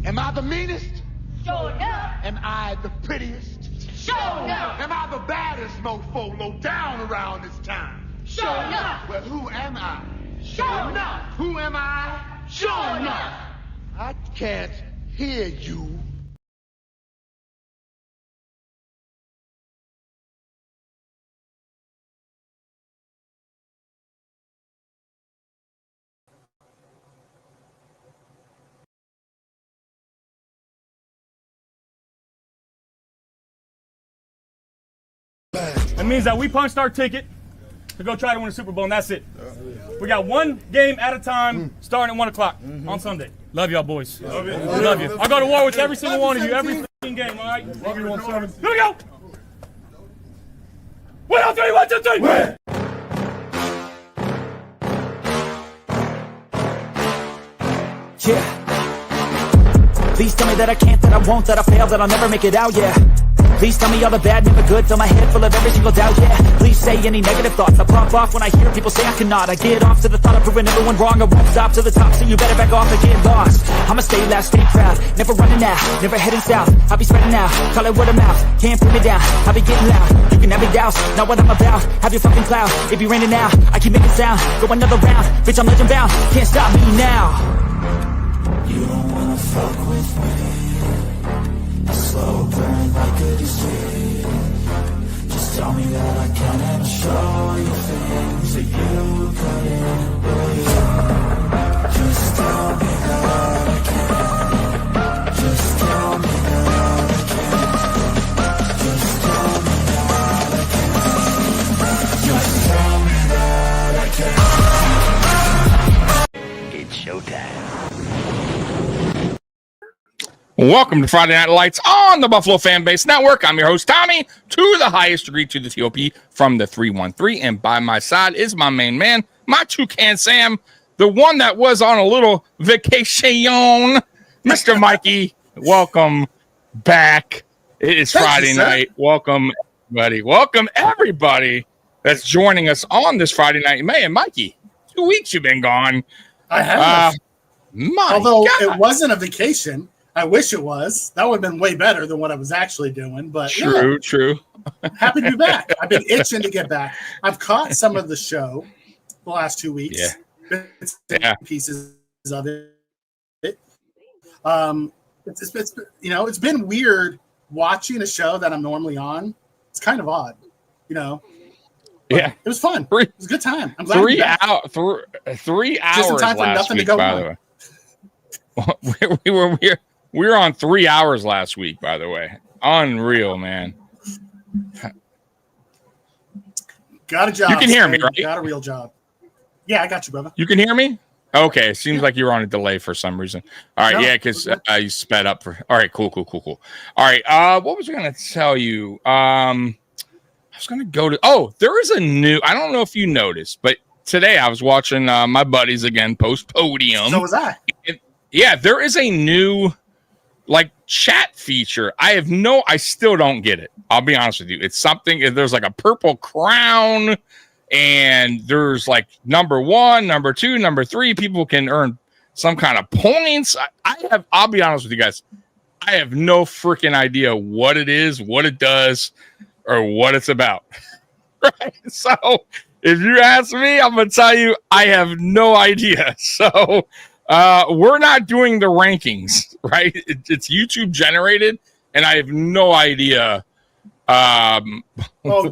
Am I the meanest? Sure enough. Am I the prettiest? Sure enough. Am I the baddest mofo low down around this town? Sure enough. Well, who am I? Sure enough. Who am I? Sure enough. I can't hear you. It means that we punched our ticket to go try to win the Super Bowl, and that's it. We got one game at a time, starting at 1 o'clock on Sunday. Love y'all, boys. Love you. Love you. I'll go to war with every single one of you, every freaking game, all right? Love you, 1-7. Here we go. 1, 2, 3, 1, 2, 3. Win. Yeah. Please tell me that I can't, that I won't, that I fail, that I'll never make it out, yeah. Please tell me all the bad, never good, fill my head full of every single doubt, yeah. Please say any negative thoughts, I pop off when I hear people say I cannot. I get off to the thought of proving everyone wrong, I won't stop to the top, so you better back off and get lost. I'ma stay loud, stay proud, never running out, never heading south. I'll be spreading out, call it word of mouth, can't put me down, I'll be getting loud. You can have me douse, not what I'm about, have your fucking cloud. It be raining now, I keep making sound, go another round, bitch I'm legend bound, can't stop me now. You don't wanna fuck with me, a slow burn like a disease. Just tell me that I can and I'll show you things that you couldn't believe. Just tell me that I can. Just tell me that I can. Just tell me that I can. Just tell me that I can. It's showtime. Welcome to Friday Night Lights on the Buffalo Fan Base Network. I'm your host, Tommy, to the highest degree to the TOP from the 313. And by my side is my main man, my toucan Sam, the one that was on a little vacation, Mr. Mikey. Welcome back. It is Friday night. Welcome, everybody. Welcome, everybody that's joining us on this Friday night. Man, Mikey, 2 weeks you've been gone. I have. Although God. it wasn't a vacation. I wish it was. That would have been way better than what I was actually doing. But True. Happy to be back. I've been itching to get back. I've caught some of the show the last 2 weeks. Yeah. Pieces of it. It's been weird watching a show that I'm normally on. It's kind of odd, But yeah, it was fun. It was a good time. I'm glad 3 hours. 3 hours just in time for last nothing week, to go by on. the way. We were on 3 hours last week, by the way. Unreal, man. Got a job. You can hear me, right? Got a real job. Yeah, I got you, brother. You can hear me? Okay. Seems like you were on a delay for some reason. All right. No, yeah, because you sped up. All right. Cool. All right. What was I going to tell you? I was going to go to. Oh, there is a new. I don't know if you noticed, but today I was watching my buddies again post podium. So was I. Yeah, there is a new chat feature. I still don't get it. I'll be honest with you. It's something, there's like a purple crown and there's like number 1, number 2, number 3. People can earn some kind of points. I'll be honest with you guys. I have no freaking idea what it is, what it does, or what it's about. Right? So if you ask me, I'm going to tell you, I have no idea. So we're not doing the rankings, right? It's YouTube generated, and I have no idea. Don't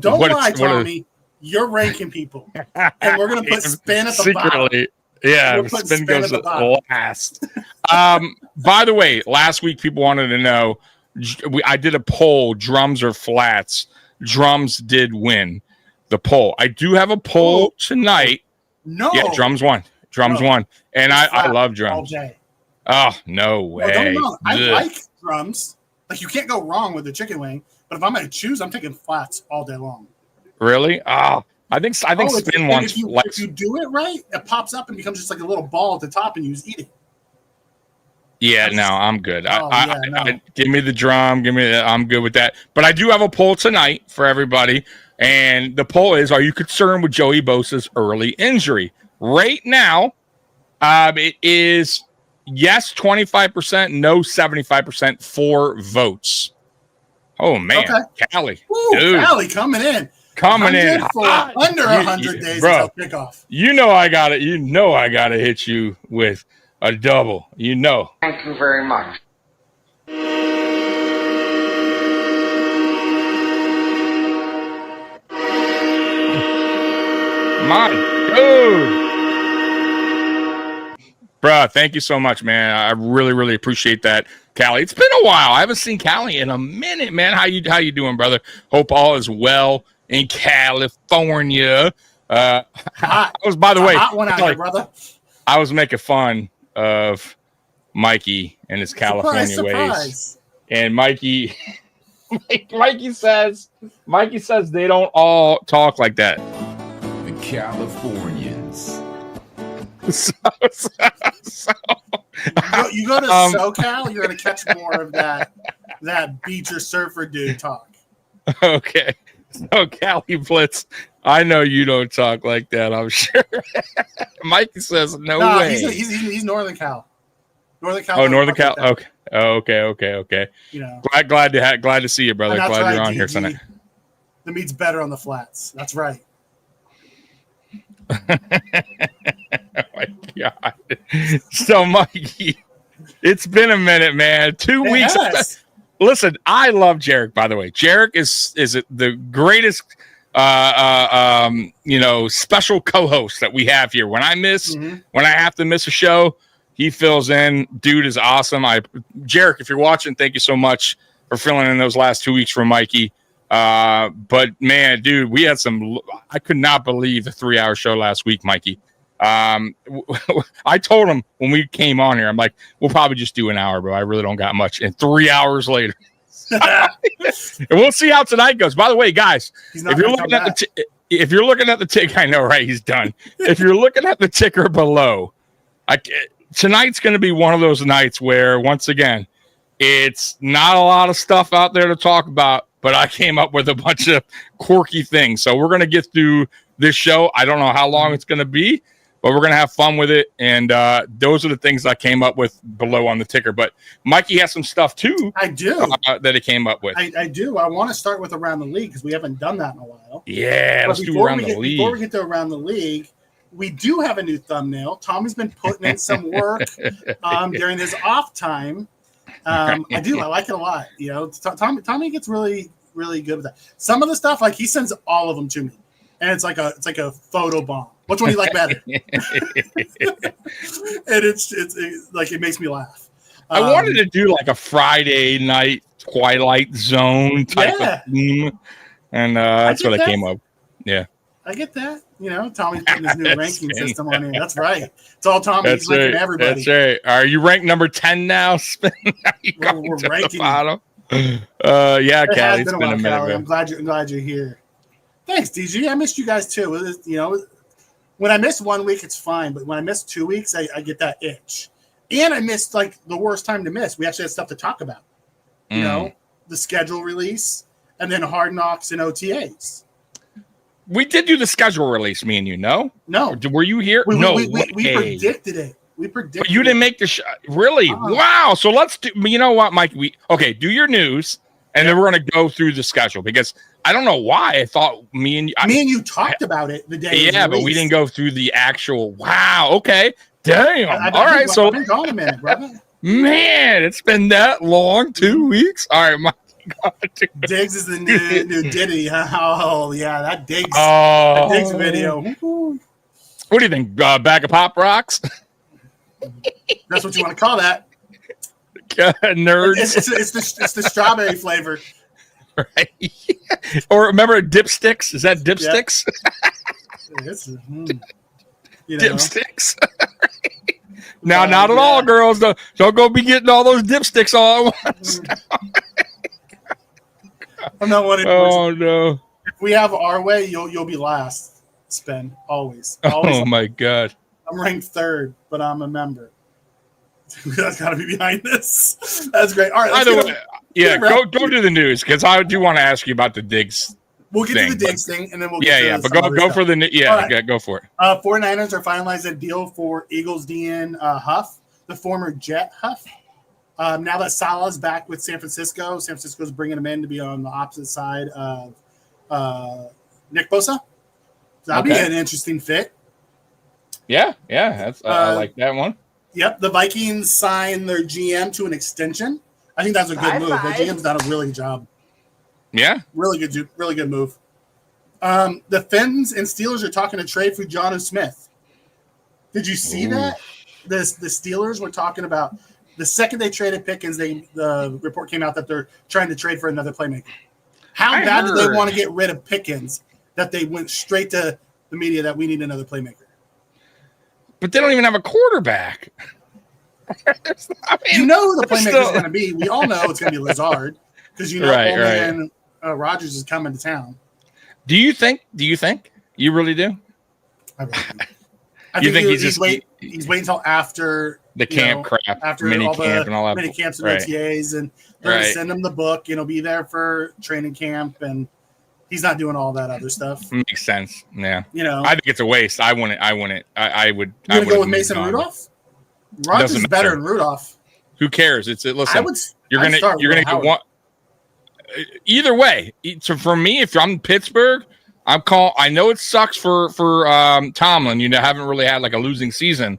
lie, Tommy. You're ranking people, and we're gonna put spin at the secretly. Bottom. Yeah, spin goes at last. By the way, last week people wanted to know. I did a poll: drums or flats. Drums did win the poll. I do have a poll tonight. No, yeah, drums won. Drums won. And I love drums. Oh, no way. Don't get me wrong. I like drums. Like, you can't go wrong with the chicken wing. But if I'm going to choose, I'm taking flats all day long. Really? Oh, I think spin ones. If you do it right, it pops up and becomes just like a little ball at the top and you just eat it. Yeah, no, I'm good. Give me the drum. I'm good with that. But I do have a poll tonight for everybody. And the poll is, are you concerned with Joey Bosa's early injury? Right now, it is yes 25%, no 75% for votes. Oh man, Okay. Callie, Woo, dude, Callie coming in for hot. Under 100 days bro, until kickoff. You know I got it. You know I got to hit you with a double. You know. Thank you very much. My dude. Bruh, thank you so much, man. I really, really appreciate that, Callie. It's been a while. I haven't seen Callie in a minute, man. How you doing, brother? Hope all is well in California. I was, by the way, hot one out here, brother. I was making fun of Mikey and his California ways. And Mikey says they don't all talk like that. The Californians. So, You go to SoCal, you're gonna catch more of that beach or surfer dude talk. Okay. So Cali Blitz, I know you don't talk like that, I'm sure. Mikey says no way. He's Northern Cal. Northern Cal. Oh, Northern Cal. Okay. Okay. You know, glad to see you, brother. Glad right, you're on DG. here tonight. The meat's better on the flats. That's right. Oh my God. So Mikey, it's been a minute, man. 2 weeks. Yes. Listen, I love Jarek, by the way. Jarek is the greatest special co-host that we have here. When I have to miss a show, he fills in. Dude is awesome. Jarek, if you're watching, thank you so much for filling in those last 2 weeks for Mikey. But man, dude, we had I could not believe the 3-hour show last week, Mikey. I told him when we came on here, I'm like, we'll probably just do an hour, bro. I really don't got much. And 3 hours later, and we'll see how tonight goes. By the way, guys, if you're looking at the tick, I know, right? He's done. If you're looking at the ticker below, tonight's going to be one of those nights where, once again, it's not a lot of stuff out there to talk about, but I came up with a bunch of quirky things. So we're going to get through this show. I don't know how long it's going to be, but we're going to have fun with it. And those are the things I came up with below on the ticker. But Mikey has some stuff, too. I do. That he came up with. I do. I want to start with Around the League because we haven't done that in a while. Yeah, let's do Around the League. Before we get to Around the League, we do have a new thumbnail. Tommy's been putting in some work during his off time. I like it a lot. You know, Tommy gets really, really good with that. Some of the stuff, like he sends all of them to me, and it's like a photo bomb. Which one do you like better? And it's like it makes me laugh. I wanted to do like a Friday night Twilight Zone type of theme, and that's what I came up. Yeah, I get that. You know, Tommy's putting his new ranking system on here. That's right. It's all Tommy. He's ranking everybody. That's right. Are you ranked number 10 now? We're ranking. Yeah, Callie, it's been a minute. Callie. I'm glad you're here. Thanks, DG. I missed you guys too. You know, when I miss 1 week, it's fine, but when I miss 2 weeks, I get that itch. And I missed like the worst time to miss. We actually had stuff to talk about. You know, the schedule release and then Hard Knocks and OTAs. We did do the schedule release, me and you, no? No. Were you here? No. We predicted it. But you didn't make the show. Really? Wow. So let's do, you know what, Mike? Do your news, and then we're going to go through the schedule because I don't know why I thought me and you talked about it the day. Yeah, but we didn't go through the actual. Wow. Okay. Damn. All right. So, I've been gone a minute, brother. Man, it's been that long. 2 weeks. All right, Mike. Diggs is the new Diddy. Oh yeah, that Diggs video. What do you think? Bag of Pop Rocks? That's what you want to call that. Nerds. It's the strawberry flavor. Right. Or remember Dipsticks? Is that Dipsticks? Dipsticks. Now, not at all, girls. Don't go be getting all those dipsticks all at once. I'm not one of Oh no! If we have our way, you'll be last. Spin always. Oh my God! I'm ranked third, but I'm a member. That's got to be behind this. That's great. All right. Go do the news because I do want to ask you about the Diggs. We'll get to the Diggs thing, and then we'll get to but go for the right. go for it. 49ers are finalizing a deal for Eagles DN Huff. the former Jet Huff. Now that Salah's back with San Francisco's bringing him in to be on the opposite side of Nick Bosa. So that'd be an interesting fit. Yeah, that's I like that one. Yep, the Vikings signed their GM to an extension. I think that's a good move. The GM's done a really good job. Yeah, really good move. The Finns and Steelers are talking to trade for Jonnu Smith. Did you see that? The Steelers were talking about the second they traded Pickens. The report came out that they're trying to trade for another playmaker. How bad did they want to get rid of Pickens that they went straight to the media that we need another playmaker? But they don't even have a quarterback. You know who the playmaker is going to be. We all know it's going to be Lazard because man Rodgers is coming to town. Do you think? You really do? I think he's waiting until after the camp crap, after mini camp and all that. Mini camps and OTAs, and they're going to send him the book. Be there for training camp, and he's not doing all that other stuff. Makes sense. Yeah. I think it's a waste. I wouldn't. I would. You want to go with Mason Rudolph? Rodgers is better than Rudolph. Who cares? Listen. You're gonna get one. Either way. So for me, if I'm Pittsburgh, I know it sucks for Tomlin. You haven't really had like a losing season,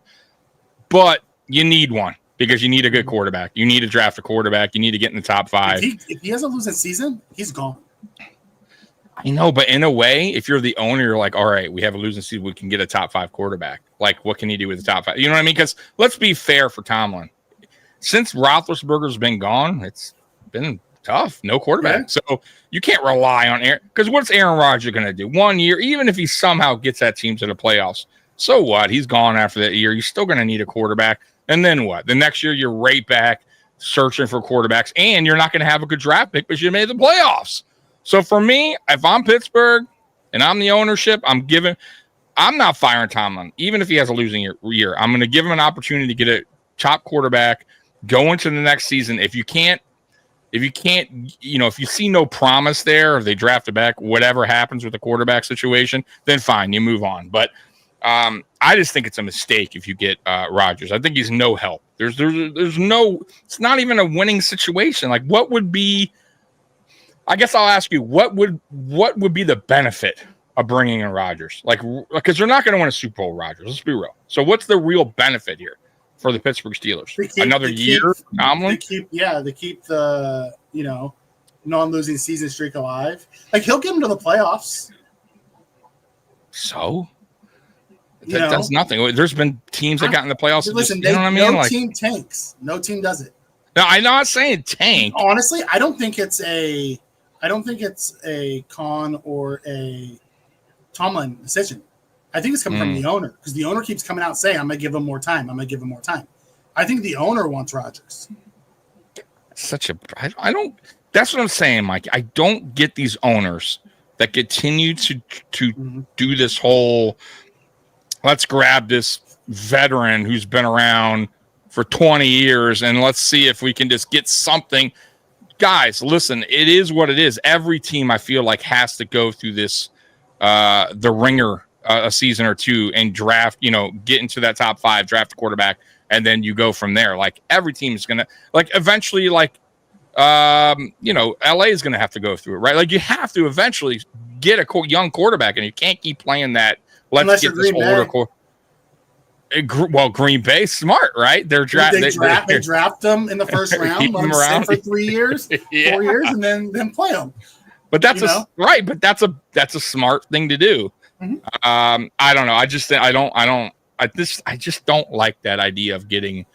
but you need one because you need a good quarterback. You need to draft a quarterback. You need to get in the top 5. If he has a losing season, he's gone. I know, but in a way, if you're the owner, you're like, all right, we have a losing season. We can get a top 5 quarterback. Like, what can he do with the top 5? You know what I mean? Because let's be fair for Tomlin. Since Roethlisberger's been gone, it's been tough. No quarterback. Yeah. So you can't rely on Aaron. Because what's Aaron Rodgers going to do? 1 year, even if he somehow gets that team to the playoffs, so what? He's gone after that year. You're still going to need a quarterback. And then what? The next year, you're right back searching for quarterbacks. And you're not going to have a good draft pick because you made the playoffs. So for me, if I'm Pittsburgh and I'm the ownership, I'm not firing Tomlin, even if he has a losing year. I'm going to give him an opportunity to get a top quarterback, go into the next season. If you see no promise there, or they draft it back, whatever happens with the quarterback situation, then fine, you move on. But I just think it's a mistake if you get Rodgers. I think he's no help. There's no. It's not even a winning situation. Like, what would be? I guess I'll ask you, what would be the benefit of bringing in Rodgers? Like, because they're not going to win a Super Bowl, Rodgers. Let's be real. So what's the real benefit here for the Pittsburgh Steelers? Another year, Tomlin? They keep the, non-losing season streak alive. Like, he'll get them to the playoffs. So? That's nothing. There's been teams that got in the playoffs. Listen, no team tanks. No team does it. No, I'm not saying tank. Honestly, I don't think it's a Con or a Tomlin decision. I think it's coming from the owner because the owner keeps coming out saying, I'm going to give him more time. I think the owner wants Rodgers. I don't. That's what I'm saying, Mike. I don't get these owners that continue to do this whole, let's grab this veteran who's been around for 20 years and let's see if we can just get something. Guys, listen, it is what it is. Every team, I feel like, has to go through this, the ringer a season or two and draft, get into that top 5, draft a quarterback, and then you go from there. Like, every team is going to, like, eventually, like, LA is going to have to go through it, right? Like, you have to eventually get a young quarterback, and you can't keep playing that. Let's get this older quarterback. Well, Green Bay, smart, right? They draft them in the first round, let them sit for 3 years, 4 years, and then play them. But that's But that's a smart thing to do. Mm-hmm. I don't know. I just don't like that idea of getting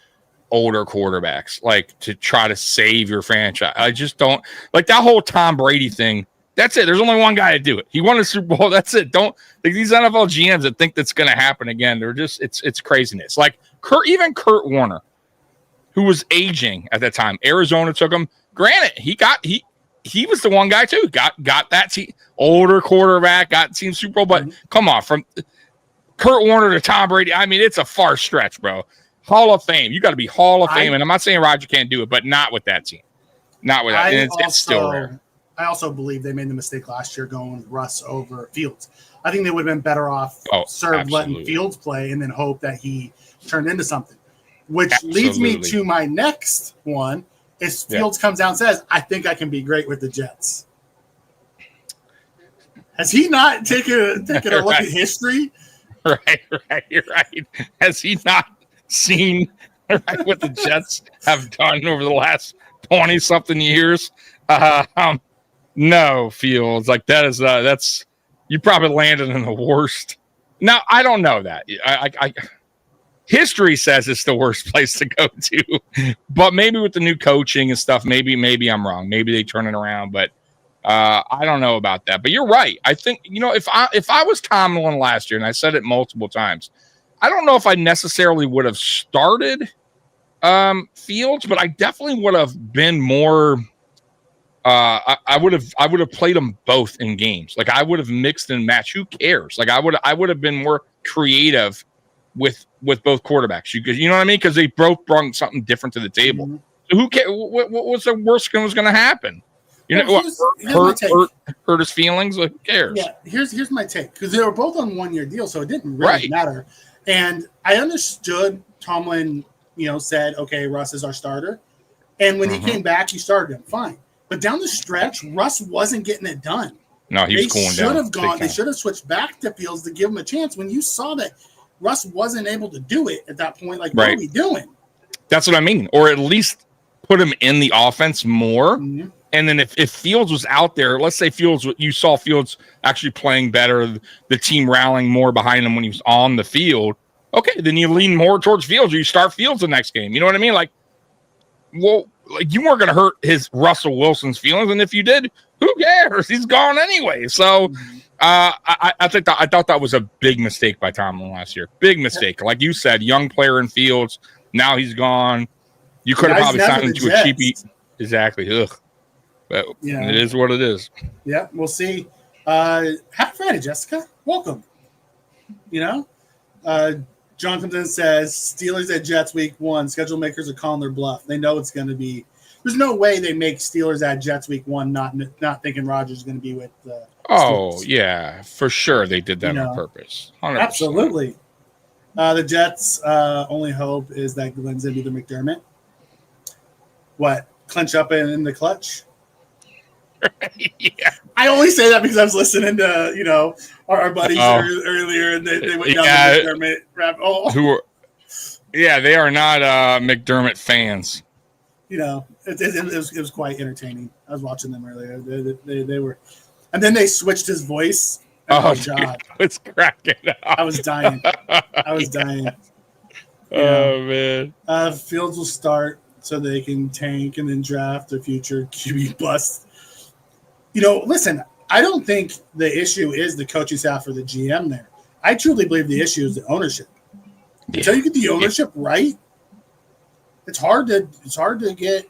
older quarterbacks, like, to try to save your franchise. I just don't like that whole Tom Brady thing. That's it. There's only one guy to do it. He won a Super Bowl. That's it. Don't like these NFL GMs that think that's going to happen again. They're just it's craziness. Like Kurt Warner, who was aging at that time. Arizona took him. Granted, he was the one guy too. Got that older quarterback. Got team Super Bowl. But come on, from Kurt Warner to Tom Brady. I mean, it's a far stretch, bro. Hall of Fame. You got to be Hall of Fame. And I'm not saying Roger can't do it, but not with that team. Not with that. And it's still rare. I also believe they made the mistake last year going with Russ over Fields. I think they would have been better off letting Fields play and then hope that he turned into something. which leads me Absolutely. to my next one. Is Fields comes out and says, "I think I can be great with the Jets." Has he not taken a look Right. at history? Right. You're right. Has he not seen what the Jets have done over the last 20-something years? No, Fields. Like that's you probably landed in the worst. Now I don't know that. I history says it's the worst place to go to, but maybe with the new coaching and stuff, maybe I'm wrong. Maybe they turn it around, but I don't know about that. But you're right. I think if I was Tomlin last year, and I said it multiple times, I don't know if I necessarily would have started Fields, but I definitely would have been more. I would have played them both in games. Like I would have mixed and matched. Who cares? Like I would have been more creative with both quarterbacks. You know what I mean? Because they both brought something different to the table. Mm-hmm. So who cares? What's the worst that was going to happen? Well, Hurt his feelings. Like, who cares? Yeah, here's my take, because they were both on 1-year deals, so it didn't really Right. matter. And I understood Tomlin, said, "Okay, Russ is our starter," and when he came back, he started him fine. But down the stretch, Russ wasn't getting it done. No, he was cooling down. They should have switched back to Fields to give him a chance. When you saw that Russ wasn't able to do it at that point, like, what are we doing? That's what I mean. Or at least put him in the offense more. Mm-hmm. And then if Fields was out there, let's say you saw Fields actually playing better, the team rallying more behind him when he was on the field. Okay, then you lean more towards Fields, or you start Fields the next game. You know what I mean? Like, well, like you weren't going to hurt his Russell Wilson's feelings, and if you did, who cares? He's gone anyway. So, I thought that was a big mistake by Tomlin last year. Big mistake, like you said, young player in Fields. Now he's gone. You could have probably signed him to a cheapie. Exactly. Ugh. But it is what it is. Yeah, we'll see. Happy Friday, Jessica. Welcome. John comes in and says, Steelers at Jets week 1. Schedule makers are calling their bluff. They know it's going to be – there's no way they make Steelers at Jets week 1 not thinking Rodgers is going to be with Steelers. Yeah, for sure they did that on purpose. 100%. Absolutely. The Jets' only hope is that Glenn's going to be the McDermott. What? Clinch up in the clutch? Yeah. I only say that because I was listening to, our buddies earlier, and they went down the McDermott rabbit hole. They are not McDermott fans. It was quite entertaining. I was watching them earlier. They were, and then they switched his voice. Oh, God. It's cracking up. I was dying. Man. Fields will start so they can tank and then draft a future QB bust. Listen, I don't think the issue is the coaching staff or the GM there. I truly believe the issue is the ownership. Until you get the ownership right, it's hard to get,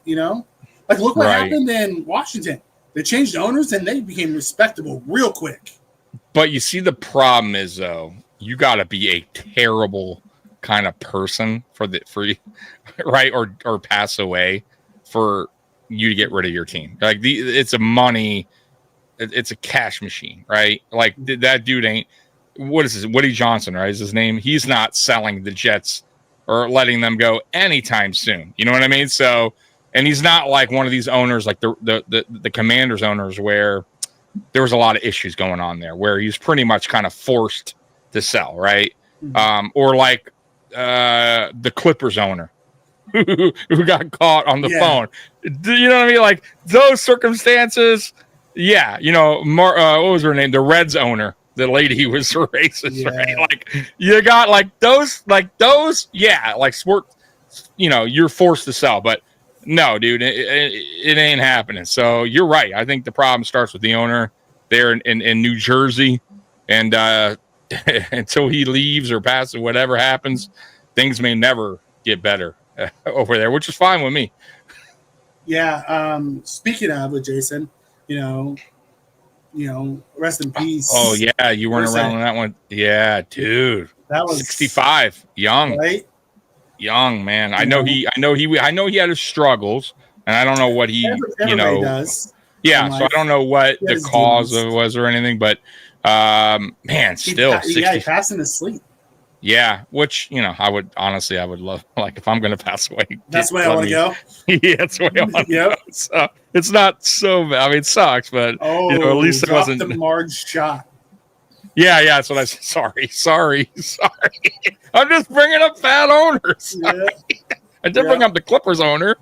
like look what happened in Washington. They changed owners and they became respectable real quick. But you see, the problem is though, you got to be a terrible kind of person for right or pass away for you to get rid of your team. Like it's a cash machine, right? Like that dude ain't. What is this? Woody Johnson, right? Is his name? He's not selling the Jets or letting them go anytime soon. You know what I mean? So, and he's not like one of these owners, like the Commanders owners, where there was a lot of issues going on there, where he's pretty much kind of forced to sell, right? Mm-hmm. Or like the Clippers owner who got caught on the phone. You know what I mean? Like those circumstances. Yeah, what was her name? The Reds owner. The lady who was racist, right? Like you got like those, yeah, like sport. You're forced to sell, but no, dude, it ain't happening. So you're right. I think the problem starts with the owner there in New Jersey, and until he leaves or passes, or whatever happens, things may never get better over there, which is fine with me. Yeah. Speaking of with Jason, rest in peace. Oh yeah, you weren't around on that one. Yeah, dude. That was 65, young, right? Young man. I know he had his struggles, and I don't know what he, everybody does. Yeah, so I don't know what the cause of it was or anything, but man, still 60. Yeah, he passed in his sleep. Yeah, which I would love, like, if I'm gonna pass away. That's the way I want to go. Yeah, that's the way I want to Yep. go. So it's not so bad. I mean, it sucks, but Oh, at least it drop wasn't. the Marge shot. Yeah, that's what I said. Sorry. I'm just bringing up fat owners. Yeah. I did bring up the Clippers owner.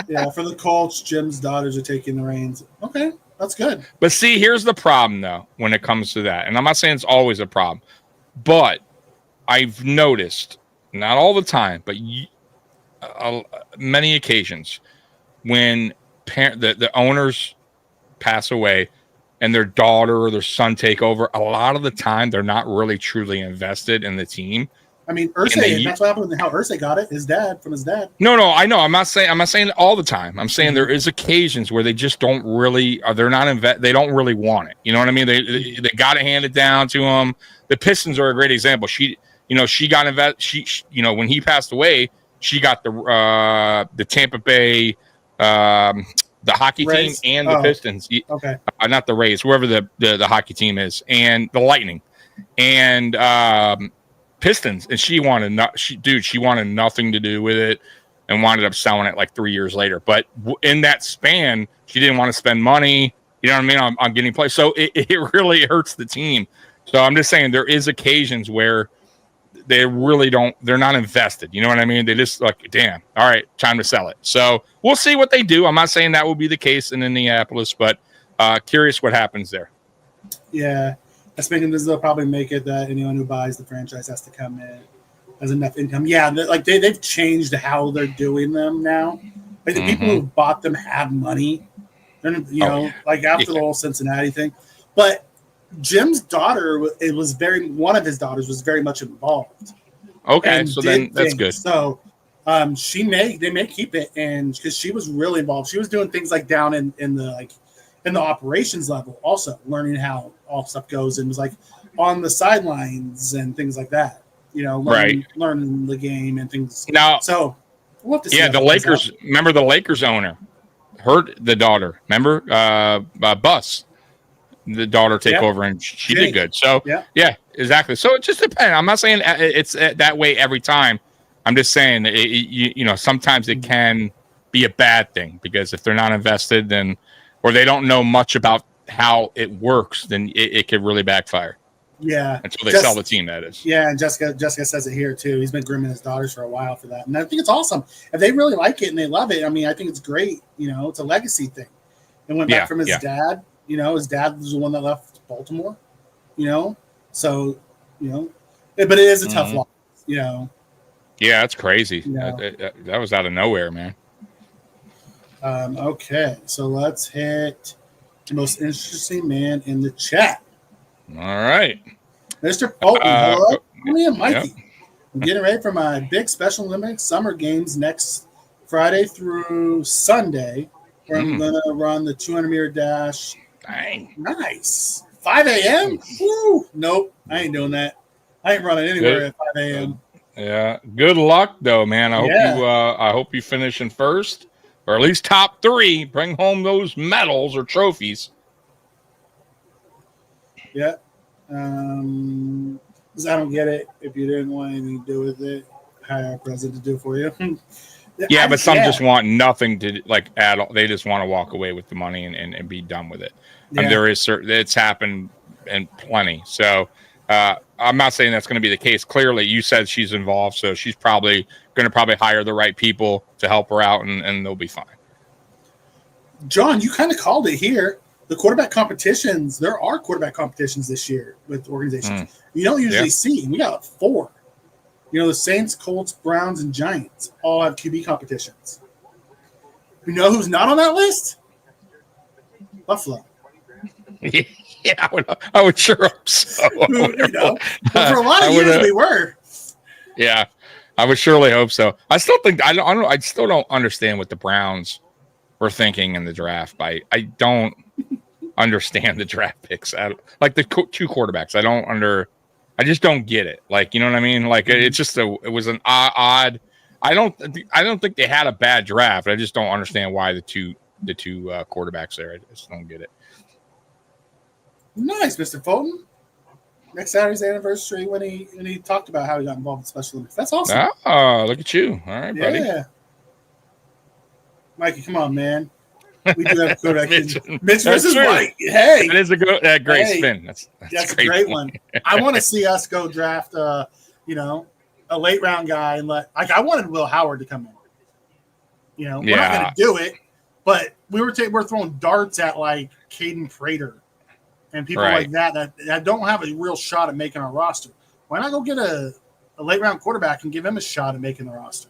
Yeah, for the Colts, Jim's daughters are taking the reins. Okay, that's good. But see, here's the problem, though, when it comes to that. And I'm not saying it's always a problem, but I've noticed, not all the time, but many occasions, when the owners pass away and their daughter or their son take over, a lot of the time they're not really truly invested in the team. I mean, Irsay, that's what happened with how Irsay got it. His dad. No, I know. I'm not saying all the time. I'm saying there is occasions where they just don't really, they're not they don't really want it. You know what I mean? They got to hand it down to them. The Pistons are a great example. She got when he passed away, she got the Tampa Bay, the hockey Rays? team and the Pistons. Okay. Not the Rays, whoever the hockey team is, and the Lightning, and Pistons, and she wanted nothing to do with it, and wound up selling it like 3 years later. But in that span, she didn't want to spend money. You know what I mean? On getting play, so it really hurts the team. So I'm just saying there is occasions where they really they're not invested. You know what I mean? They just like, damn, all right, time to sell it. So we'll see what they do. I'm not saying that will be the case in Indianapolis, but curious what happens there. Yeah. I was thinking they'll probably make it that anyone who buys the franchise has to come in, has enough income. Yeah, they've changed how they're doing them now. Like the people who bought them have money. Like after the whole Cincinnati thing. But Jim's daughter, one of his daughters was very much involved. Okay, so then that's good. So they may keep it, and because she was really involved, she was doing things like down in the operations level, also learning how all stuff goes, and was like on the sidelines and things like that. Learning the game and things. Now, so we'll have to see. Yeah, the Lakers. Remember the Lakers owner, the daughter. Remember, Bus. The daughter take over, and she did good. So yeah, exactly. So it just depends. I'm not saying it's that way every time. I'm just saying sometimes it can be a bad thing, because if they're not invested, then or they don't know much about how it works, then it could really backfire. Yeah, until they sell the team. That is. Yeah, and Jessica says it here too. He's been grooming his daughters for a while for that, and I think it's awesome. If they really like it and they love it, I mean, I think it's great. It's a legacy thing. It went back from his dad. His dad was the one that left Baltimore, so, but it is a tough loss, Yeah, that's crazy. That was out of nowhere, man. Okay, so let's hit the most interesting man in the chat. All right. Mr. Polton, hello. Me and Mikey. Yep. I'm getting ready for my big Special Olympics summer games next Friday through Sunday, where I'm going to run the 200-meter dash. Dang. Nice. 5 a.m.? Woo. Nope. I ain't doing that. I ain't running anywhere at 5 a.m. Yeah. Good luck, though, man. I hope you finish in first, or at least top 3. Bring home those medals or trophies. Yeah. Because I don't get it. If you didn't want anything to do with it, hire a president to do it for you. Yeah, but some just want nothing to at all. They just want to walk away with the money and be done with it. Yeah. And there is it's happened and plenty. So I'm not saying that's going to be the case. Clearly, you said she's involved, so she's probably going to hire the right people to help her out, and they'll be fine. John, you kind of called it here. The quarterback competitions. There are quarterback competitions this year with organizations. You don't usually see. We got 4. The Saints, Colts, Browns, and Giants all have QB competitions. You know who's not on that list? Buffalo. Yeah, I would sure hope so. But for a lot of years, we were. Yeah, I would surely hope so. I still think I still don't understand what the Browns were thinking in the draft. I don't understand the draft picks. Like the 2 quarterbacks. I just don't get it. You know what I mean? It's just it was an odd. I don't think they had a bad draft. I just don't understand why the two quarterbacks there. I just don't get it. Nice, Mr. Fulton. next Saturday's anniversary when he talked about how he got involved in Special Olympics. That's awesome. Oh, look at you. All right, buddy. Yeah. Mikey, come on, man. We do have a quarterback. Mitch versus true. White. Hey. That is a great spin. That's a great one. I want to see us go draft a late round guy and I wanted Will Howard to come in. We're not going to do it, but we're throwing darts at like Caden Prater and people like that don't have a real shot at making our roster. Why not go get a late round quarterback and give him a shot at making the roster?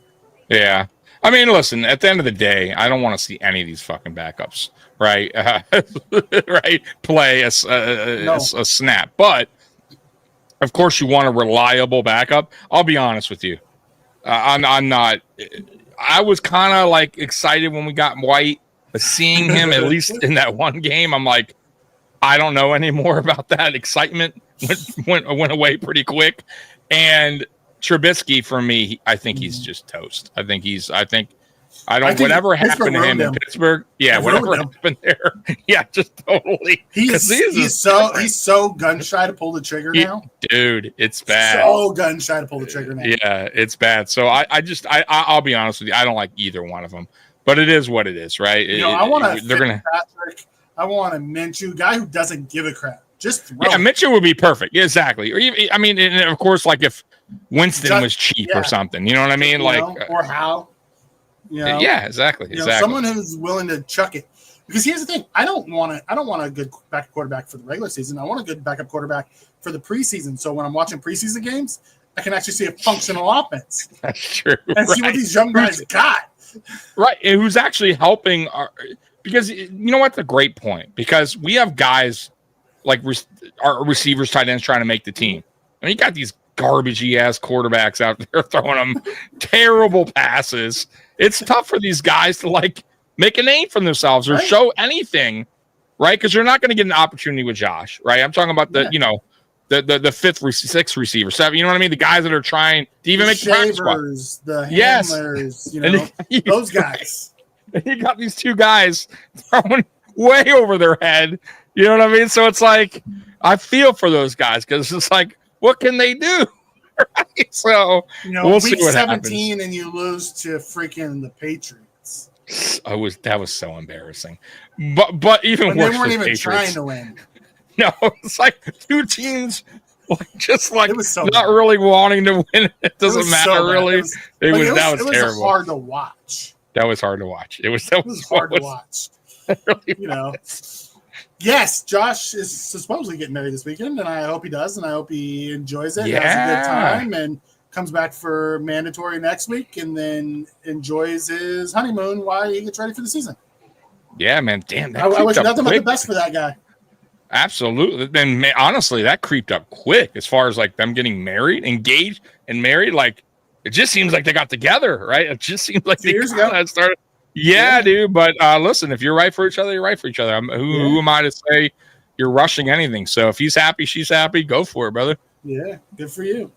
Yeah. I mean, listen, at the end of the day, I don't want to see any of these fucking backups, right? Right? Play a snap. But, of course, you want a reliable backup. I'll be honest with you. I'm not – I was kind of, like, excited when we got White. But seeing him, at least in that one game, I'm like, I don't know anymore about that. Excitement went away pretty quick. And – Trubisky, for me, I think he's just toast. Whatever happened to him in Pittsburgh, whatever happened there, just totally. He's so gun shy to pull the trigger now. Dude, it's bad. So gun shy to pull the trigger now. Yeah, it's bad. So I'll be honest with you, I don't like either one of them, but it is what it is, right? I want Patrick. I want a Minshew guy who doesn't give a crap. Just throw it. Minshew would be perfect. Yeah, exactly. Or even, I mean, and of course, like if Winston was cheap or something, you know what I mean? Or how? Yeah, exactly. Someone who's willing to chuck it. Because here's the thing: I don't want a good backup quarterback for the regular season. I want a good backup quarterback for the preseason. So when I'm watching preseason games, I can actually see a functional offense. That's true. And see what these young guys got. Right, and who's actually helping? Because you know what? That's a great point. Because we have guys like our receivers, tight ends, trying to make the team. I mean, you got these garbagey ass quarterbacks out there throwing them terrible passes. It's tough for these guys to like make a name for themselves or show anything, right? Because you're not going to get an opportunity with Josh, right? I'm talking about the the fifth, sixth receiver, seven. You know what I mean? The guys that are trying to even make the practice squad. The handlers, those guys. You got these two guys throwing way over their head. You know what I mean? So it's like I feel for those guys because it's like, what can they do? Right? So we'll see what 17 happens. And you lose to freaking the Patriots. That was so embarrassing. But even worse, they weren't even Patriots. trying to win. No, it's like two teams it was so not bad. Really wanting to win. It doesn't matter so really. That was terrible. Hard to watch. That was hard to watch. It was hard to watch. Really Yes, Josh is supposedly getting married this weekend, and I hope he does, and I hope he enjoys it, has a good time, and comes back for mandatory next week, and then enjoys his honeymoon while he gets ready for the season. Yeah, man. Damn, I wish nothing but the best for that guy. Absolutely. Then honestly, that creeped up quick as far as like them getting married, engaged, and married. Like it just seems like they got together, right? It just seems like 2 years ago started. Yeah, dude. But listen, if you're right for each other, you're right for each other. Who am I to say you're rushing anything? So if he's happy, she's happy. Go for it, brother. Yeah, good for you.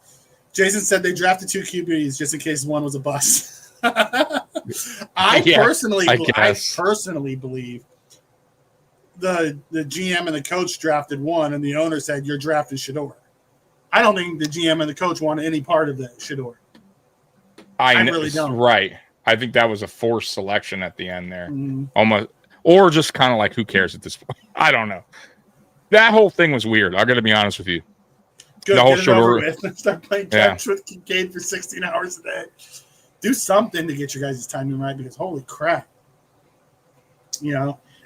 Jason said they drafted 2 QBs just in case one was a bust. I personally believe the GM and the coach drafted one, and the owner said, "You're drafting Shedeur." I don't think the GM and the coach want any part of the Shedeur. I really don't. Right. I think that was a forced selection at the end there. Almost, or just kind of like, who cares at this point? I don't know. That whole thing was weird. I got to be honest with you. Good, the whole Shedeur. Start playing catch with Kincaid for 16 hours a day. Do something to get your guys' timing right, because holy crap.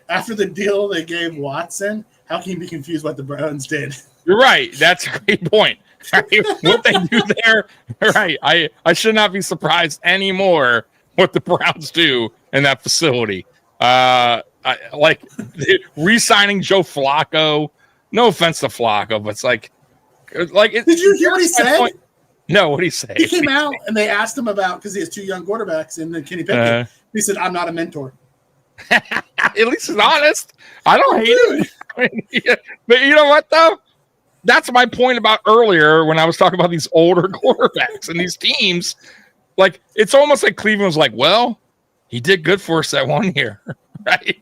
After the deal they gave Watson, how can you be confused what the Browns did? You're right. That's a great point. What they do there, right? I should not be surprised anymore what the Browns do in that facility. Like re-signing Joe Flacco. No offense to Flacco, but it's like did you hear what he said? Point. No, what did he say? He came out and they asked him about, because he has 2 young quarterbacks, and then Kenny Pickett. He said, "I'm not a mentor." At least he's honest. I don't hate it. I mean, but you know what though? That's my point about earlier when I was talking about these older quarterbacks and these teams. Like, it's almost like Cleveland was like, well, he did good for us that one year, right?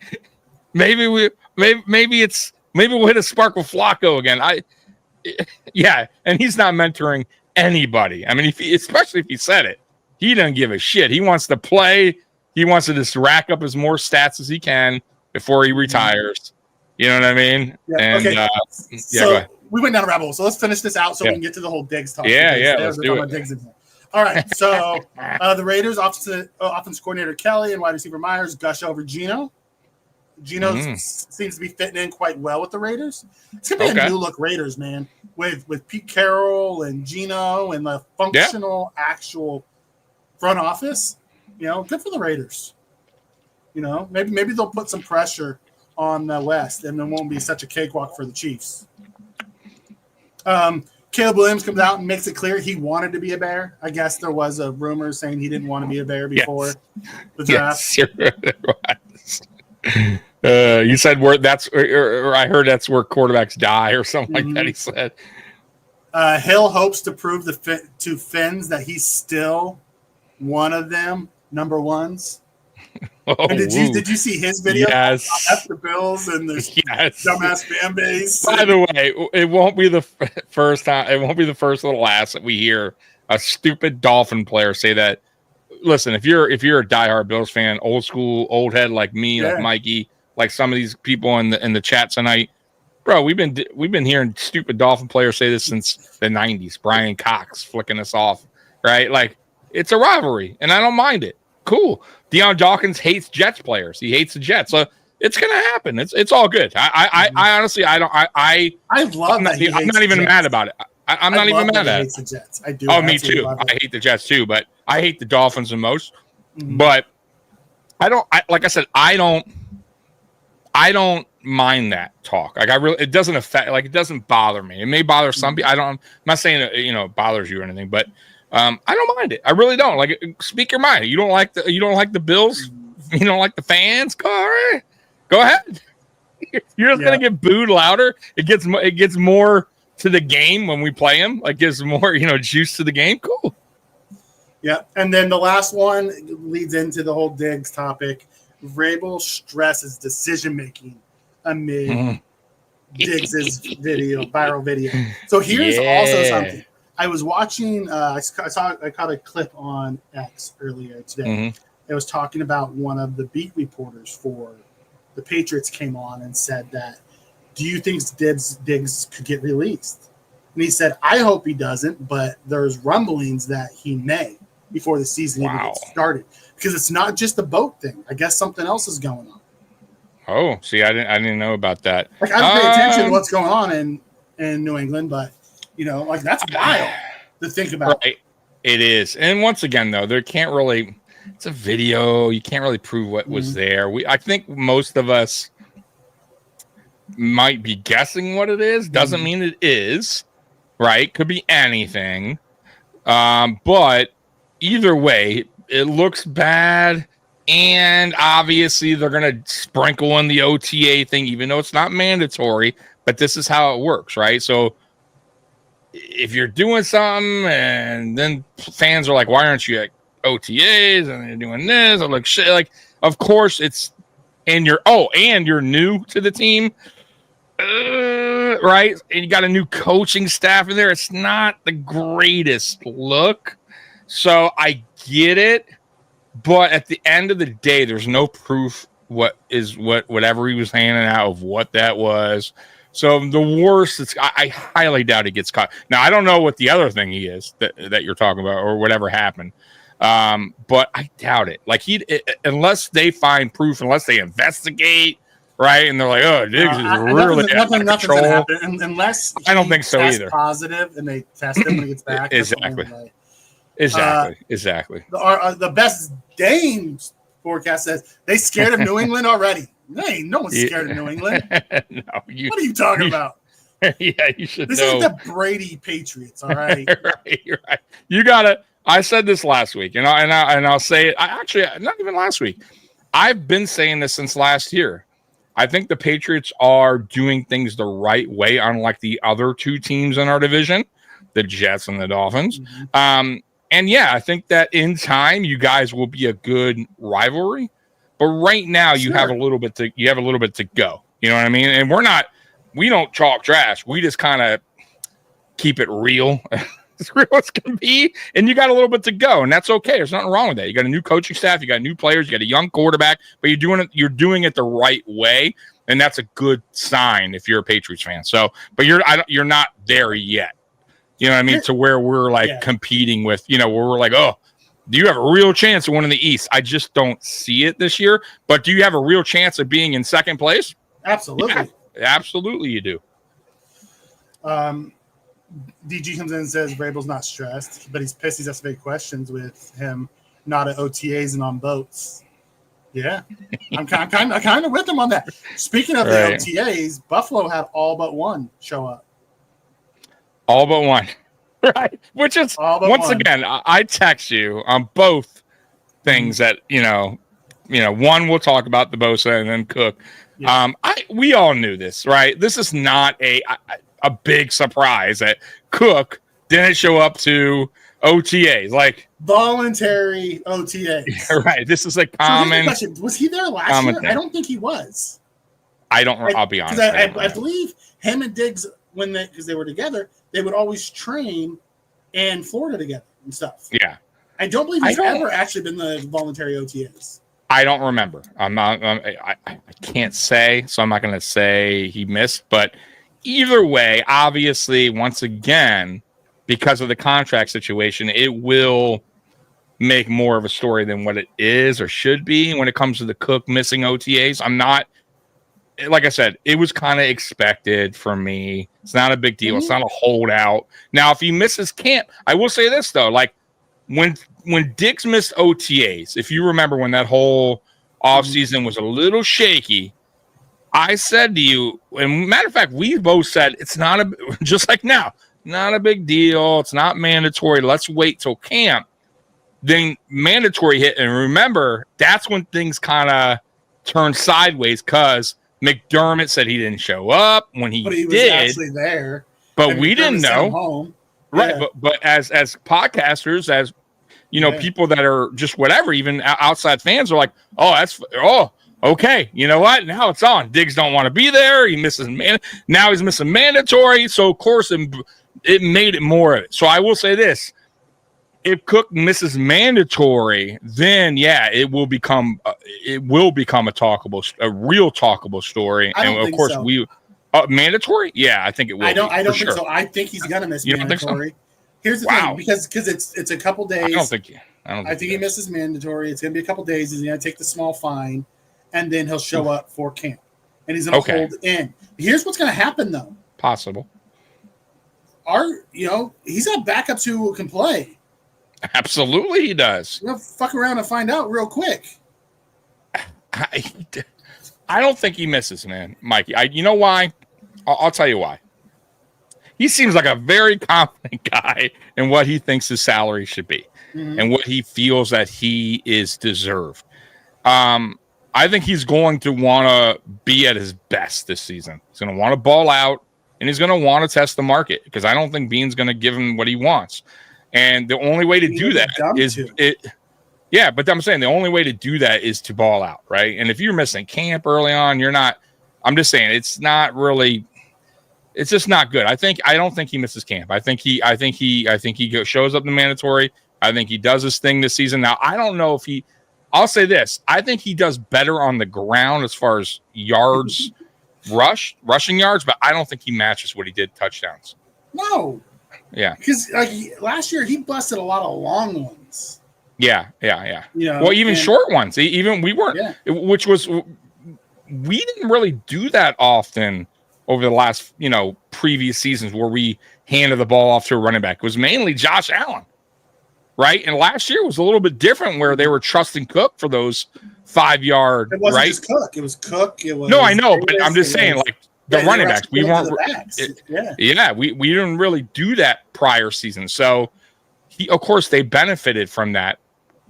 Maybe we'll hit a spark with Flacco again. Yeah, and he's not mentoring anybody. I mean, especially if he said it, he doesn't give a shit. He wants to play. He wants to just rack up as more stats as he can before he retires. You know what I mean? Yeah. And, Okay. yeah, So go ahead. we went down a rabbit hole. So let's finish this out so Yeah. we can get to the whole Diggs talk. Yeah, because yeah, there's let's a do ton it. of Diggs in here. All right. So the Raiders offense coordinator Kelly and wide receiver Myers gush over Geno. Geno seems to be fitting in quite well with the Raiders. It's gonna be a new look Raiders, man, with Pete Carroll and Geno and the functional actual front office. You know, good for the Raiders. You know, maybe they'll put some pressure on the West, and it won't be such a cakewalk for the Chiefs. Caleb Williams comes out and makes it clear he wanted to be a Bear. I guess there was a rumor saying he didn't want to be a Bear before the draft. Yes, you said where that's, or I heard that's where quarterbacks die, or something like that. He said. Hill hopes to prove to Finns that he's still one of them number ones. Oh, and did you see his video? Yes. F the Bills and this dumbass fan base. By the way, it won't be the first time. It won't be the first or the last that we hear a stupid Dolphin player say that. Listen, if you're a diehard Bills fan, old school, old head like me, like Mikey, like some of these people in the chat tonight, bro, we've been hearing stupid Dolphin players say this since the 90s. Brian Cox flicking us off, right? Like, it's a rivalry, and I don't mind it. Cool. Deion Dawkins hates Jets players. He hates the Jets. So it's gonna happen. It's all good. I honestly I love that. I'm not even mad about it. I'm not even mad at it. The Jets. I do. Oh, me too. I hate the Jets too, but I hate the Dolphins the most. But like I said, I don't mind that talk. Like it doesn't affect. Like it doesn't bother me. It may bother some people. I'm not saying it bothers you or anything, but I don't mind it. I really don't. Like, speak your mind. You don't like the Bills. You don't like the fans. Go ahead. You're just gonna get booed louder. It gets more to the game when we play them. Like, gives more juice to the game. Cool. Yeah, and then the last one leads into the whole Diggs topic. Vrabel stresses decision making amid Diggs' viral video. So here's also something. I was watching. I caught a clip on X earlier today. It was talking about one of the beat reporters for the Patriots came on and said that, "Do you think Diggs could get released?" And he said, "I hope he doesn't, but there's rumblings that he may before the season even gets started because it's not just the boat thing. I guess something else is going on." Oh, see, I didn't know about that. Like, I don't pay attention to what's going on in New England, but that's wild to think about. Right. It is. And once again, though, there can't really, it's a video. You can't really prove what was there. I think most of us might be guessing what it is. Doesn't mean it is, right? Could be anything. But either way, it looks bad. And obviously they're going to sprinkle in the OTA thing, even though it's not mandatory, but this is how it works, right? So if you're doing something and then fans are like, why aren't you at OTAs and you're doing this? I'm like, shit, like, of course it's, and you're new to the team, right? And you got a new coaching staff in there. It's not the greatest look. So I get it. But at the end of the day, there's no proof whatever he was handing out of what that was. So the worst, I highly doubt he gets caught. Now, I don't know what the other thing he is that you're talking about or whatever happened. But I doubt it. Like unless they find proof, unless they investigate, right? And they're like, oh, Diggs is really nothing's going to happen unless I don't think so either. Positive and they test him when he gets back. Exactly. The best Dames forecast says they scared of New England already. No one's scared of New England. No, what are you talking about? Yeah, you should this know. This is the Brady Patriots, all right? right. You gotta. I said this last week, and I'll say it. Actually, not even last week. I've been saying this since last year. I think the Patriots are doing things the right way, unlike the other two teams in our division, the Jets and the Dolphins. And yeah, I think that in time you guys will be a good rivalry. But right now you have a little bit to go. You know what I mean? And we don't talk trash. We just kind of keep it real. As real as can be, and you got a little bit to go, and that's okay. There's nothing wrong with that. You got a new coaching staff, you got new players, you got a young quarterback, but you're doing it the right way, and that's a good sign if you're a Patriots fan. So, but you're not there yet. You know what I mean? To where we're like competing with, where we're like, oh, do you have a real chance of winning the East? I just don't see it this year. But do you have a real chance of being in second place? Absolutely. Yeah, absolutely, you do. DG comes in and says Vrabel's not stressed, but he's pissed he's asked big questions with him not at OTAs and on boats. Yeah, I'm kind of with him on that. Speaking of the OTAs, Buffalo had all but one show up. All but one, right? Which is once again, I text you on both things that one we'll talk about the Bosa and then Cook. Yeah. We all knew this, right? This is not a big surprise that Cook didn't show up to OTAs, like voluntary OTAs. Right. This is a common. So was he there last year? I don't think he was. I'll be honest. I believe him and Diggs, because they were together, they would always train in Florida together and stuff. Yeah. I don't believe he's ever actually been the voluntary OTAs. I don't remember. I can't say, so I'm not going to say he missed, but either way, obviously, once again, because of the contract situation, it will make more of a story than what it is or should be when it comes to the Cook missing OTAs. I'm not, like I said, it was kind of expected from me. It's not a big deal. It's not a holdout. Now, if he misses camp, I will say this, though. Like, when Diggs missed OTAs, if you remember when that whole offseason was a little shaky, I said to you, and matter of fact, we both said it's not just like now, not a big deal. It's not mandatory. Let's wait till camp. Then mandatory hit. And remember, that's when things kind of turned sideways because McDermott said he didn't show up when he was did. Actually there. But we didn't know. Right. Yeah. But as podcasters, as people that are just whatever, even outside fans are like, okay, you know what? Now it's on. Diggs don't want to be there. He misses now he's missing mandatory. So of course it made it more of it. So I will say this: if Cook misses mandatory, then it will become a real talkable story. And of course mandatory. Yeah, I think it will. I don't think so. I think he's gonna miss mandatory. So? Here's the thing, because it's a couple days. I think he misses mandatory. It's gonna be a couple days. He's gonna take the small fine, and then he'll show up for camp, and he's gonna hold in. Here's what's gonna happen though. Possible. He's got backups who can play. Absolutely, he does. We'll fuck around and find out real quick. I don't think he misses, man, Mikey. You know why? I'll tell you why. He seems like a very confident guy in what he thinks his salary should be and what he feels that he is deserved. I think he's going to want to be at his best this season. He's going to want to ball out, and he's going to want to test the market because I don't think Beane's going to give him what he wants. And the only way to do that is yeah, but I'm saying the only way to do that is to ball out, right? And if you're missing camp early on, you're not. I'm just saying it's not really. It's just not good. I don't think he misses camp. I think he shows up to mandatory. I think he does his thing this season. Now I don't know if I'll say this. I think he does better on the ground as far as yards, rushing yards, but I don't think he matches what he did touchdowns. No. Yeah. Because last year he busted a lot of long ones. Yeah. Well, even short ones. Even we weren't, which was we didn't really do that often over the last, previous seasons where we handed the ball off to a running back. It was mainly Josh Allen, right? And last year was a little bit different where they were trusting Cook for those 5-yard, it wasn't right? Just Cook. It was Cook. It was no, I know, but I'm just saying, like the running backs, we weren't. We didn't really do that prior season. So, of course, they benefited from that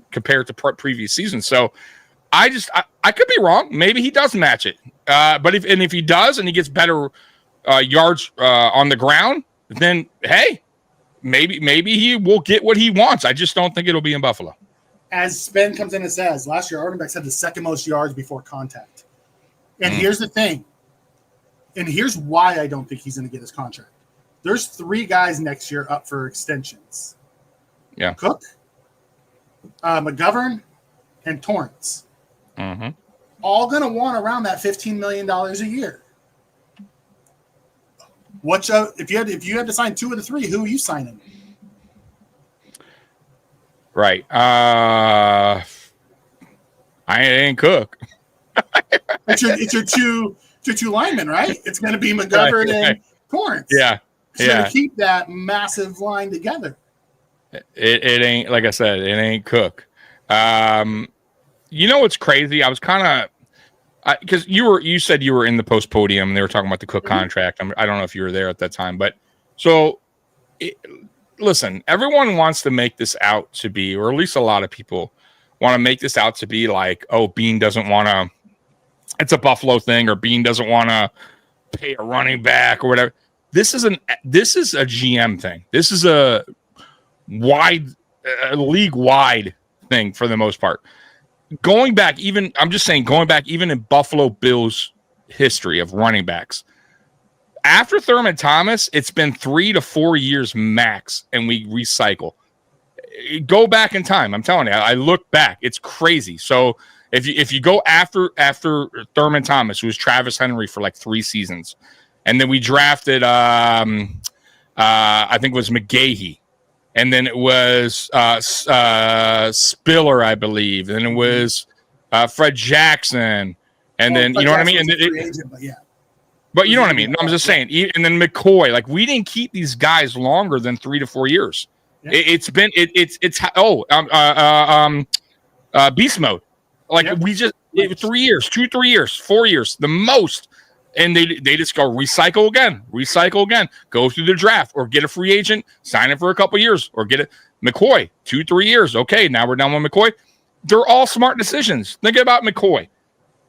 compared to previous seasons. So, I could be wrong. Maybe he does match it. But if he does and he gets better yards on the ground, then hey, maybe he will get what he wants. I just don't think it'll be in Buffalo. As Spen comes in and says, last year our running backs had the second most yards before contact. And here's the thing. And here's why I don't think he's going to get his contract. there's 3 guys next year up for extensions. Yeah. Cook, McGovern, and Torrance. Mm-hmm. All going to want around that $15 million a year. If you had to sign 2 of the 3, who are you signing? Right. I ain't Cook. It's your two linemen, right? It's going to be McGovern and Torrance. Yeah. So to keep that massive line together. It ain't, like I said, it ain't Cook. You know what's crazy? I was kind of, because you said you were in the post podium and they were talking about the Cook contract. I don't know if you were there at that time, but so listen, everyone wants to make this out to be, or at least a lot of people want to make this out to be like, oh, Bean doesn't want to, it's a Buffalo thing, or Bean doesn't want to pay a running back or whatever. This is a GM thing. This is a league wide thing for the most part. Going back even in Buffalo Bills history of running backs, after Thurman Thomas, it's been 3 to 4 years max, and we recycle. Go back in time. I'm telling you, I look back. It's crazy. So if you go after Thurman Thomas, who was Travis Henry for like 3 seasons, and then we drafted I think it was McGahee, and then it was Spiller, I believe, and it was Fred Jackson, and then you know what I mean. And but you know what I mean. I'm just saying. And then McCoy, like we didn't keep these guys longer than 3 to 4 years. Yeah. It's beast mode. Like we just 3 years, 2-3 years, 4 years, the most. And they just go recycle again, go through the draft or get a free agent, sign it for a couple years, or get it. McCoy, 2-3 years. Okay, now we're done with McCoy. They're all smart decisions. Think about McCoy.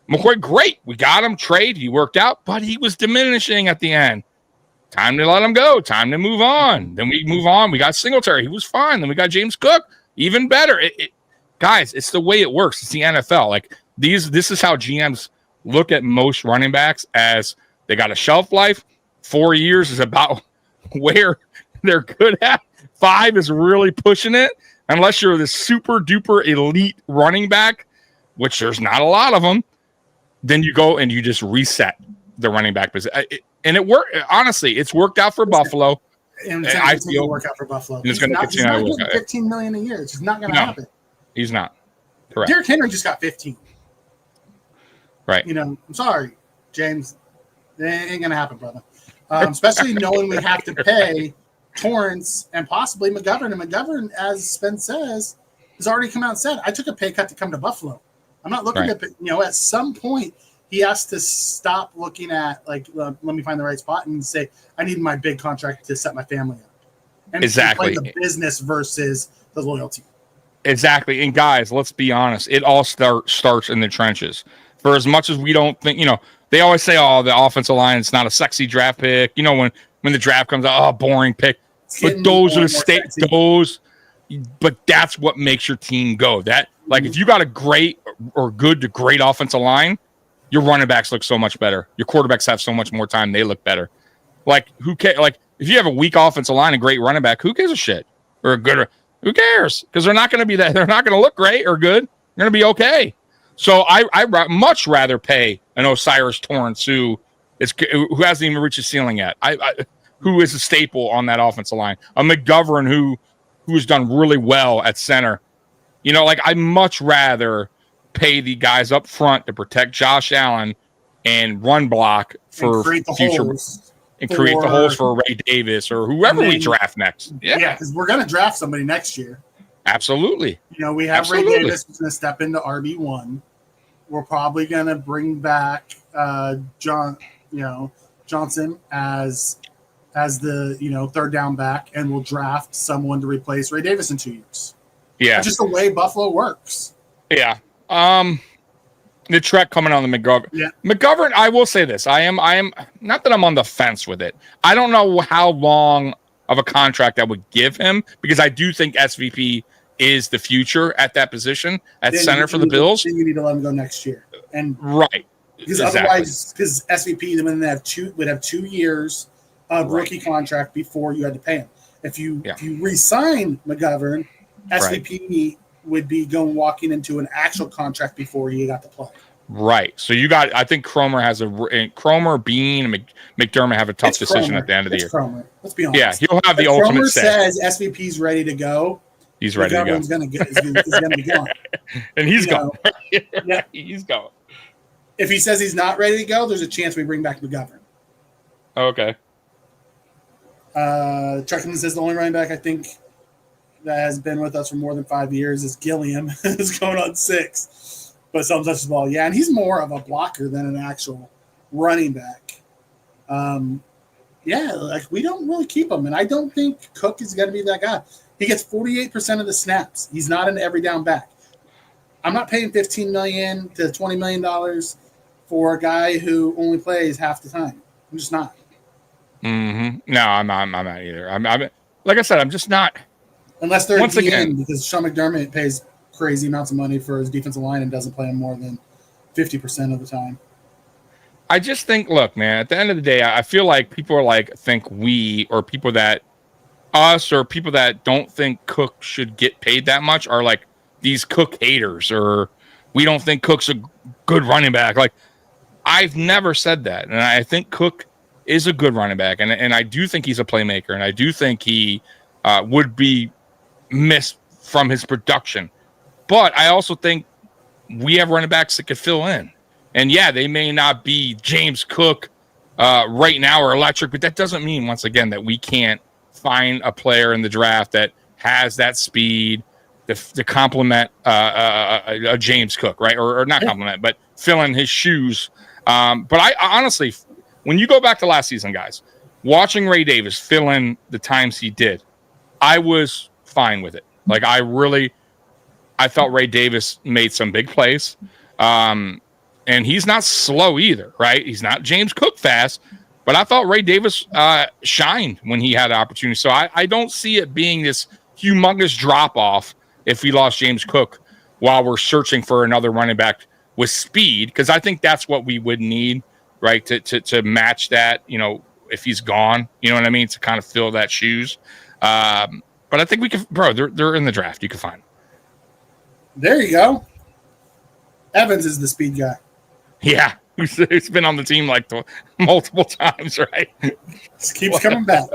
McCoy, great. We got him, trade. He worked out, but he was diminishing at the end. Time to let him go. Time to move on. Then we move on. We got Singletary. He was fine. Then we got James Cook. Even better. Guys, it's the way it works. It's the NFL. Like this is how GMs look at most running backs, as they got a shelf life. 4 years is about where they're good at. 5 is really pushing it. Unless you're the super duper elite running back, which there's not a lot of them, then you go and you just reset the running back position. And it worked. Honestly, it's worked out for Buffalo. And I feel work out for Buffalo. It's going to continue to work out. $15 million a year. It's just not going to happen. He's not. Correct. Derrick Henry just got 15. Right. You know, I'm sorry, James. It ain't going to happen, brother. Especially knowing we have to pay Torrance and possibly McGovern. And McGovern, as Spence says, has already come out and said, I took a pay cut to come to Buffalo. I'm not looking at, at some point he has to stop looking at, like, let me find the right spot and say, I need my big contract to set my family up. And exactly. Play the business versus the loyalty. Exactly. And guys, let's be honest. It all starts in the trenches. For as much as we don't think, they always say, oh, the offensive line, it's not a sexy draft pick. When the draft comes out, oh, boring pick. But those are but that's what makes your team go. That, like, if you got a great or good to great offensive line, your running backs look so much better. Your quarterbacks have so much more time. They look better. Like, who cares? Like, if you have a weak offensive line and great running back, who gives a shit? Or a good, who cares? Because they're not going to be that. They're not going to look great or good. They're going to be okay. So I much rather pay an Osiris Torrance who hasn't even reached the ceiling yet. Who is a staple on that offensive line. A McGovern who has done really well at center. I'd much rather pay the guys up front to protect Josh Allen and run block for future and create the holes for Ray Davis or whoever we draft next. Yeah, because we're going to draft somebody next year. Absolutely. We have Ray Davis who's going to step into RB1. We're probably going to bring back Johnson as the third down back, and we'll draft someone to replace Ray Davis in 2 years. Yeah, that's just the way Buffalo works. Yeah. The Trek coming on the McGovern. Yeah. McGovern, I will say this. I am not that I'm on the fence with it. I don't know how long of a contract I would give him, because I do think SVP is the future at that position at center for the Bills. Then you need to let him go next year. And right. Because otherwise, because SVP would have 2 years a rookie contract before you had to pay him. If you re-sign McGovern, SVP would be walking into an actual contract before you got to play. Right. So I think Cromer Bean, and McDermott have a tough decision at the end of the year. Cromer. Let's be honest. Yeah, he'll have the ultimate Cromer say. says SVP's ready to go. He's ready to go. Is going to be gone. And he's going. Yeah, he's going. If he says he's not ready to go, there's a chance we bring back McGovern. Okay. Truckman says the only running back I think that has been with us for more than 5 years is Gilliam. It's going on 6. But some touches the ball. Yeah, and he's more of a blocker than an actual running back. We don't really keep him. And I don't think Cook is going to be that guy. He gets 48% of the snaps. He's not an every down back. I'm not paying $15 million to $20 million for a guy who only plays half the time. I'm just not. Mm-hmm. No, I'm not either. I'm like I said, I'm just not. Unless they're once again because Sean McDermott pays crazy amounts of money for his defensive line and doesn't play him more than 50% of the time. I just think, look, man, at the end of the day, I feel like people are think we, or people that us, or people that don't think Cook should get paid that much are like these Cook haters, or we don't think Cook's a good running back. Like, I've never said that. And I think Cook is a good running back. And I do think he's a playmaker. And I do think he would be missed from his production. But I also think we have running backs that could fill in. And yeah, they may not be James Cook right now or electric, but that doesn't mean, once again, that we can't find a player in the draft that has that speed to complement a James Cook, right? Or not complement, but fill in his shoes. But I honestly, when you go back to last season, guys, watching Ray Davis fill in the times he did, I was fine with it. Like, I felt Ray Davis made some big plays. And he's not slow either, right? He's not James Cook fast, but I thought Ray Davis shined when he had the opportunity. So I don't see it being this humongous drop-off if we lost James Cook while we're searching for another running back with speed, because I think that's what we would need, right, to match that, if he's gone, you know what I mean, to kind of fill that shoes. But I think we can, bro, they're in the draft. You can find them. There you go. Evans is the speed guy. Yeah, he's been on the team multiple times, right? Just keeps coming back.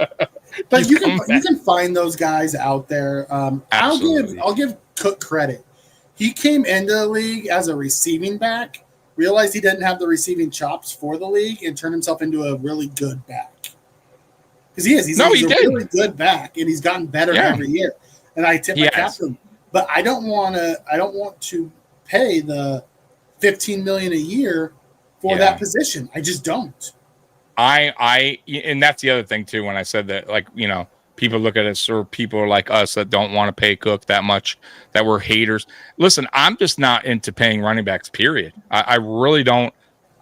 But you can find those guys out there. I'll give Cook credit. He came into the league as a receiving back, realized he didn't have the receiving chops for the league, and turned himself into a really good back. Because he is. He's a really good back, and he's gotten better every year. And I tip my cap to him. But I don't want to pay the $15 million a year for that position. I just don't. And that's the other thing too. When I said that, people look at us, or people like us that don't want to pay Cook that much, that we're haters. Listen, I'm just not into paying running backs. Period. I really don't.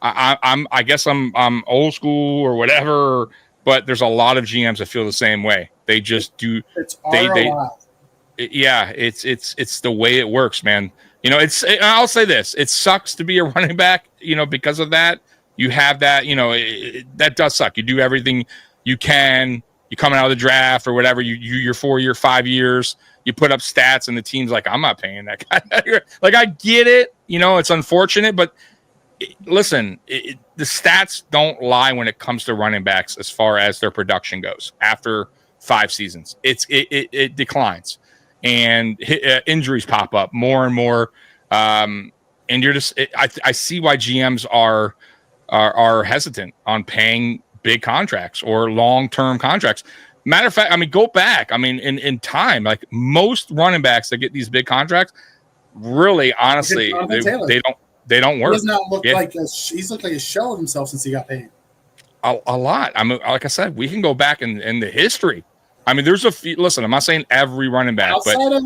I guess I'm old school or whatever. But there's a lot of GMs that feel the same way. They just do. It's ROI. It's the way it works, man. I'll say this: it sucks to be a running back, because of that. You have that, that does suck. You do everything you can. You coming out of the draft or whatever. You're 4 year, 5 years. You put up stats, and the team's like, I'm not paying that guy. I get it. It's unfortunate, but listen, the stats don't lie when it comes to running backs as far as their production goes. After 5 seasons, it declines. And injuries pop up more and more, and you're just. I see why GMs are hesitant on paying big contracts or long-term contracts. Matter of fact, go back. In time, like most running backs that get these big contracts, really, honestly, they don't work. He does not look like he's looked like a shell of himself since he got paid. A lot. Like I said, we can go back in the history. There's a few. Listen, I'm not saying every running back, outside of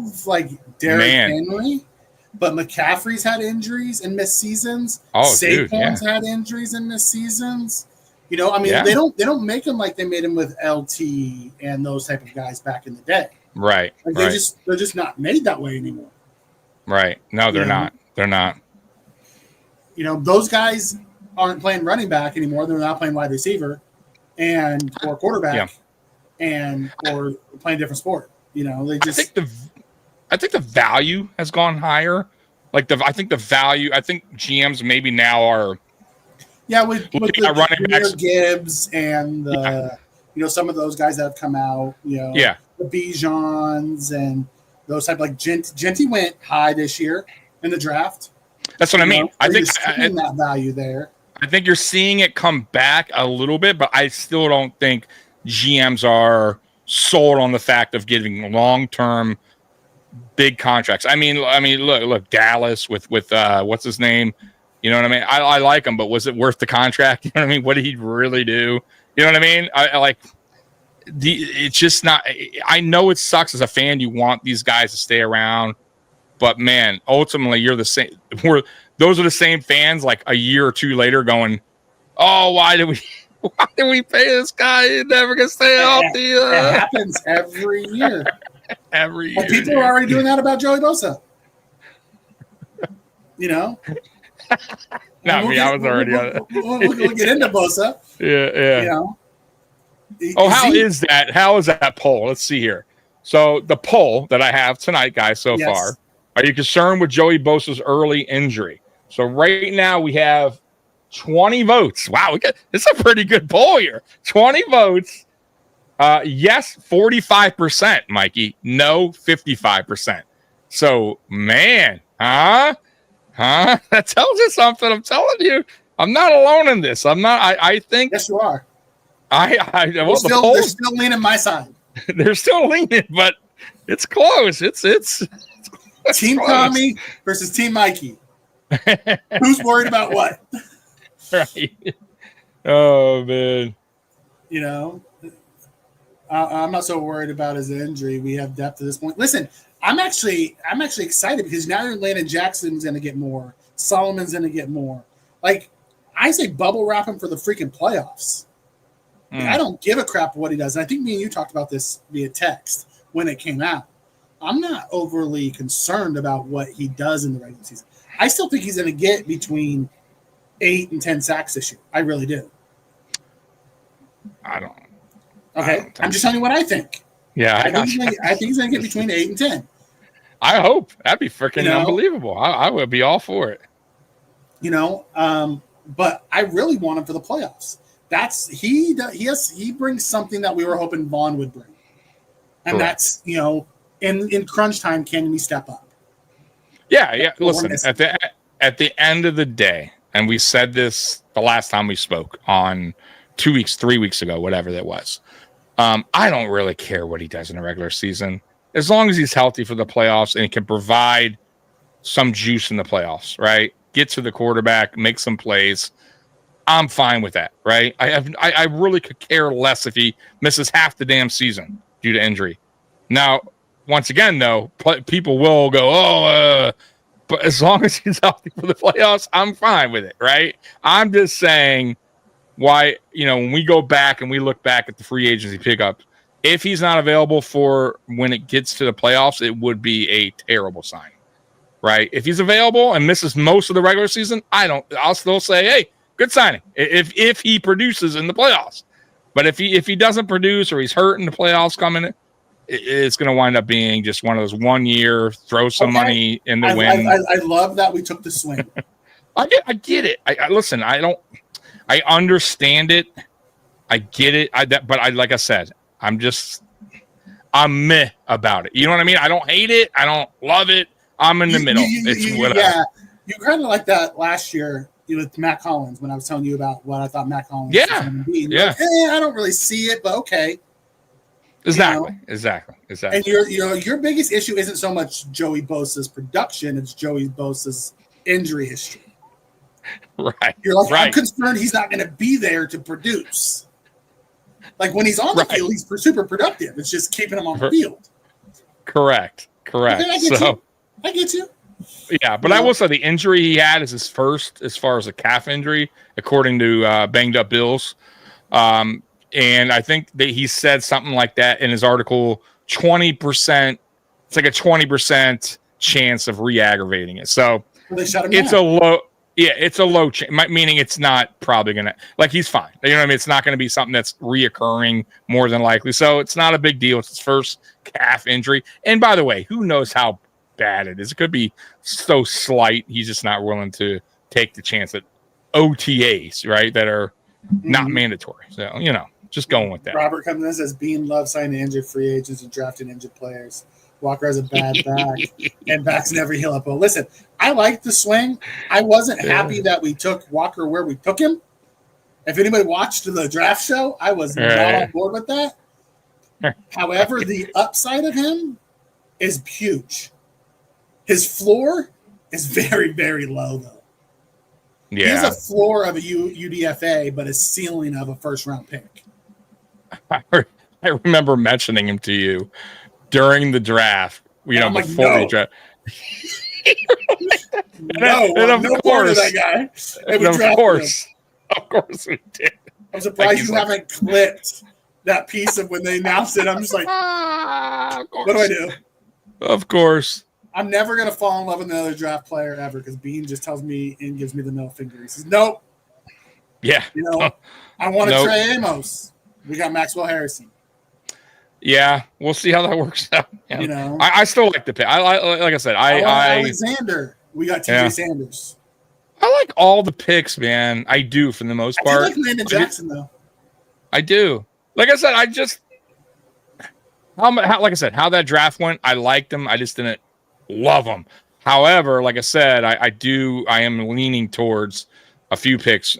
Derrick Henry, but McCaffrey's had injuries and missed seasons. Saquon's had injuries and missed seasons. They don't make him like they made him with LT and those type of guys back in the day. Right. They're just not made that way anymore. Right. No, they're not. They're not. Those guys aren't playing running back anymore. They're not playing wide receiver. and or quarterback or playing a different sport. You know, they just. I think the value has gone higher. I think GMs maybe now are. Yeah, with the running backs, Gibbs and some of those guys that have come out. The Bijans and those type like Genty went high this year in the draft. That's what I mean. I think that value there. I think you're seeing it come back a little bit, but I still don't think GMs are sold on the fact of giving long-term big contracts. I mean, look, Dallas with what's his name? You know what I mean? I like him, but was it worth the contract? You know what I mean? What did he really do? You know what I mean? It's just not. I know it sucks as a fan. You want these guys to stay around, but man, ultimately you're the same. Those are the same fans like a year or two later going, "Oh, why did we pay this guy? He's never gonna stay healthy." It happens every year. Every year. Well, people are already doing that about Joey Bosa. You know? I was already on it. We'll get into Bosa. Yeah. You know? How is that poll? Let's see here. So the poll that I have tonight, guys, so far, are you concerned with Joey Bosa's early injury? So right now we have 20 votes. Wow, it's a pretty good poll here. 20 votes. Yes, 45%, Mikey. No, 55%. So, man, That tells you something. I'm telling you, I'm not alone in this. I'm not. I think. Yes, you are. They're still leaning my side. They're still leaning, but it's close. It's Team close. Tommy versus Team Mikey. Who's worried about what? Right. Oh man. You know. I'm not so worried about his injury. We have depth at this point. Listen, I'm actually excited because now Landon Jackson's going to get more. Solomon's going to get more. Like, I say bubble wrap him for the freaking playoffs. Like, I don't give a crap what he does. And I think me and you talked about this via text when it came out. I'm not overly concerned about what he does in the regular season. I still think he's going to get between 8 and 10 sacks this year. I really do. I don't. Okay, I'm just telling you what I think. Yeah, I think he's going to get between 8 and 10. I hope. That'd be freaking unbelievable. I would be all for it. You know, but I really want him for the playoffs. He brings something that we were hoping Vaughn would bring, and that's in crunch time, can we step up? Yeah. Listen, at the end of the day, and we said this the last time we spoke on 2 weeks, 3 weeks ago, whatever that was. I don't really care what he does in the regular season. As long as he's healthy for the playoffs and he can provide some juice in the playoffs, right? Get to the quarterback, make some plays. I'm fine with that, right? I really could care less if he misses half the damn season due to injury. Now, once again, though, people will go, but as long as he's healthy for the playoffs, I'm fine with it, right? I'm just saying why, when we go back and we look back at the free agency pickup, if he's not available for when it gets to the playoffs, it would be a terrible sign, right? If he's available and misses most of the regular season, I'll still say, hey, good signing if he produces in the playoffs. But if he doesn't produce or he's hurt in the playoffs coming, it's going to wind up being just one of those 1 year, throw some money in the wind. I love that we took the swing. I get it. Listen, I understand it. I get it. But like I said, I'm meh about it. You know what I mean? I don't hate it. I don't love it. I'm in the middle. It's whatever. Yeah, you kind of like that last year with Matt Collins when I was telling you about what I thought Matt Collins was going to be. Yeah. Like, I don't really see it, but okay. Exactly. And your biggest issue isn't so much Joey Bosa's production; it's Joey Bosa's injury history. Right. You're like, I'm concerned he's not going to be there to produce. Like when he's on the field, he's super productive. It's just keeping him on the field. Correct. Okay, I get you. Yeah, but I will say the injury he had is his first as far as a calf injury, according to Banged Up Bills. And I think that he said something like that in his article, 20%. It's like a 20% chance of re-aggravating it. So they shut him it's down. a low. Yeah, it's a low chance, meaning it's not probably going to, like, he's fine. You know what I mean? It's not going to be something that's reoccurring more than likely. So it's not a big deal. It's his first calf injury. And by the way, who knows how bad it is? It could be so slight. He's just not willing to take the chance at OTAs, right? That are not mandatory. So, you know, just going with that. Robert comes in and says, Bean loves signing injured free agents and drafting injured players. Walker has a bad back and backs never heal up. Well, listen, I like the swing. I wasn't happy that we took Walker where we took him. If anybody watched the draft show, I was not on board with that. However, the upside of him is huge. His floor is very, very low, though. Yeah. He has a floor of a UDFA, but a ceiling of a first-round pick. I remember mentioning him to you during the draft, you know, before the draft. And of course, that guy. And of course we did. I'm surprised you haven't clipped that piece of when they announced it. I'm just like, what do I do? Of course. I'm never going to fall in love with another draft player ever because Bean just tells me and gives me the middle finger. He says, nope. Yeah. You know, I want to Trey Amos. We got Maxwell Harrison. Yeah, we'll see how that works out. Yeah. You know, I still like the pick. Like I said, I Alexander. We got TJ Sanders. I like all the picks, man. I do for the most part. I like Landon Jackson though. I do. Like I said, how that draft went, I liked them. I just didn't love them. However, like I said, I am leaning towards a few picks,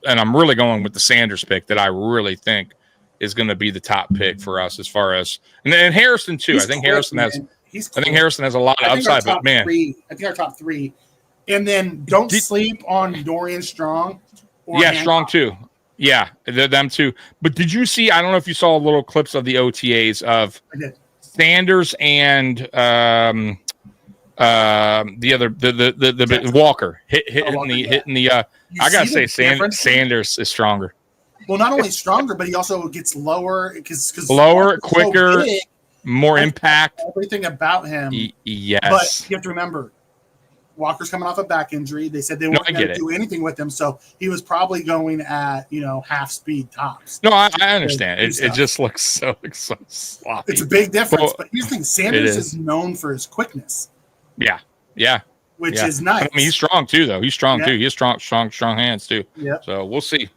and I'm really going with the Sanders pick that I really think is going to be the top pick for us as far as, and Harrison too. I think Harrison has a lot of upside, but man, I think our top three, and then don't sleep on Dorian Strong. Strong too. Yeah, them too. But did you see? I don't know if you saw little clips of the OTAs of Sanders and the Walker hitting the. I gotta say, Sanders is stronger. Well, not only stronger, but he also gets lower because quicker, so more impact. Everything about him. Yes, but you have to remember, Walker's coming off a back injury. They said they weren't going to do anything with him, so he was probably going at half speed tops. No, I understand. It just looks so sloppy. It's a big difference. But here's the thing: Sanders is known for his quickness. Yeah. Which is nice. I mean, he's strong too, though. He's strong too. He has strong hands too. Yeah. So we'll see.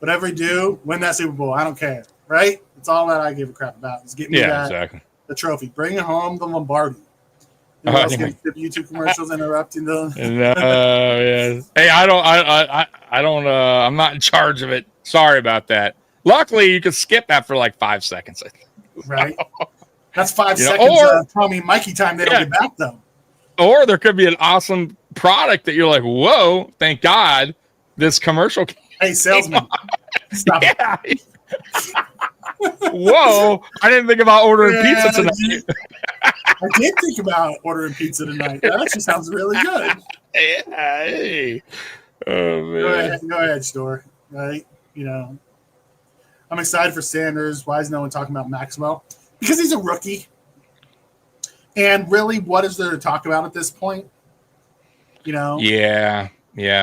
Whatever you do, win that Super Bowl. I don't care. Right? It's all that I give a crap about. Is get me the trophy. Bring home the Lombardi. YouTube commercials interrupting them. Hey, I'm not in charge of it. Sorry about that. Luckily, you could skip that for like 5 seconds. Right. That's 5 seconds of Tommy Mikey time they don't get back though. Or there could be an awesome product that you're like, whoa, thank God this commercial came. Hey, salesman. Stop it. Whoa, I didn't think about ordering pizza tonight. I did think about ordering pizza tonight. That actually sounds really good. Yeah. Hey. Oh, man. Go ahead, Store. Right? I'm excited for Sanders. Why is no one talking about Maxwell? Because he's a rookie. And really, what is there to talk about at this point? Yeah.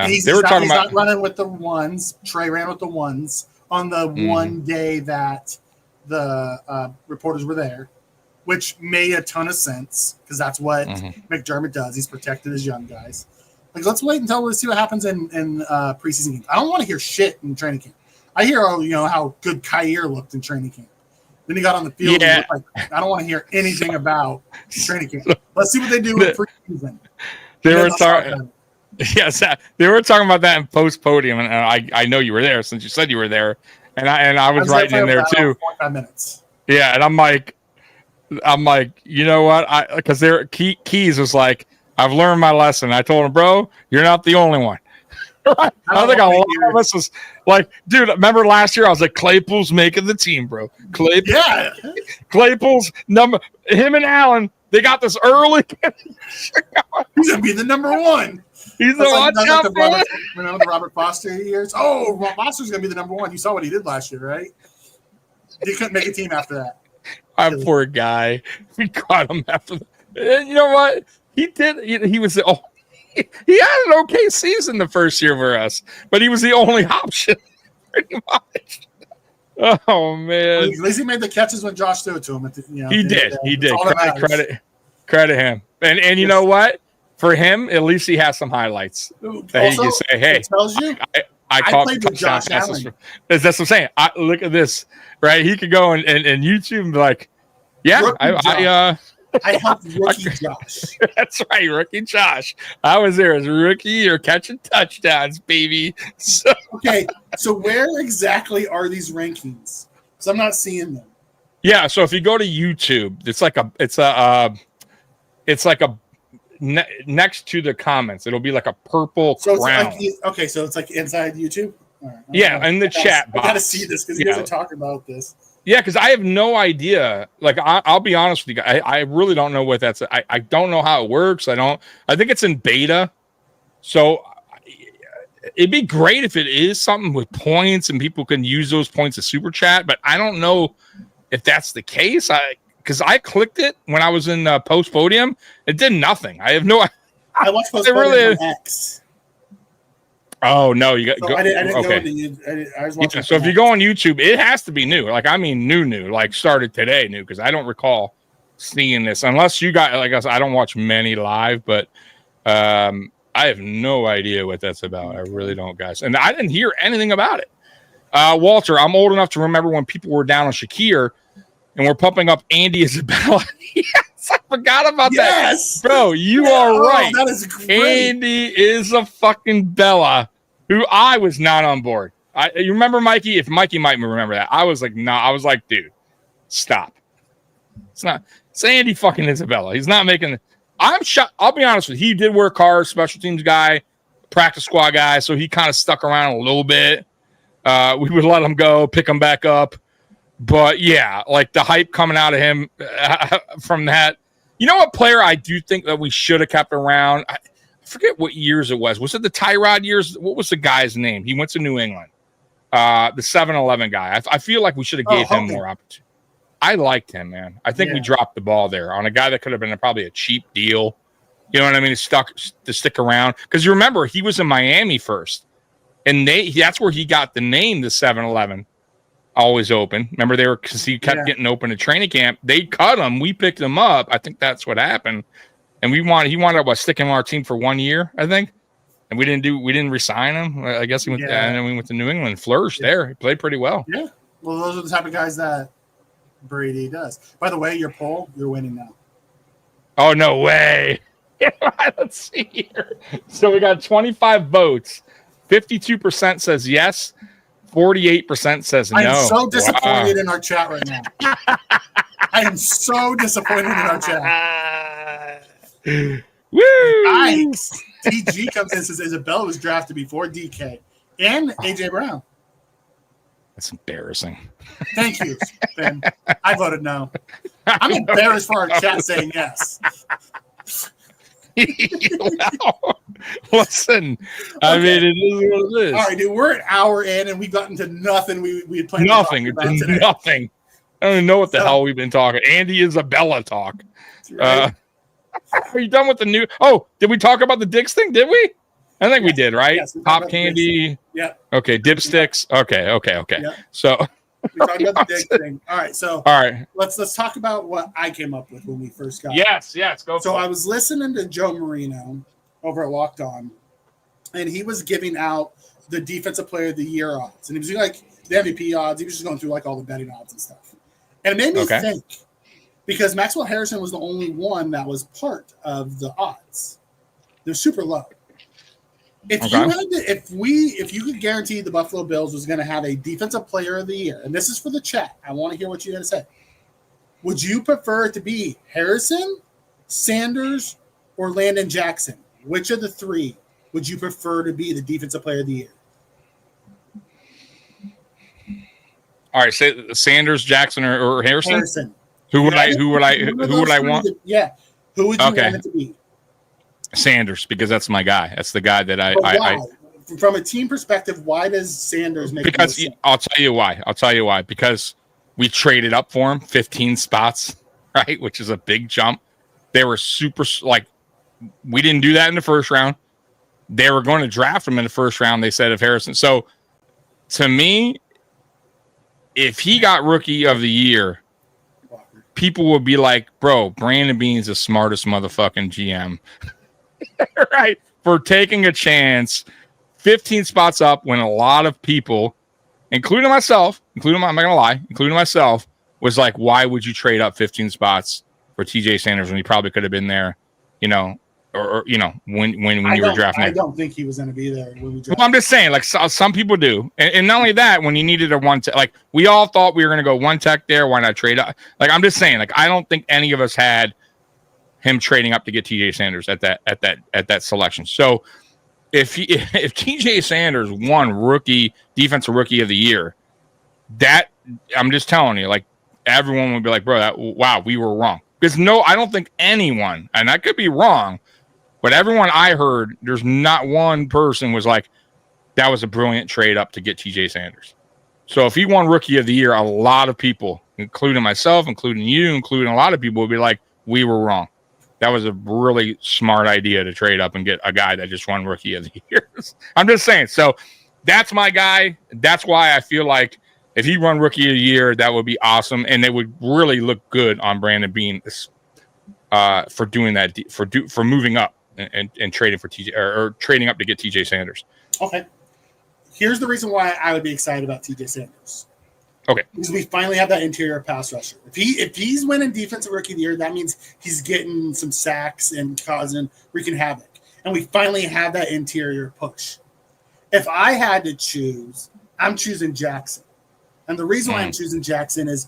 He's not running with the ones. Trey ran with the ones on the one day that the reporters were there, which made a ton of sense because that's what McDermott does. He's protected his young guys. Like, let's wait until we see what happens in preseason games. I don't want to hear shit in training camp. I hear, how good Kyer looked in training camp. Then he got on the field. Yeah. And like, I don't want to hear anything about training camp. Let's see what they do in preseason. They were talking. Yes, they were talking about that in post podium, and I know you were there since you said you were there, and I was writing in there too. 45 minutes. Yeah, and I'm like, you know what? Because Keys was like, I've learned my lesson. I told him, bro, you're not the only one. I think a lot of us was like, dude, remember last year? I was like, Claypool's making the team, bro. Claypool's him and Allen, they got this early. He's gonna be the number one. He's the watch out, man. Remember the Robert Foster years? Oh, Foster's gonna be the number one. You saw what he did last year, right? He couldn't make a team after that. Our poor guy. We caught him after that. And you know what? He did. He was. Oh, he had an okay season the first year for us, but he was the only option, pretty much. Oh man, At least he made the catches when Josh threw it to him. He did. That's all that matters. Credit him. And you know what? For him, at least he has some highlights. That he can say, "Hey, it tells you I caught played the with touchdown Josh passes." Allen. That's what I'm saying. Look at this, right? He could go and YouTube and be like, "Yeah, I helped rookie Josh." That's right, rookie Josh. I was there as a rookie. You're catching touchdowns, baby. So Okay, so where exactly are these rankings? So I'm not seeing them. yeah, so if you go to YouTube, it's like a next to the comments. It'll be like a purple So crown. it's like, okay, so it's like inside YouTube. All right, Yeah, in the chat I gotta box. see this because you guys are talking about this. Yeah, because I have no idea. Like, I'll be honest with you, I really don't know what that's. I don't know how it works. I think it's in beta. So it'd be great if it is something with points and people can use those points to super chat. But I don't know if that's the case. Because I clicked it when I was in post podium, it did nothing. I have no. I watched post podium on X. Oh no, you got. So I didn't okay. I was watching. So if you go on YouTube, it has to be new. Like I mean, new, like started today, new. Because I don't recall seeing this unless you got. Like I said, I don't watch many live, but I have no idea what that's about. I really don't, guys. And I didn't hear anything about it. Walter, I'm old enough to remember when people were down on Shakir and we're pumping up Andy Isabella. Yes, I forgot about that. Bro, you are right. That is great. Andy is a fucking Bella, who I was not on board. You remember Mikey? If Mikey might remember that. I was like, nah. I was like, dude, stop. It's Andy fucking Isabella. He's not making. I'm shot. I'll be honest with you. He did work hard, special teams guy, practice squad guy, so he kind of stuck around a little bit. We would let him go, pick him back up. But yeah, like the hype coming out of him from that. You know what player I do think that we should have kept around? I forget what years it was. Was it the Tyrod years? What was the guy's name? He went to New England. The 7-Eleven guy. I feel like we should have gave him more opportunity. I liked him, man. I think we dropped the ball there on a guy that could have been probably a cheap deal. You know what I mean? To stick around. Because you remember, he was in Miami first. And that's where he got the name, the 7-Eleven. Always open. Remember, because he kept getting open at training camp. They cut him. We picked him up. I think that's what happened. And he wanted to stick him on our team for 1 year, I think. And we didn't resign him. I guess he went and then we went to New England, flourished there. He played pretty well. Yeah. Well, those are the type of guys that Brady does. By the way, your poll, you're winning now. Oh, no way. Let's see here. So we got 25 votes. 52% says yes. 48% says no. I'm so disappointed in our chat right now. I am so disappointed in our chat. Woo! Nice. TG comes in and says Isabella was drafted before DK and AJ Brown. That's embarrassing. Thank you, Ben. I voted no. I'm embarrassed for our chat saying yes. Well, listen, I mean, it is what it is. All right, dude, we're an hour in and we got into nothing we had planned Nothing. to talk about today. Nothing. I don't even know what the hell we've been talking. Andy Isabella talk. Right. Are you done with the new? Oh, did we talk about the Dicks thing? Did we? I think we did, right? Yes, we talked Pop about candy. Yeah. Okay, dipsticks. Okay. Yeah. So We talked about the Dick thing. All right, so all right. let's talk about what I came up with when we first got. Yes, go. So I was listening to Joe Marino over at Locked On, and he was giving out the Defensive Player of the Year odds, and he was doing like the MVP odds. He was just going through like all the betting odds and stuff, and it made me think because Maxwell Harrison was the only one that was part of the odds. They're super low. If you had to, if you could guarantee the Buffalo Bills was going to have a Defensive Player of the Year, and this is for the chat, I want to hear what you're going to say. Would you prefer it to be Harrison, Sanders, or Landon Jackson? Which of the three would you prefer to be the Defensive Player of the Year? All right, say Sanders, Jackson, or Harrison. Harrison. Who would I want? Who would you want it to be? Sanders, because that's my guy. That's the guy that I from a team perspective, why does Sanders make because I'll tell you why. Because we traded up for him 15 spots, right? Which is a big jump. They were super we didn't do that in the first round. they were going to draft him in the first round. They said of Harrison. So to me, if he got rookie of the year, people would be like, bro, Brandon Beane's the smartest motherfucking GM. Right. For taking a chance 15 spots up when a lot of people, including myself, I'm not going to lie, including myself, was like, why would you trade up 15 spots for TJ Sanders when he probably could have been there, or when you were drafting? I don't think he was going to be there when we drafted. Well, I'm just saying, like some people do, and not only that, when you needed a one tech, like we all thought we were going to go one tech there. Why not trade up? Like I'm just saying, like I don't think any of us had him trading up to get TJ Sanders at that selection. So if TJ Sanders won defensive rookie of the year, that I'm just telling you, like everyone would be like, bro, wow, we were wrong. Because I don't think anyone, and I could be wrong, but everyone I heard, there's not one person was like, that was a brilliant trade up to get TJ Sanders. So if he won rookie of the year, a lot of people, including myself, including you, including a lot of people would be like, we were wrong. That was a really smart idea to trade up and get a guy that just won rookie of the year. I'm just saying. So that's my guy. That's why I feel like if he won rookie of the year, that would be awesome. And it would really look good on Brandon Beane for doing that, for moving up and trading for TJ or trading up to get TJ Sanders. Okay. Here's the reason why I would be excited about TJ Sanders. Okay. Because we finally have that interior pass rusher. If he's winning defensive rookie of the year, that means he's getting some sacks and causing freaking havoc. And we finally have that interior push. If I had to choose, I'm choosing Jackson. And the reason why I'm choosing Jackson is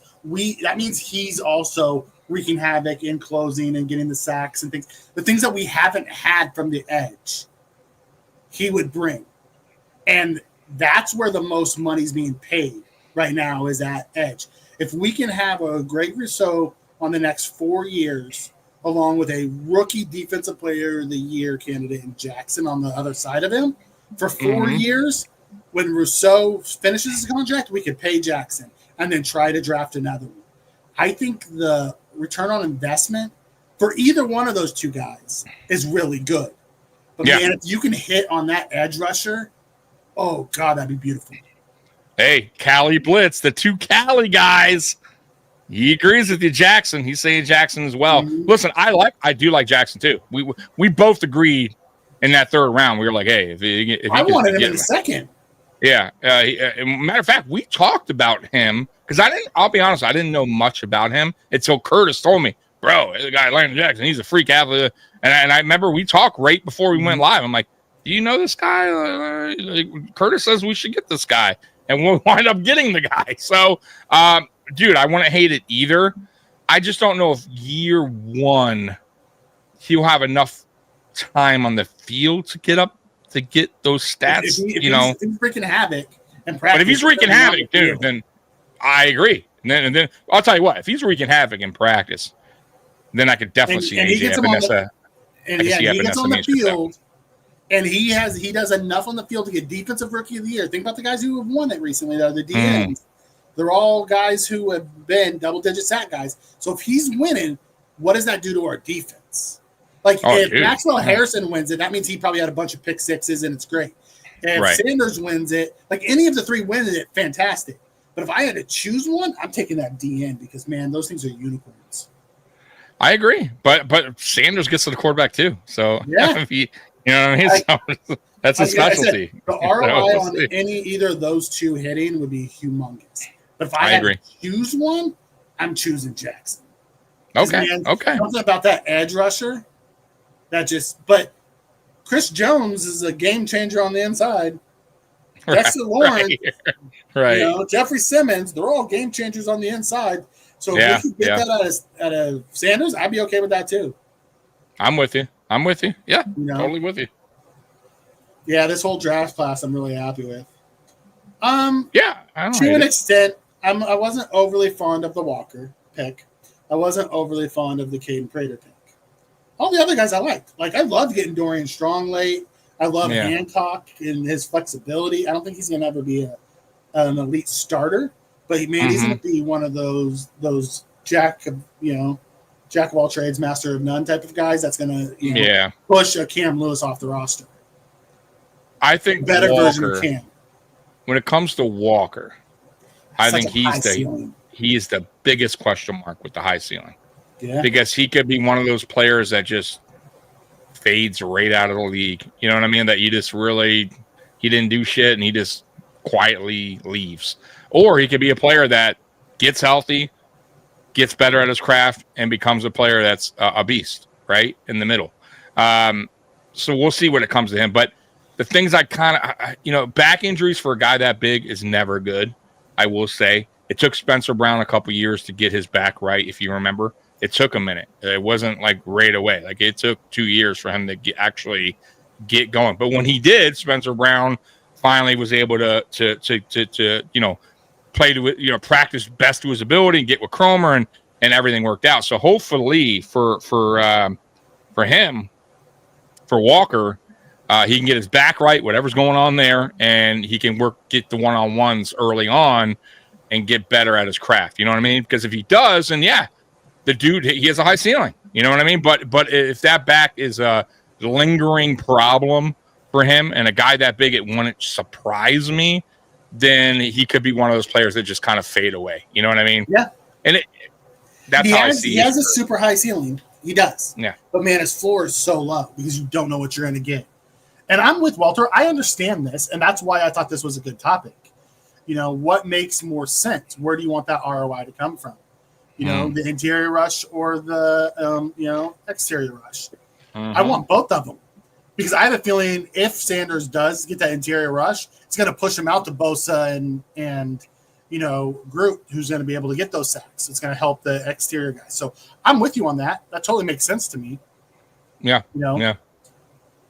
that means he's also wreaking havoc in closing and getting the sacks and things. The things that we haven't had from the edge, he would bring. And that's where the most money's being paid right now is at edge. If we can have a Greg Rousseau on the next 4 years, along with a rookie defensive player of the year candidate in Jackson on the other side of him for 4 years, when Rousseau finishes his contract, we could pay Jackson and then try to draft another one. I think the return on investment for either one of those two guys is really good. But man, if you can hit on that edge rusher, oh God, that'd be beautiful. Hey, Cali Blitz, the two Cali guys. He agrees with you, Jackson. He's saying Jackson as well. Listen, I do like Jackson too. We both agreed in that third round. We were like, hey, if I wanted him in the second. Yeah. Matter of fact, we talked about him because I'll be honest, I didn't know much about him until Curtis told me, bro, the guy Landon Jackson, he's a freak athlete. And I remember we talked right before we went live. I'm like, do you know this guy? Curtis says we should get this guy. And we'll wind up getting the guy. So, dude, I wouldn't hate it either. I just don't know if year one he'll have enough time on the field to get those stats. If he's freaking havoc and practice. But if he's wreaking havoc, dude, then I agree. And then I'll tell you what, if he's wreaking havoc in practice, then I could definitely see AJ Epinesa. And he gets on the field. And he does enough on the field to get defensive rookie of the year. Think about the guys who have won it recently. They're the DNs. They're all guys who have been double-digit sack guys. So if he's winning, what does that do to our defense? Like if Maxwell Harrison wins it, that means he probably had a bunch of pick sixes, and it's great. And if Sanders wins it, like any of the three wins it, fantastic. But if I had to choose one, I'm taking that DN because, man, those things are unicorns. I agree. But Sanders gets to the quarterback too. So yeah. You know what I mean? So that's a specialty. The ROI on either of those two hitting would be humongous. But if I had to choose one, I'm choosing Jackson. Okay. Something about that edge rusher but Chris Jones is a game changer on the inside. Dexter Lawrence, Jeffrey Simmons, they're all game changers on the inside. So if we could get that out of Sanders, I'd be okay with that too. I'm with you. Yeah, totally with you. Yeah, this whole draft class I'm really happy with. To an extent, I wasn't overly fond of the Walker pick. I wasn't overly fond of the Caden Prater pick. All the other guys I liked. Like, I loved getting Dorian Strong late. I love Hancock and his flexibility. I don't think he's going to ever be an elite starter, but he's going to be one of those jack of all trades, master of none type of guys that's going to push a Cam Lewis off the roster. I think better version Walker, of Cam. when it comes to Walker, I Such think a high ceiling. he's the biggest question mark with the high ceiling. Yeah. Because he could be one of those players that just fades right out of the league. You know what I mean? That you just really, he didn't do shit and he just quietly leaves. Or he could be a player that gets healthy, gets better at his craft, and becomes a player that's a beast, right? In the middle. So we'll see when it comes to him. But the things I kind of, back injuries for a guy that big is never good, I will say. It took Spencer Brown a couple years to get his back right, if you remember. It took a minute. It wasn't like right away. Like it took 2 years for him to actually get going. But when he did, Spencer Brown finally was able to play to practice best to his ability and get with Cromer and everything worked out. So hopefully for him, for Walker, he can get his back right, whatever's going on there, and he can get the one-on-ones early on and get better at his craft. You know what I mean? Because if he does, then yeah, the dude, he has a high ceiling. You know what I mean? But if that back is a lingering problem for him and a guy that big, it wouldn't surprise me, then he could be one of those players that just kind of fade away. You know what I mean? Yeah. And that's how I see it. He has a super high ceiling. He does. Yeah. But man, his floor is so low because you don't know what you're going to get. And I'm with Walter. I understand this, and that's why I thought this was a good topic. What makes more sense? Where do you want that ROI to come from? The interior rush or the, exterior rush. I want both of them because I have a feeling if Sanders does get that interior rush, it's going to push him out to Bosa and Groot, who's going to be able to get those sacks. It's going to help the exterior guys. So I'm with you on that. That totally makes sense to me. Yeah. Yeah.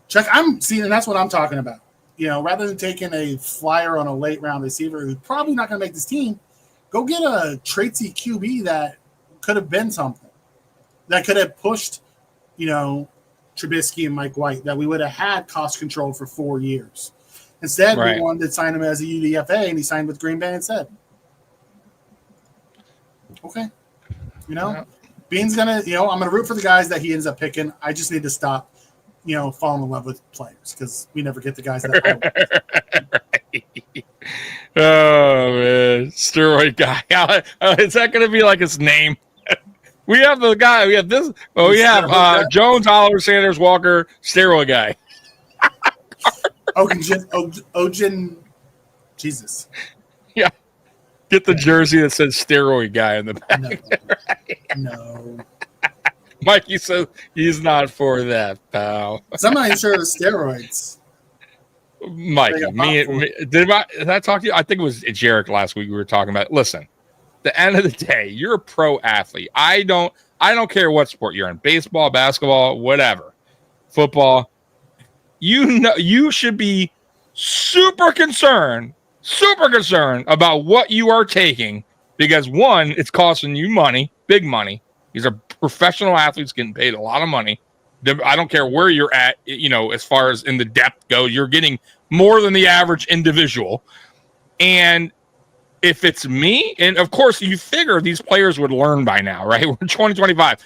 Chuck, and that's what I'm talking about. Rather than taking a flyer on a late round receiver who's probably not going to make this team, go get a traitsy QB that could have been something, that could have pushed, Trubisky and Mike White, that we would have had cost control for 4 years. Instead, we wanted to sign him as a UDFA, and he signed with Green Bay instead. Okay. Bean's going to, I'm going to root for the guys that he ends up picking. I just need to stop, falling in love with players because we never get the guys that I want. Oh, man. Steroid guy. Is that going to be like his name? We have the guy. We have this. Oh, we have Jones, Oliver, Sanders, Walker, steroid guy. Ogen. Jesus. Yeah. Get the jersey that says steroid guy in the back. No. Mikey says he's not for that, pal. I'm not even sure of the steroids. Mikey, did I talk to you? I think it was Jarek last week we were talking about. Listen, the end of the day, you're a pro athlete. I don't care what sport you're in, baseball, basketball, whatever, football. You should be super concerned about what you are taking because one, it's costing you money, big money. These are professional athletes getting paid a lot of money. I don't care where you're at, as far as in the depth goes, you're getting more than the average individual. And if it's me, and of course you figure these players would learn by now, right? We're in 2025.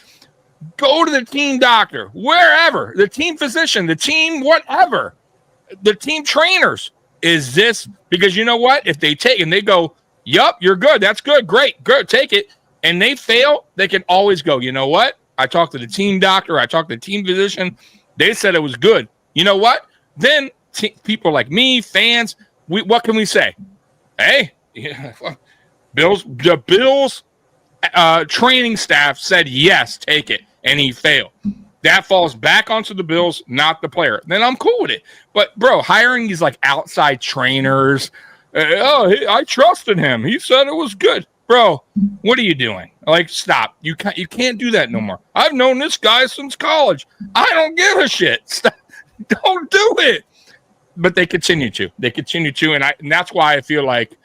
Go to the team doctor, wherever, the team physician, the team whatever, the team trainers. Is this because you know what? If they take and they go, yup, you're good. That's good. Great. Good. Take it. And they fail, they can always go, you know what? I talked to the team doctor. I talked to the team physician. They said it was good. You know what? Then people like me, fans, what can we say? Hey, the Bills training staff said, yes, take it. And he failed. That falls back onto the Bills, not the player. Then I'm cool with it. But, bro, hiring these like outside trainers, I trusted him. He said it was good. Bro, what are you doing? Like, stop. You can't do that no more. I've known this guy since college. I don't give a shit. Stop. Don't do it. But they continue to. And that's why I feel like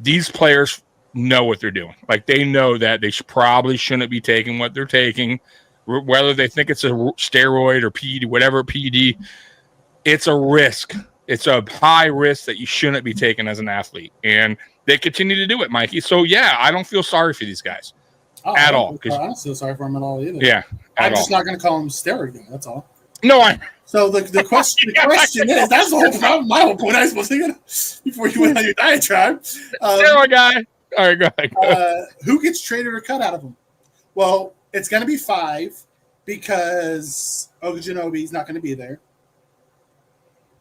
these players know what they're doing. Like, they know that they probably shouldn't be taking what they're taking, whether they think it's a steroid or PD, whatever PD. It's a risk. It's a high risk that you shouldn't be taking as an athlete. And they continue to do it, Mikey. So, yeah, I don't feel sorry for these guys at all. I don't feel sorry for them at all either. Yeah. I'm just not going to call them steroid guy. That's all. No, So the question is, that's the whole problem. My whole point I was supposed to think before you went on your diatribe. Steroid guy. All right, go ahead. Who gets traded or cut out of them? Well, it's going to be 5 because Ogunjobi's not going to be there.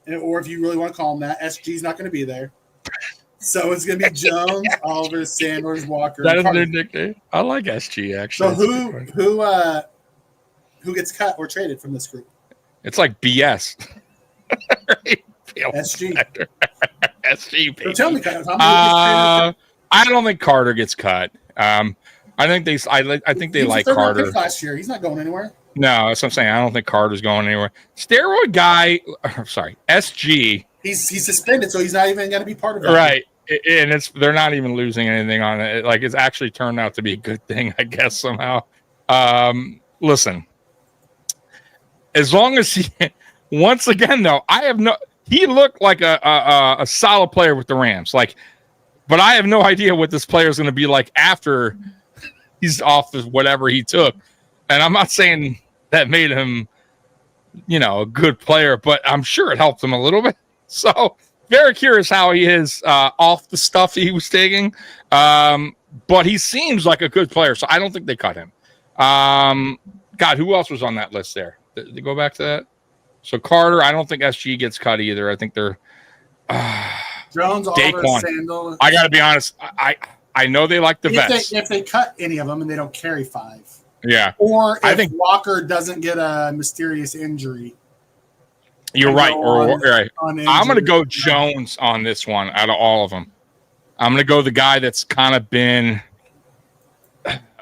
Or if you really want to call him that, SG's not going to be there. So it's going to be Jones, Oliver, Sanders, Walker. That is their nickname. I like SG, actually. So who gets cut or traded from this group? It's like BS. SG. SG, baby. So tell me, how many I don't think Carter gets cut. I think they like Carter. Last year, he's not going anywhere. No, that's what I'm saying. I don't think Carter's going anywhere. Steroid guy. Sorry, SG. He's suspended, so he's not even going to be part of it. Right, and they're not even losing anything on it. Like, it's actually turned out to be a good thing, I guess, somehow. Listen, as long as he, once again though, he looked like a solid player with the Rams. Like, but I have no idea what this player is going to be like after he's off of whatever he took. And I'm not saying that made him, a good player, but I'm sure it helped him a little bit. So very curious how he is off the stuff he was taking. But he seems like a good player, so I don't think they cut him. God, who else was on that list there? Did they go back to that? So Carter, I don't think SG gets cut either. I think they're Jones, Oliver, Daquan. Sandal. I got to be honest. I know they like the vets. If they cut any of them and they don't carry 5. Yeah. Or if I think Walker doesn't get a mysterious injury. You're right. Right. I'm going to go injury. Jones on this one out of all of them. I'm going to go the guy that's kind of been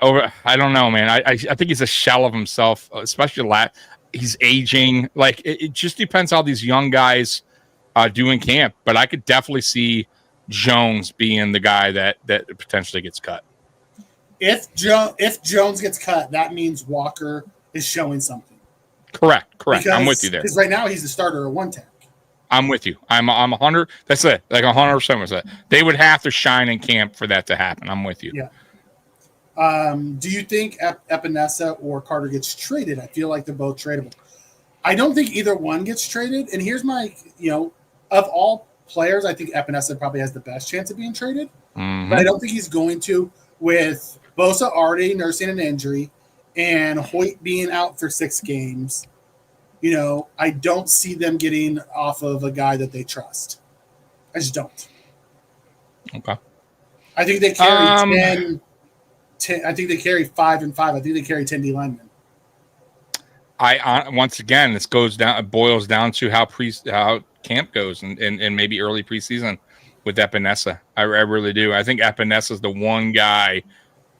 over. I don't know, man. I think he's a shell of himself, especially he's aging. Like, it just depends how these young guys do in camp. But I could definitely see Jones being the guy that potentially gets cut. If Jones gets cut, that means Walker is showing something. Correct. I'm with you there. Because right now he's the starter at 1 tech. I'm with you. I'm 100. That's it. Like 100% was that. They would have to shine in camp for that to happen. I'm with you. Yeah. Do you think Epinesa or Carter gets traded? I feel like they're both tradable. I don't think either one gets traded. And here's my, of all players, I think Epinesa probably has the best chance of being traded. Mm-hmm. But I don't think he's going to, with Bosa already nursing an injury and Hoyt being out for 6 games. I don't see them getting off of a guy that they trust. I just don't. Okay. I think they carry 10. I think they carry 5 and 5. I think they carry 10 D linemen. Once again, it boils down to how camp goes and maybe early preseason with Epinesa. I really do. I think Epinesa is the one guy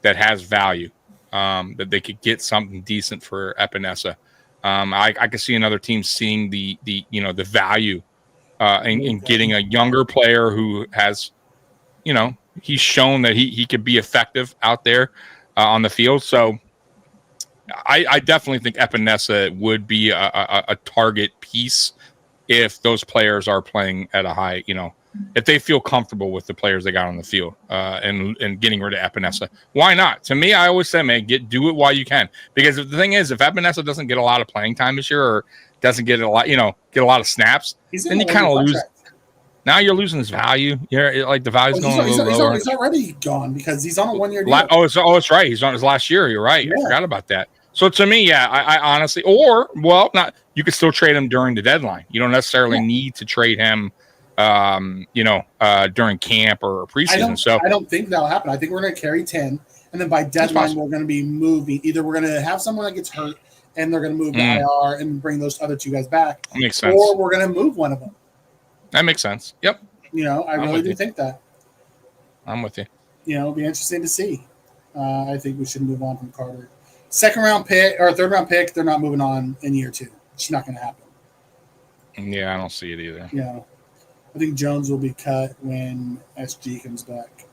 that has value, that they could get something decent for Epinesa. I could see another team seeing the value in getting a younger player who has, he's shown that he could be effective out there on the field. So I definitely think Epinesa would be a target piece if those players are playing at a high, if they feel comfortable with the players they got on the field and getting rid of Epinesa. Why not? To me, I always say, man, do it while you can. Because the thing is, if Epinesa doesn't get a lot of playing time this year or doesn't get a lot of snaps, then you kind of lose. Now you're losing his value. You're like the value's going a little lower. He's already gone because he's on a 1-year deal. It's right. He's on his last year. You're right. Yeah. I forgot about that. So to me, I honestly, you could still trade him during the deadline. You don't necessarily need to trade him during camp or preseason. I don't think that'll happen. I think we're going to carry 10, and then by deadline we're going to be moving. Either we're going to have someone that gets hurt, and they're going to move to IR and bring those other 2 guys back. That makes sense. Or we're going to move one of them. That makes sense. Yep. I really do think that. I'm with you. It'll be interesting to see. I think we should move on from Carter. 2nd-round pick or 3rd-round pick, they're not moving on in year 2. It's not going to happen. Yeah, I don't see it either. Yeah. I think Jones will be cut when SG comes back.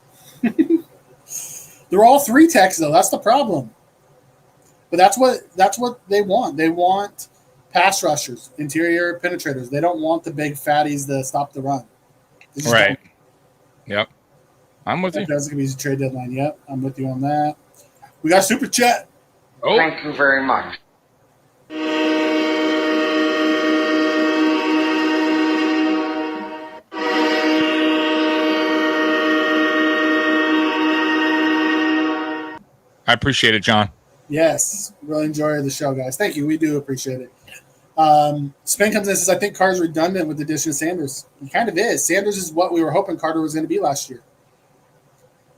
They're all 3 techs, though. That's the problem. But that's what they want. They want pass rushers, interior penetrators. They don't want the big fatties to stop the run. Right. Yep. I'm with you. That's going to be the trade deadline. Yep. I'm with you on that. We got Super Chat. Oh. Thank you very much. I appreciate it, John. Yes, really enjoy the show, guys. Thank you. We do appreciate it. Spain comes in and says, I think Carter's redundant with the addition of Sanders. He kind of is. Sanders is what we were hoping Carter was going to be last year.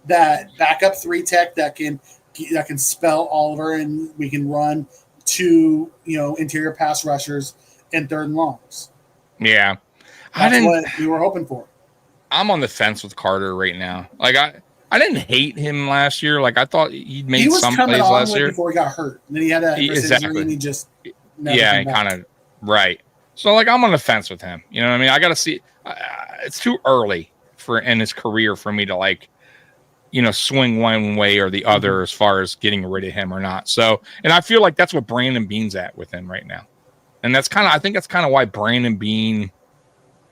That backup 3 tech that can spell Oliver, and we can run 2, interior pass rushers and 3rd and longs. Yeah. That's what we were hoping for. I'm on the fence with Carter right now. Like I didn't hate him last year. Like I thought he made some plays last year before he got hurt. And then he had that injury, and he just never came back. Right. So like I'm on the fence with him. You know what I mean? I got to see. It's too early in his career for me to swing one way or the other as far as getting rid of him or not. So, and I feel like that's what Brandon Beane's at with him right now. And I think that's kind of why Brandon Beane,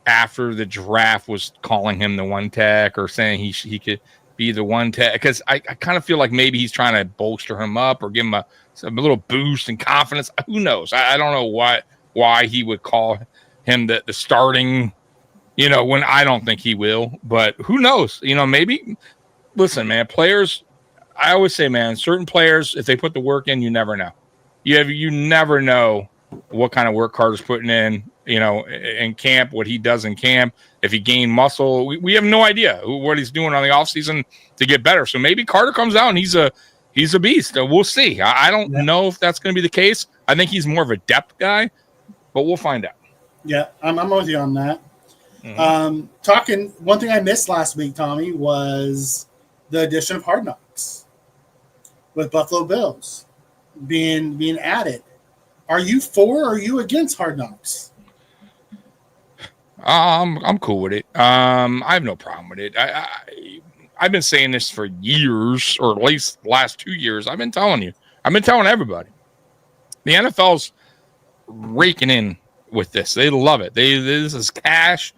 after the draft, was calling him the one tech or saying he could be the one tech, because I kind of feel like maybe he's trying to bolster him up or give him a little boost in confidence. Who knows? I don't know why he would call him the starting, when I don't think he will, but who knows? Maybe. Listen, man, players, I always say, man, certain players, if they put the work in, you never know. You never know what kind of work Carter's putting in, in camp, what he does in camp, if he gained muscle. We have no idea what he's doing on the offseason to get better. So maybe Carter comes out and he's a beast. We'll see. I don't know if that's going to be the case. I think he's more of a depth guy, but we'll find out. Yeah, I'm with you on that. Mm-hmm. One thing I missed last week, Tommy, was the addition of Hard Knocks with Buffalo Bills being added. Are you for or are you against Hard Knocks? I'm cool with it. I have no problem with it. I've been saying this for years, or at least the last 2 years. I've been telling everybody. The NFL's raking in with this. They love it. This is cash.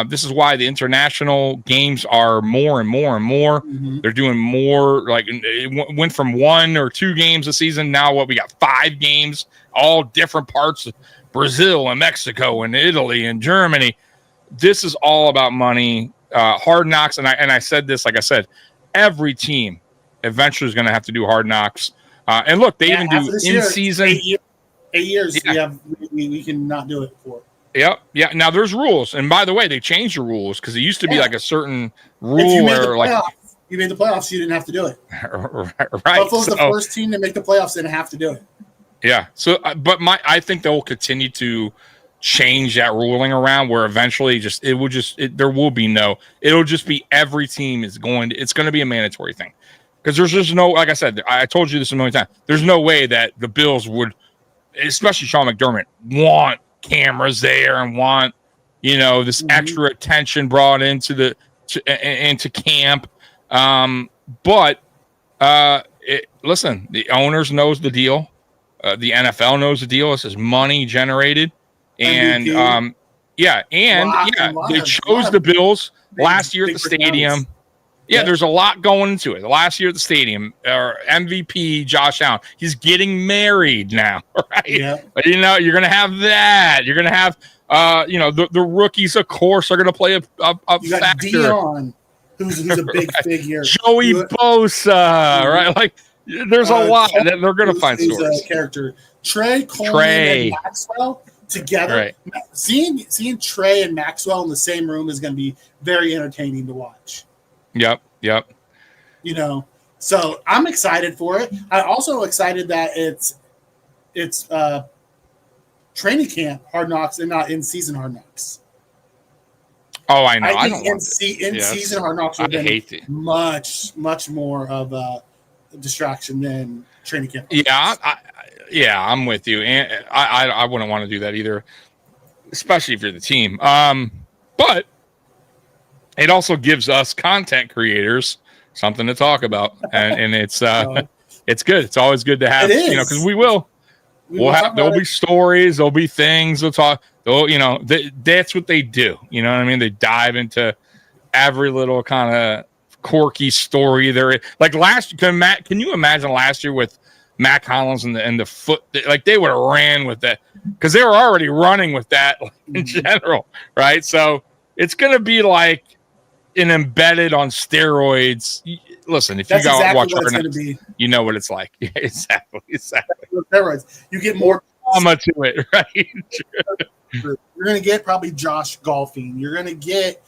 This is why the international games are more and more and more. Mm-hmm. They're doing more. Like it went from 1 or 2 games a season. Now we got 5 games, all different parts of Brazil and Mexico and Italy and Germany. This is all about money. Hard Knocks, and I said this, like I said, every team eventually is going to have to do Hard Knocks. And look, they even do in season. 8 years. Yeah. We can not do it for. Yep. Yeah. Now there's rules, and by the way, they changed the rules because it used to be like a certain rule where you made the playoffs, you didn't have to do it. Right. Buffalo's the first team to make the playoffs and have to do it. Yeah. So, but I think they'll continue to change that ruling around where eventually it'll just be every team it's going to be a mandatory thing, because there's just no, like I said, I told you this a million times. There's no way that the Bills would, especially Sean McDermott, want cameras there and want this extra attention brought into into camp. But listen, the owners knows the deal. The NFL knows the deal. This is money generated, and they chose the Bills last year at the stadium. Yeah, there's a lot going into it. The last year at the stadium, our MVP Josh Allen, he's getting married now, right? Yeah. But, you're going to have that. You're going to have, the rookies, of course, are going to play a you got factor. Dion, who's a big figure. Joey Bosa, right? Like, there's a lot that they're going to find stories. Character Trey Coleman and Maxwell together. Right. Seeing Trey and Maxwell in the same room is going to be very entertaining to watch. Yep. So I'm excited for it. I'm also excited that it's training camp Hard Knocks and not in season Hard Knocks. Oh, I know. I think in season Hard Knocks would have been much more of a distraction than training camp. Yeah, I'm with you, and I wouldn't want to do that either, especially if you're the team. But it also gives us content creators something to talk about, and it's it's good. It's always good to have, because there'll be stories, there'll be things we'll talk. That's what they do. You know what I mean? They dive into every little kind of quirky story there. Like last, can you imagine last year with Matt Collins and the foot? Like they would have ran with that because they were already running with that in general, right? So it's going to be like an embedded on steroids. listen, if That's you go exactly watch what it's Hard going to Knocks, be. you know what it's like. Yeah, exactly. Steroids. You get more. Drama to it, right? You're going to get probably Josh golfing. You're going to get,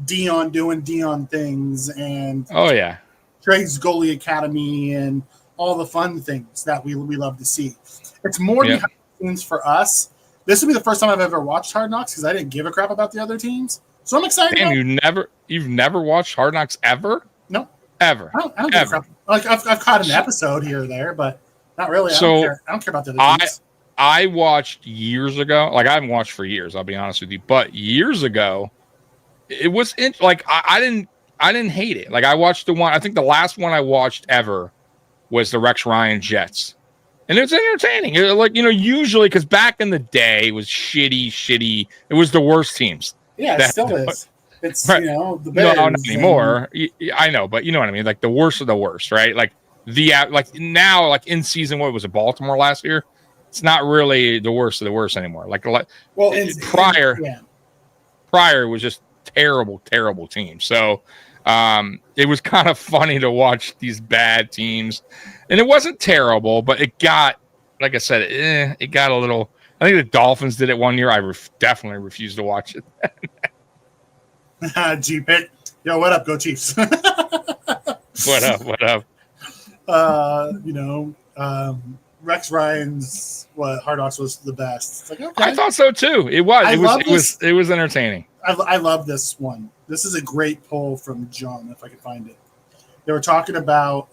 Dion doing Dion things and Oh yeah. Trey's Goalie Academy and all the fun things that we love to see. It's more Yeah. behind the scenes for us. This will be the first time I've ever watched Hard Knocks because I didn't give a crap about the other teams. So I'm excited. Damn, you've never watched Hard Knocks ever? No, Ever. I don't give a crap. Like I've caught an episode here or there, but not really. I don't care about the other teams. I watched years ago. Like I haven't watched for years, I'll be honest with you. But years ago, it was I didn't hate it. Like I watched the one. I think the last one I watched ever was the Rex Ryan Jets, and it was entertaining. Usually because back in the day, it was shitty. It was the worst teams. Yeah, it still is. It's right. The Bears. No, not anymore. I know, but you know what I mean. Like the worst of the worst, right? Like now, like in season, what was it? Baltimore last year. It's not really the worst of the worst anymore. Prior was just terrible team. So it was kind of funny to watch these bad teams, and it wasn't terrible, but it got, like I said, it got a little. I think the Dolphins did it one year. I definitely refused to watch it. G-Pick. Yo, what up? Go Chiefs. What up? Rex Ryan's Hard Knocks was the best. It's like, okay. I thought so too. It was entertaining. I love this one. This is a great poll from John, if I can find it. They were talking about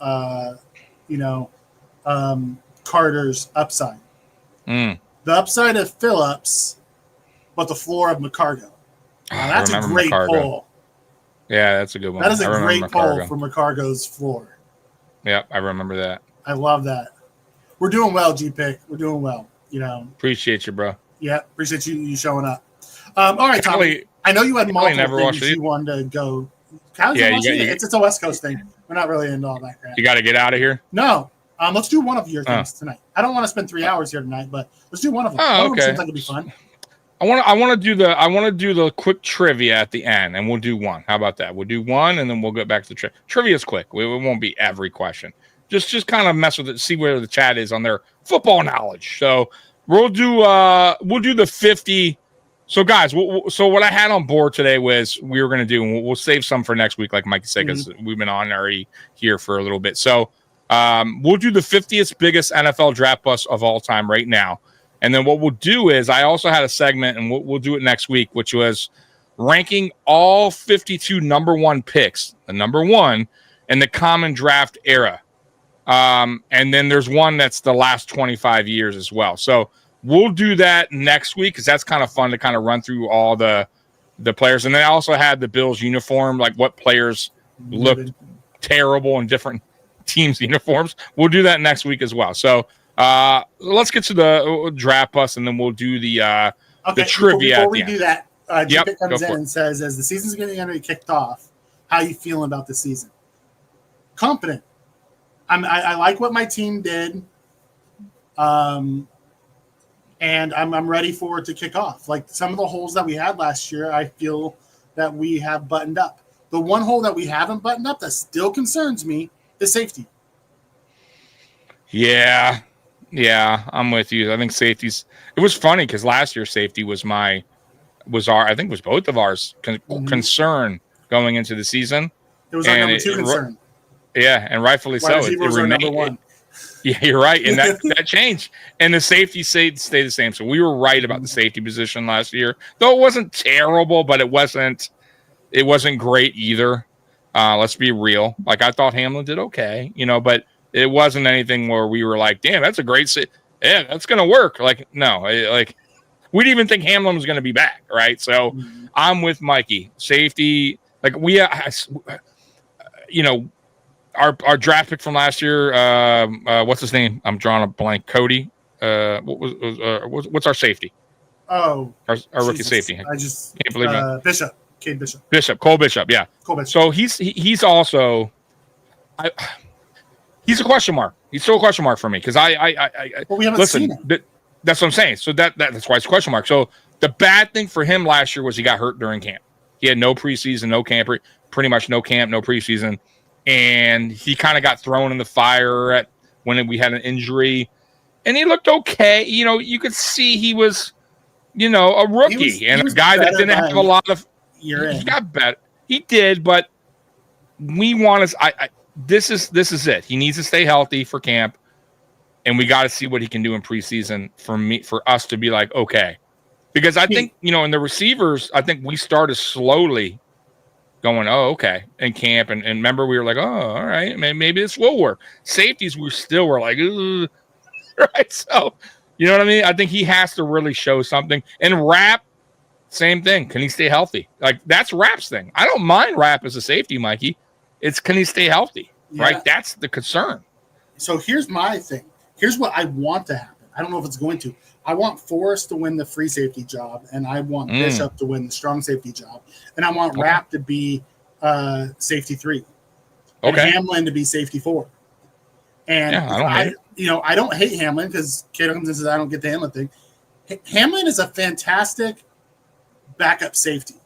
Carter's upside. The upside of Phillips, but the floor of McCargo. Now, that's a great poll. Yeah, that's a good one. That is a great poll for McCargo's floor. Yeah, I remember that. I love that. We're doing well, G-Pick. We're doing well. Appreciate you, bro. Yeah, appreciate you showing up. All right, Tommy. I know you had multiple things you wanted to go. It's a West Coast thing. We're not really into all that crap. You got to get out of here? No. Let's do one of your things tonight. I don't want to spend 3 hours here tonight, but let's do one of them. Oh, okay. Seems like it'd be fun. I want to do the quick trivia at the end, and we'll do one. How about that? We'll do one, and then we'll get back to the trivia. Trivia's quick. It won't be every question. Just kind of mess with it, see where the chat is on their football knowledge. So we'll do the 50. So guys, so what I had on board today was we were going to do, and we'll save some for next week, like Mikey said, because we've been on already here for a little bit. So we'll do the 50th biggest NFL draft bust of all time right now. And then what we'll do is I also had a segment, and we'll do it next week, which was ranking all 52 number one picks, the number one, in the common draft era. And then there's one that's the last 25 years as well. So we'll do that next week because that's kind of fun to kind of run through all the players. And then I also had the Bills uniform, like what players looked terrible in different teams' uniforms. We'll do that next week as well. So let's get to the draft bus, and then we'll do the trivia. Before we do that, J-Pick comes in and says, as the season's going to be kicked off, how you feeling about the season? Confident. I like what my team did, and I'm ready for it to kick off. Like some of the holes that we had last year, I feel that we have buttoned up. The one hole that we haven't buttoned up that still concerns me is safety. Yeah, I'm with you. I think safety's. It was funny because last year safety was both of ours concern going into the season. It was our number two concern. Yeah, and rightfully so. It remained number one. Yeah, you're right, and that changed. And the safety stayed the same. So we were right about the safety position last year, though it wasn't terrible, but it wasn't great either. Let's be real. Like I thought Hamlin did okay, but it wasn't anything where we were like, "Damn, that's a great yeah, that's gonna work." Like no, we didn't even think Hamlin was gonna be back, right? So I'm with Mikey. Safety, like Our draft pick from last year, what's his name? I'm drawing a blank. Cody. What's our safety? Oh, our rookie safety. I just can't believe it. Bishop, Cade Bishop. Cole Bishop. Yeah. Cole Bishop. So he's also, he's a question mark. He's still a question mark for me because we haven't seen it. That's what I'm saying. So that's why it's a question mark. So the bad thing for him last year was he got hurt during camp. He had no preseason, no camp, pretty much no camp, no preseason. and he kind of got thrown in the fire when we had an injury, and he looked okay. You know, you could see he was, you know, a rookie and a guy that didn't have a lot of. He got better. He did, but we want to. This is it. He needs to stay healthy for camp, and we got to see what he can do in preseason for us to be like, okay. Because I think, you know, in the receivers, I think we started slowly going, oh, okay, in camp. And remember, we were like, oh, all right, maybe this will work. Safeties, we still were like, ugh. Right? So, you know what I mean? I think he has to really show something. And Rapp, same thing. Can he stay healthy? Like, that's Rapp's thing. I don't mind Rapp as a safety, Mikey. It's can he stay healthy, right? That's the concern. So here's my thing. Here's what I want to happen. I don't know if it's going to. I want Forrest to win the free safety job, and I want Bishop to win the strong safety job, and I want Rapp to be safety 3, and Hamlin to be safety 4. And I don't hate Hamlin because Kato comes and says I don't get the Hamlin thing. Hamlin is a fantastic backup safety.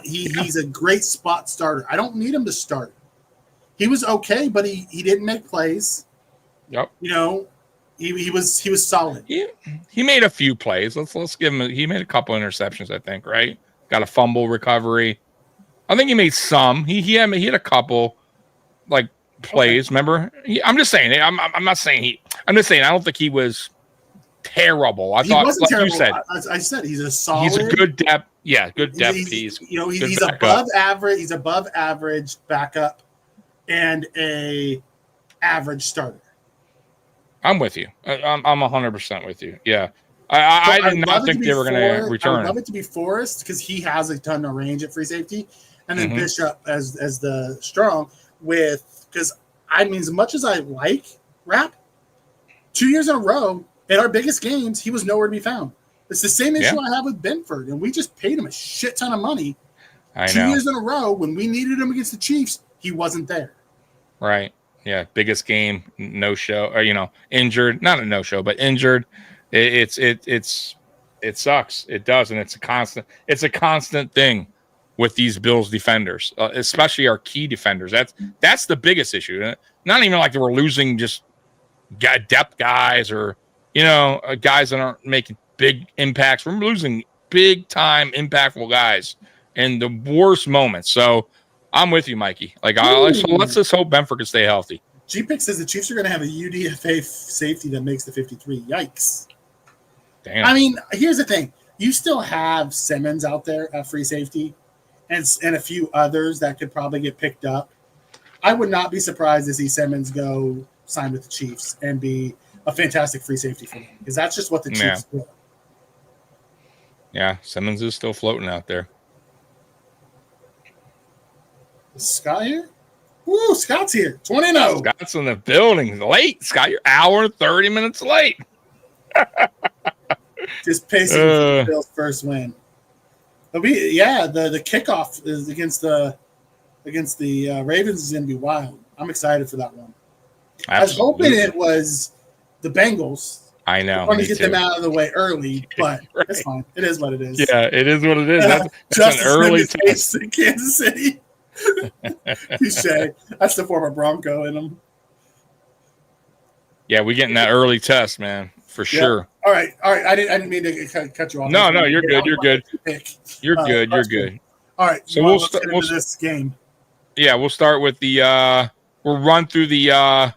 He's a great spot starter. I don't need him to start. He was okay, but he didn't make plays. Yep. You know, he was solid. He made a few plays. Let's give him. He made a couple interceptions, I think. Right? Got a fumble recovery. I think he made some. He had a couple like plays. Remember? I'm just saying. I'm not saying I'm just saying I don't think he was terrible. I thought, like terrible. You said, I said he's a solid. He's a good depth. Yeah, good depth piece. You know, he's above average. He's above average backup and a average starter. I'm with you. I'm 100% with you. Yeah. I did not think they were going to return. I'd love it to be Forrest because he has a ton of range at free safety. And then Bishop as the strong because I mean, as much as I like Rapp, 2 years in a row, in our biggest games, he was nowhere to be found. It's the same issue I have with Benford, and we just paid him a shit ton of money. I know. 2 years in a row, when we needed him against the Chiefs, he wasn't there. Right. Yeah, biggest game, no show, or injured. Not a no show, but injured. It sucks. It does, and it's a constant thing with these Bills defenders, especially our key defenders. That's the biggest issue. Not even like we're losing just depth guys or guys that aren't making big impacts. We're losing big time impactful guys in the worst moments. So I'm with you, Mikey. So let's just hope Benford can stay healthy. G-Pick says the Chiefs are going to have a UDFA safety that makes the 53. Yikes. Damn. I mean, here's the thing. You still have Simmons out there at free safety and a few others that could probably get picked up. I would not be surprised to see Simmons go sign with the Chiefs and be a fantastic free safety for them because that's just what the Chiefs do. Yeah, Simmons is still floating out there. Is Scott here? Woo, Scott's here. 20-0. Scott's in the building. Late, Scott. You're hour and 30 minutes late. Just pacing for the Bills' first win. The kickoff is against the Ravens is going to be wild. I'm excited for that one. Absolutely. I was hoping it was the Bengals. I know. I want to get them out of the way early, but it's fine. It is what it is. Yeah, it is what it is. That's an early test in Kansas City. Touché. That's the former Bronco in them. Yeah, we're getting that early test, man, for sure. All right. I didn't mean to cut you off. No, you're good. You're good. You're good. All right. So we'll get into this game. Yeah, we'll start with we'll run through the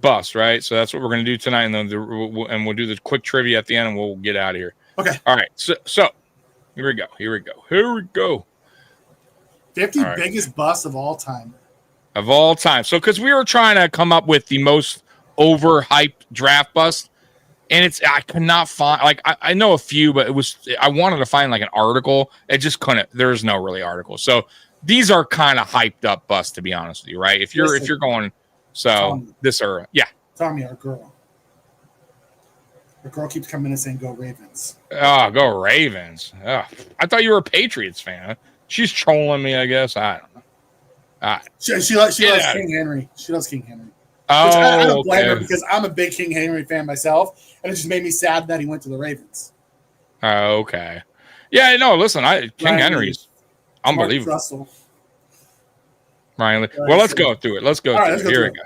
bus, right? So that's what we're going to do tonight, and then we'll do the quick trivia at the end, and we'll get out of here. Okay. All right. So here we go. 50 biggest bus of all time. So because we were trying to come up with the most overhyped draft bust, and I could not find I know a few, but I wanted to find like an article. It just couldn't. There's no really article. So these are kind of hyped up busts, to be honest with you, right? If you're going Tommy, this era, yeah. Tommy, our girl keeps coming and saying, "Go Ravens." Oh, go Ravens! Oh, I thought you were a Patriots fan. She's trolling me, I guess. I don't know. She loves King Henry. She loves King Henry. Oh, I don't blame her because I'm a big King Henry fan myself, and it just made me sad that he went to the Ravens. Oh, okay. Yeah, no, listen, King Henry's unbelievable. Russell. Ryan Lee. Well, let's go through it. Let's go All right, through it. Here we go.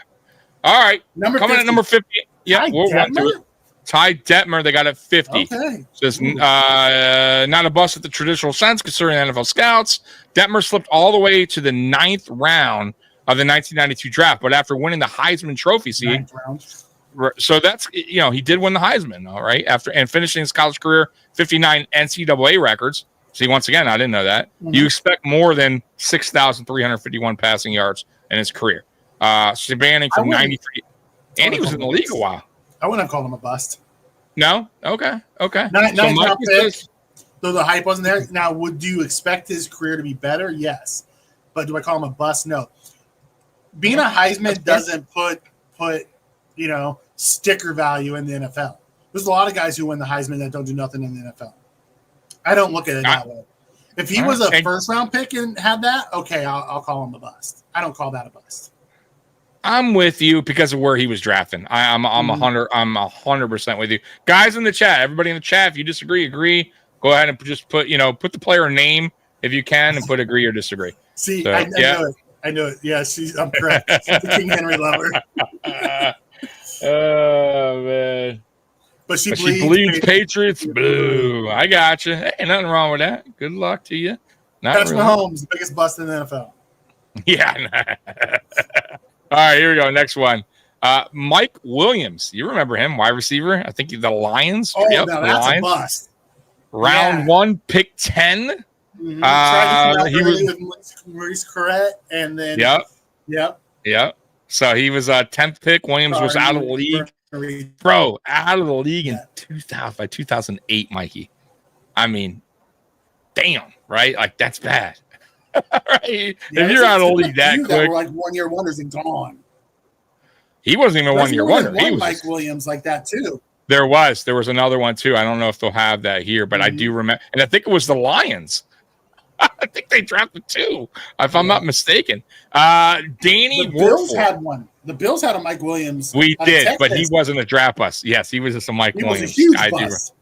All right. Coming at number 50. Yeah, we'll run through it. Ty Detmer, they got at 50. Okay. Says not a bust at the traditional sense, considering NFL scouts. Detmer slipped all the way to the 9th round of the 1992 draft, but after winning the Heisman Trophy, so that's, he did win the Heisman, all right, after and finishing his college career 59 NCAA records. See, once again, I didn't know that. Mm-hmm. You expect more than 6,351 passing yards in his career. Spanning from 93, and he was in the league a while. I wouldn't have called him a bust. No? Okay. Though the hype wasn't there. Now, would you expect his career to be better? Yes. But do I call him a bust? No. Being a Heisman doesn't put sticker value in the NFL. There's a lot of guys who win the Heisman that don't do nothing in the NFL. I don't look at it that way. If he was a first-round pick and had that, okay, I'll call him a bust. I don't call that a bust. I'm with you because of where he was drafting. I'm 100% with you. Guys in the chat, everybody in the chat, if you disagree, agree. Go ahead and just put the player name if you can, and put agree or disagree. See, so, I knew it. Yeah, I'm correct. She's the King Henry lover. Oh man. But she believes Patriots blue. I got you. Hey, nothing wrong with that. Good luck to you. Patrick Mahomes, the biggest bust in the NFL. Yeah. All right, here we go. Next one. Mike Williams. You remember him, wide receiver? I think the Lions. Oh, no, that's a bust. Round 1, pick 10. Mm-hmm. He was with Maurice Corrett, and then Yep. So he was a 10th pick. Williams was out of the league. Bro, out of the league in 2008, Mikey. I mean, damn, right? Like, that's bad. Right? Yeah, if you're out of the league that quick. That were like 1 year wonders and gone. He wasn't even a 1 year wonder. He was Mike Williams like that, too. There was another one, too. I don't know if they'll have that here, but I do remember. And I think it was the Lions. I think they drafted 2, if I'm not mistaken. Danny The Bills had one. The Bills had a Mike Williams. We did, but he wasn't a draft bust. Yes, he was just a Mike Williams. Was a huge bust.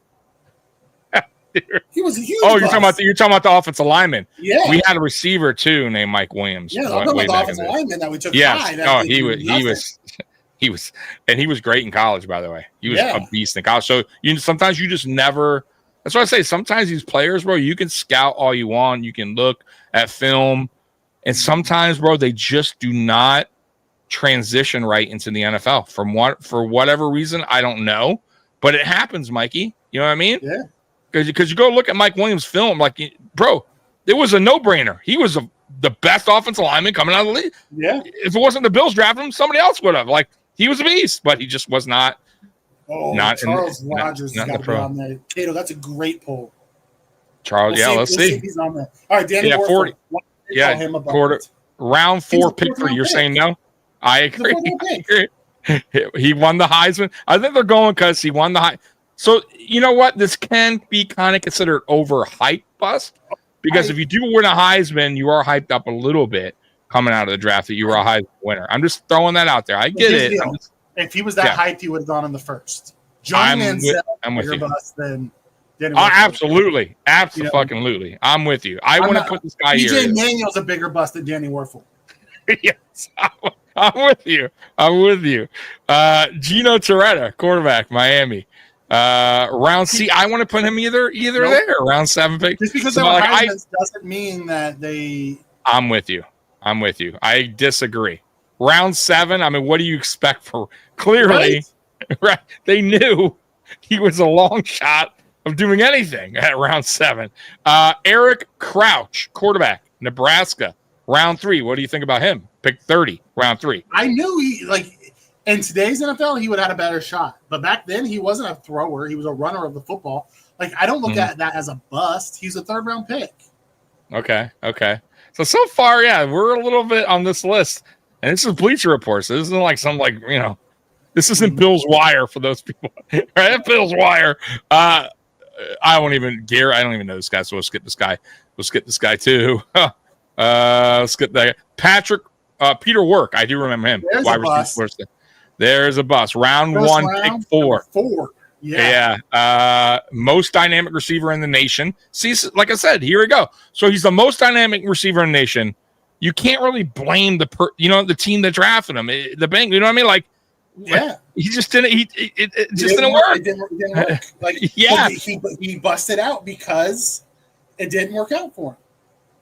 He was a huge you're talking about the offensive lineman. Yeah. We had a receiver too named Mike Williams. Yeah, I'm talking about the offensive lineman that we took high. No, he was and he was great in college, by the way. He was a beast in college. So sometimes you just never. That's what I say. Sometimes these players, bro, you can scout all you want. You can look at film. And sometimes, bro, they just do not transition right into the NFL. For whatever reason, I don't know. But it happens, Mikey. You know what I mean? Yeah. Because you go look at Mike Williams' film, like, bro, it was a no-brainer. He was the best offensive lineman coming out of the league. Yeah. If it wasn't the Bills drafting him, somebody else would have. Like, he was a beast, but he just was not. Charles Rogers has got to be on there. Cato, that's a great poll. Charles, let's see. If he's on there. All right, Danny Warford. 40. Round 4 pick 3. You're saying no? I agree. He won the Heisman. I think they're going because he won the Heisman. So, you know what? This can be kind of considered overhyped bust because if you do win a Heisman, you are hyped up a little bit coming out of the draft that you were a Heisman winner. I'm just throwing that out there. I get it. If he was that hyped, he would have gone in the first. Johnny Manziel, I'm with you. Bust than Danny absolutely. Absolutely. I'm with you. I want to put this guy here. DJ Manuel's a bigger bust than Danny Warfel. Yes. I'm with you. Gino Torretta, quarterback, Miami. Round C, I want to put him either there. Round 7 pick. Just because they're Heisman doesn't mean that they. I'm with you. I disagree. Round 7. I mean, what do you expect for? Clearly, right? They knew he was a long shot of doing anything at round 7. Eric Crouch, quarterback, Nebraska. Round 3. What do you think about him? Pick 30. Round 3. I knew in today's NFL, he would have had a better shot. But back then, he wasn't a thrower. He was a runner of the football. Like, I don't look at that as a bust. He's a 3rd-round pick. Okay. So far, we're a little bit on this list. And this is Bleacher Reports. This isn't like this isn't Bill's Wire for those people. Right? Bill's Wire. I don't even know this guy, so we'll skip this guy. We'll skip this guy, too. Let's skip that. Patrick, Peter Work. I do remember him. There's a bust. Round 1, pick 4. 4. Yeah. Most dynamic receiver in the nation. See, like I said, here we go. So he's the most dynamic receiver in the nation. you can't really blame the team that drafted him, the bank. You know what I mean? Like, yeah, he just didn't. It just didn't work. It didn't work. Like, yeah, he busted out because it didn't work out for him.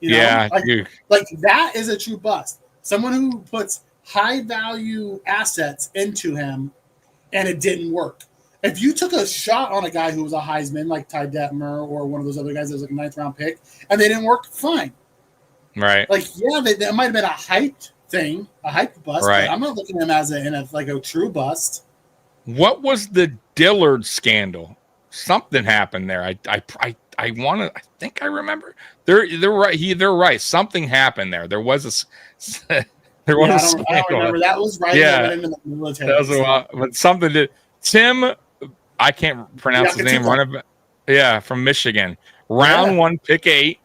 You know? Yeah, like that is a true bust. Someone who puts high value assets into him, and it didn't work. If you took a shot on a guy who was a Heisman, like Ty Detmer or one of those other guys that was like a 9th round pick, and they didn't work, fine. Right. Like, yeah, that might have been a hyped thing, a hyped bust. Right. But I'm not looking at him as a true bust. What was the Dillard scandal? Something happened there. I think I remember. They're right. They're right. Something happened there. There was a there was a scandal. I don't remember. That was right. Yeah. Into the military. That was a while, but something did. Tim, I can't pronounce his name. From Michigan. Round 1, pick 8.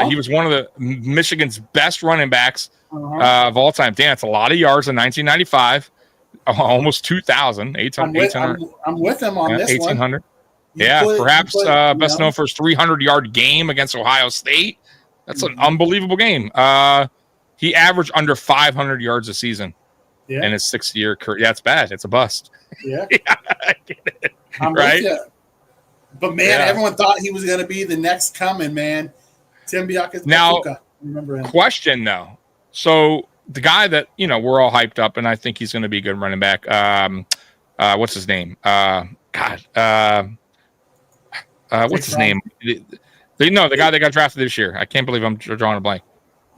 He was one of the Michigan's best running backs of all time. Dan, it's a lot of yards in 1995. Almost 2,000. 800. I'm with him on this 1,800. one. Perhaps best known for his 300-yard game against Ohio State. That's an unbelievable game. He averaged under 500 yards a season in his 6-year career. Yeah, it's bad. It's a bust. Yeah. I get it. I'm right? with you. But, man, everyone thought he was going to be the next coming, man. Tim Biaka's now, remember him. Question, though. So, the guy that, we're all hyped up, and I think he's going to be a good running back. What's his name? What's his name? The guy that got drafted this year. I can't believe I'm drawing a blank.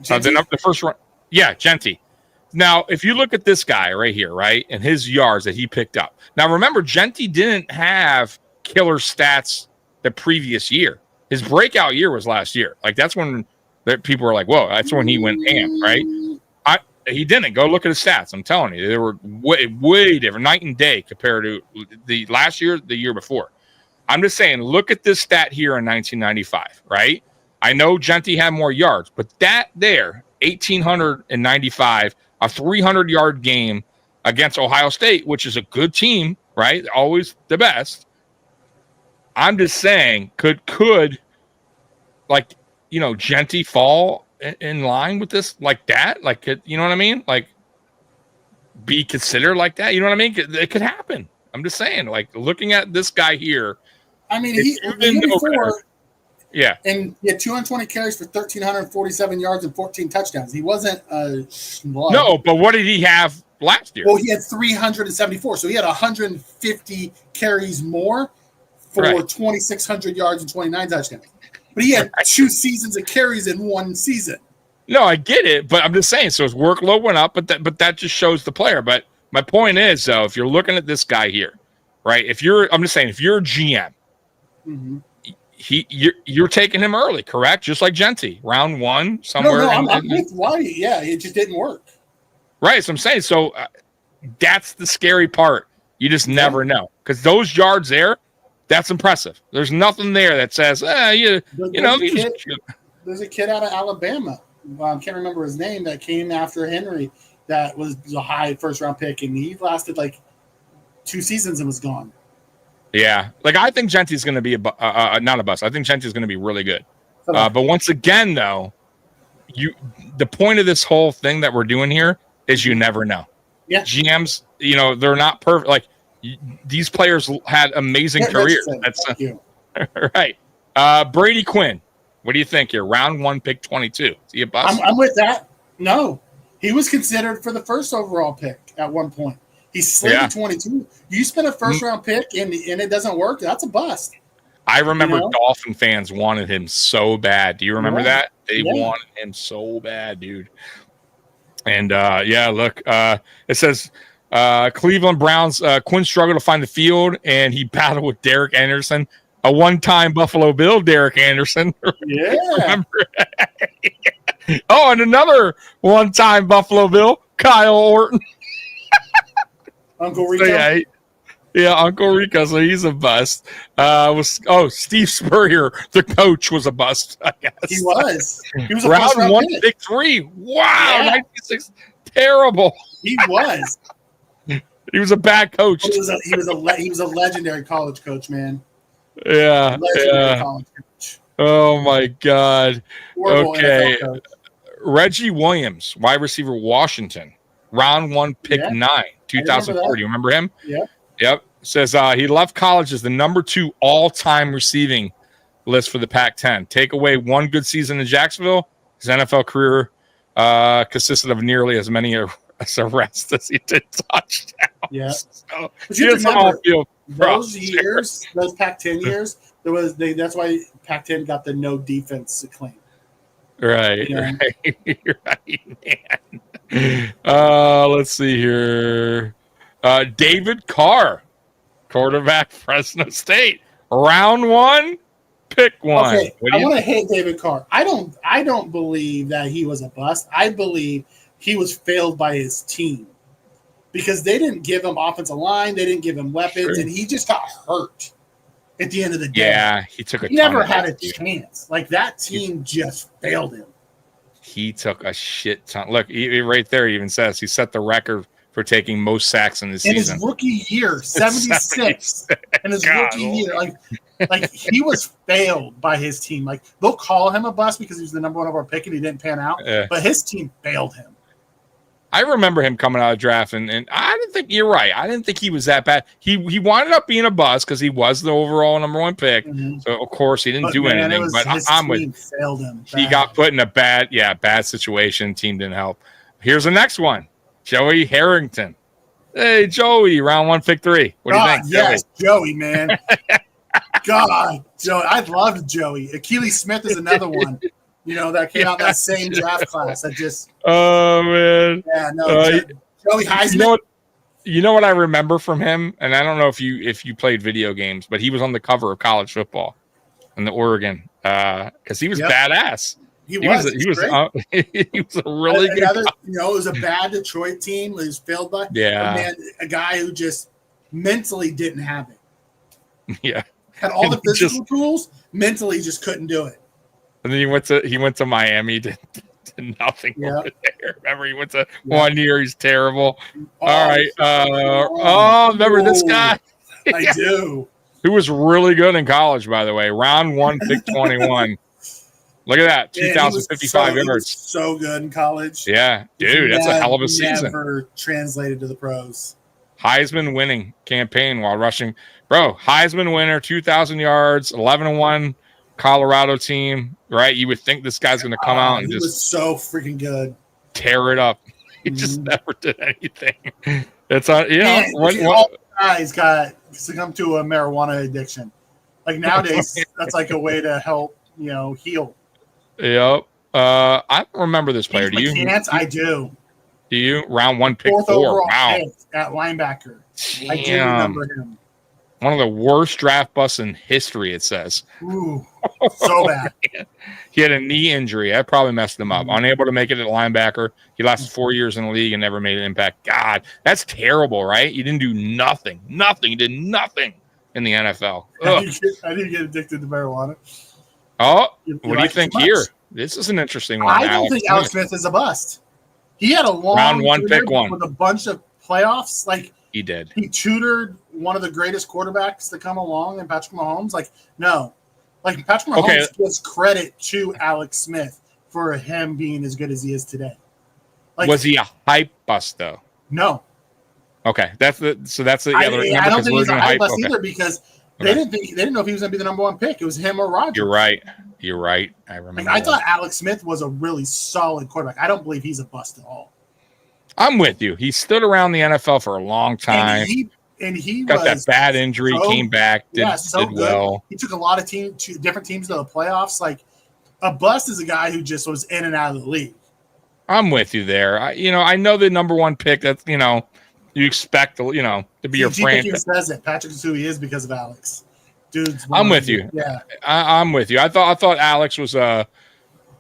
The first run. Yeah, Genty. Now, if you look at this guy right here, right, and his yards that he picked up. Now, remember, Genty didn't have killer stats the previous year. His breakout year was last year. Like, that's when people were like, whoa, that's when he went ham, right? He didn't. Go look at his stats. I'm telling you, they were way different, night and day compared to the last year, the year before. I'm just saying, look at this stat here in 1995, right? I know Genty had more yards, but that there, 1,895, a 300-yard game against Ohio State, which is a good team, right? Always the best. I'm just saying, could Genty fall in line with this like that? Like, you know what I mean? Like, be considered like that? You know what I mean? It could happen. I'm just saying, like, looking at this guy here. I mean, he before, yeah, and he had 220 carries for 1,347 yards and 14 touchdowns. He wasn't a schlub. No, but what did he have last year? Well, he had 374, so he had 150 carries more for 2,600 yards and 29 touchdowns. But he had 2 seasons of carries in 1 season. No, I get it, but I'm just saying. So his workload went up, but that just shows the player. But my point is, though, if you're looking at this guy here, right? I'm just saying, if you're a GM, you're taking him early, correct? Just like Genty, round 1 somewhere. No, I'm with Whitey. Yeah, it just didn't work. Right, so I'm saying. So that's the scary part. You just never know, because those yards there, that's impressive. There's nothing there that says, There's a kid out of Alabama. I can't remember his name, that came after Henry. That was a high first-round pick, and he lasted like 2 seasons and was gone. Yeah, like I think Genty's going to be not a bust. I think Genty's going to be really good. But once again, though, the point of this whole thing that we're doing here is you never know. Yeah, GMs, they're not perfect. Like these players had amazing careers. That's right. Brady Quinn, what do you think here? Round 1, pick 22. Is he a bust? I'm with that. No, he was considered for the first overall pick at one point. He's slated 22. You spend a first-round pick and it doesn't work, that's a bust. I remember Dolphin fans wanted him so bad. Do you remember that? They wanted him so bad, dude. And, look, it says Cleveland Browns, Quinn struggled to find the field, and he battled with Derek Anderson, a one-time Buffalo Bill Derek Anderson. Yeah. Remember? Oh, and another one-time Buffalo Bill, Kyle Orton. Uncle Rico. So, Uncle Rico. So he's a bust. Steve Spurrier, the coach, was a bust. I guess he was. He was a round 1, pick 3. Wow, 96, terrible. He was. He was a bad coach. He was a legendary college coach, man. Yeah. Legendary college coach. Oh my God. Horrible okay. NFL coach. Reggie Williams, wide receiver, Washington, round 1, pick 9, 2004. Do you remember him? Yep. Says he left college as the number 2 all-time receiving list for the Pac-10. Take away one good season in Jacksonville, his NFL career consisted of nearly as many arrests as he did touchdowns. Yeah. So, but you remember those years, those Pac-10 years, that's why Pac-10 got the no defense claim. Right, Yeah. right, man. Let's see here. David Carr, quarterback, Fresno State, round 1, pick 1. Okay, I want to hit David Carr. I don't believe that he was a bust. I believe he was failed by his team because they didn't give him offensive line, they didn't give him weapons, and he just got hurt at the end of the day. Yeah, he never had a chance. Like that team just failed him. He took a shit ton. Look, right there, he even says he set the record for taking most sacks in the season. In his rookie year, 76. In his rookie year, like he was failed by his team. Like they'll call him a bust because he was the number 1 overall pick and he didn't pan out. But his team failed him. I remember him coming out of the draft, and I didn't think you're right. I didn't think he was that bad. He wound up being a bust because he was the overall number 1 pick. Mm-hmm. So of course he didn't do anything. But I'm with. Failed him. He got put in a bad situation. Team didn't help. Here's the next one. Joey Harrington. Hey, Joey, round 1, pick 3. What do you think? Yes, Joey, man. God, Joey. I loved Joey. Achilles Smith is another one. You know, that came out in that same draft class. That just. Oh, man. Yeah, no. Joey Heisman. You know what I remember from him? And I don't know if you played video games, but he was on the cover of college football in the Oregon because he was badass. He was a really good. It was a bad Detroit team. It was failed by. Yeah. Man, a guy who just mentally didn't have it. Yeah. Had all the physical tools, mentally just couldn't do it. And then he went to Miami, did nothing over there. Remember, he went to 1 year. He's terrible. All right. Remember this guy? I do. Who was really good in college, by the way. Round 1, pick 21. Look at that, 2,055 yards. So good in college. Yeah, dude, that's a hell of a season. Never translated to the pros. Heisman winning campaign while rushing. Bro, Heisman winner, 2,000 yards, 11-1 Colorado team, right? You would think this guy's going to come out and he was so freaking good. Tear it up. He just never did anything. It's all guys got succumbed to a marijuana addiction. Like nowadays, that's like a way to help, heal. Yep. I don't remember this player. Do you? I do. Do you? Round 1, pick 4th 4. Overall Wow. Pick at linebacker. Damn. I do remember him. One of the worst draft busts in history, it says. Ooh, so bad. He had a knee injury. That probably messed him up. Unable to make it at linebacker. He lasted 4 years in the league and never made an impact. God, that's terrible, right? You didn't do nothing. You did nothing in the NFL. I didn't get addicted to marijuana. Oh, what do you think here? This is an interesting one. I don't think Alex Smith is a bust. He had a long round 1, pick 1 with a bunch of playoffs. Like he did. He tutored one of the greatest quarterbacks to come along, and Patrick Mahomes. Like no, like Patrick Mahomes gives credit to Alex Smith for him being as good as he is today. Like, was he a hype bust though? No. Okay, that's the other. I don't think he's a hype bust either because they didn't know if he was going to be the number 1 pick. It was him or Rodgers. You're right. I remember. I thought Alex Smith was a really solid quarterback. I don't believe he's a bust at all. I'm with you. He stood around the NFL for a long time. And he got that bad injury, came back, did well. He took a lot of different teams to the playoffs. Like a bust is a guy who just was in and out of the league. I'm with you there. I know the number 1 pick. That's you expect to be your franchise. Says it. Patrick is who he is because of Alex. Dude's I'm with you. Yeah, I'm with you. I thought Alex was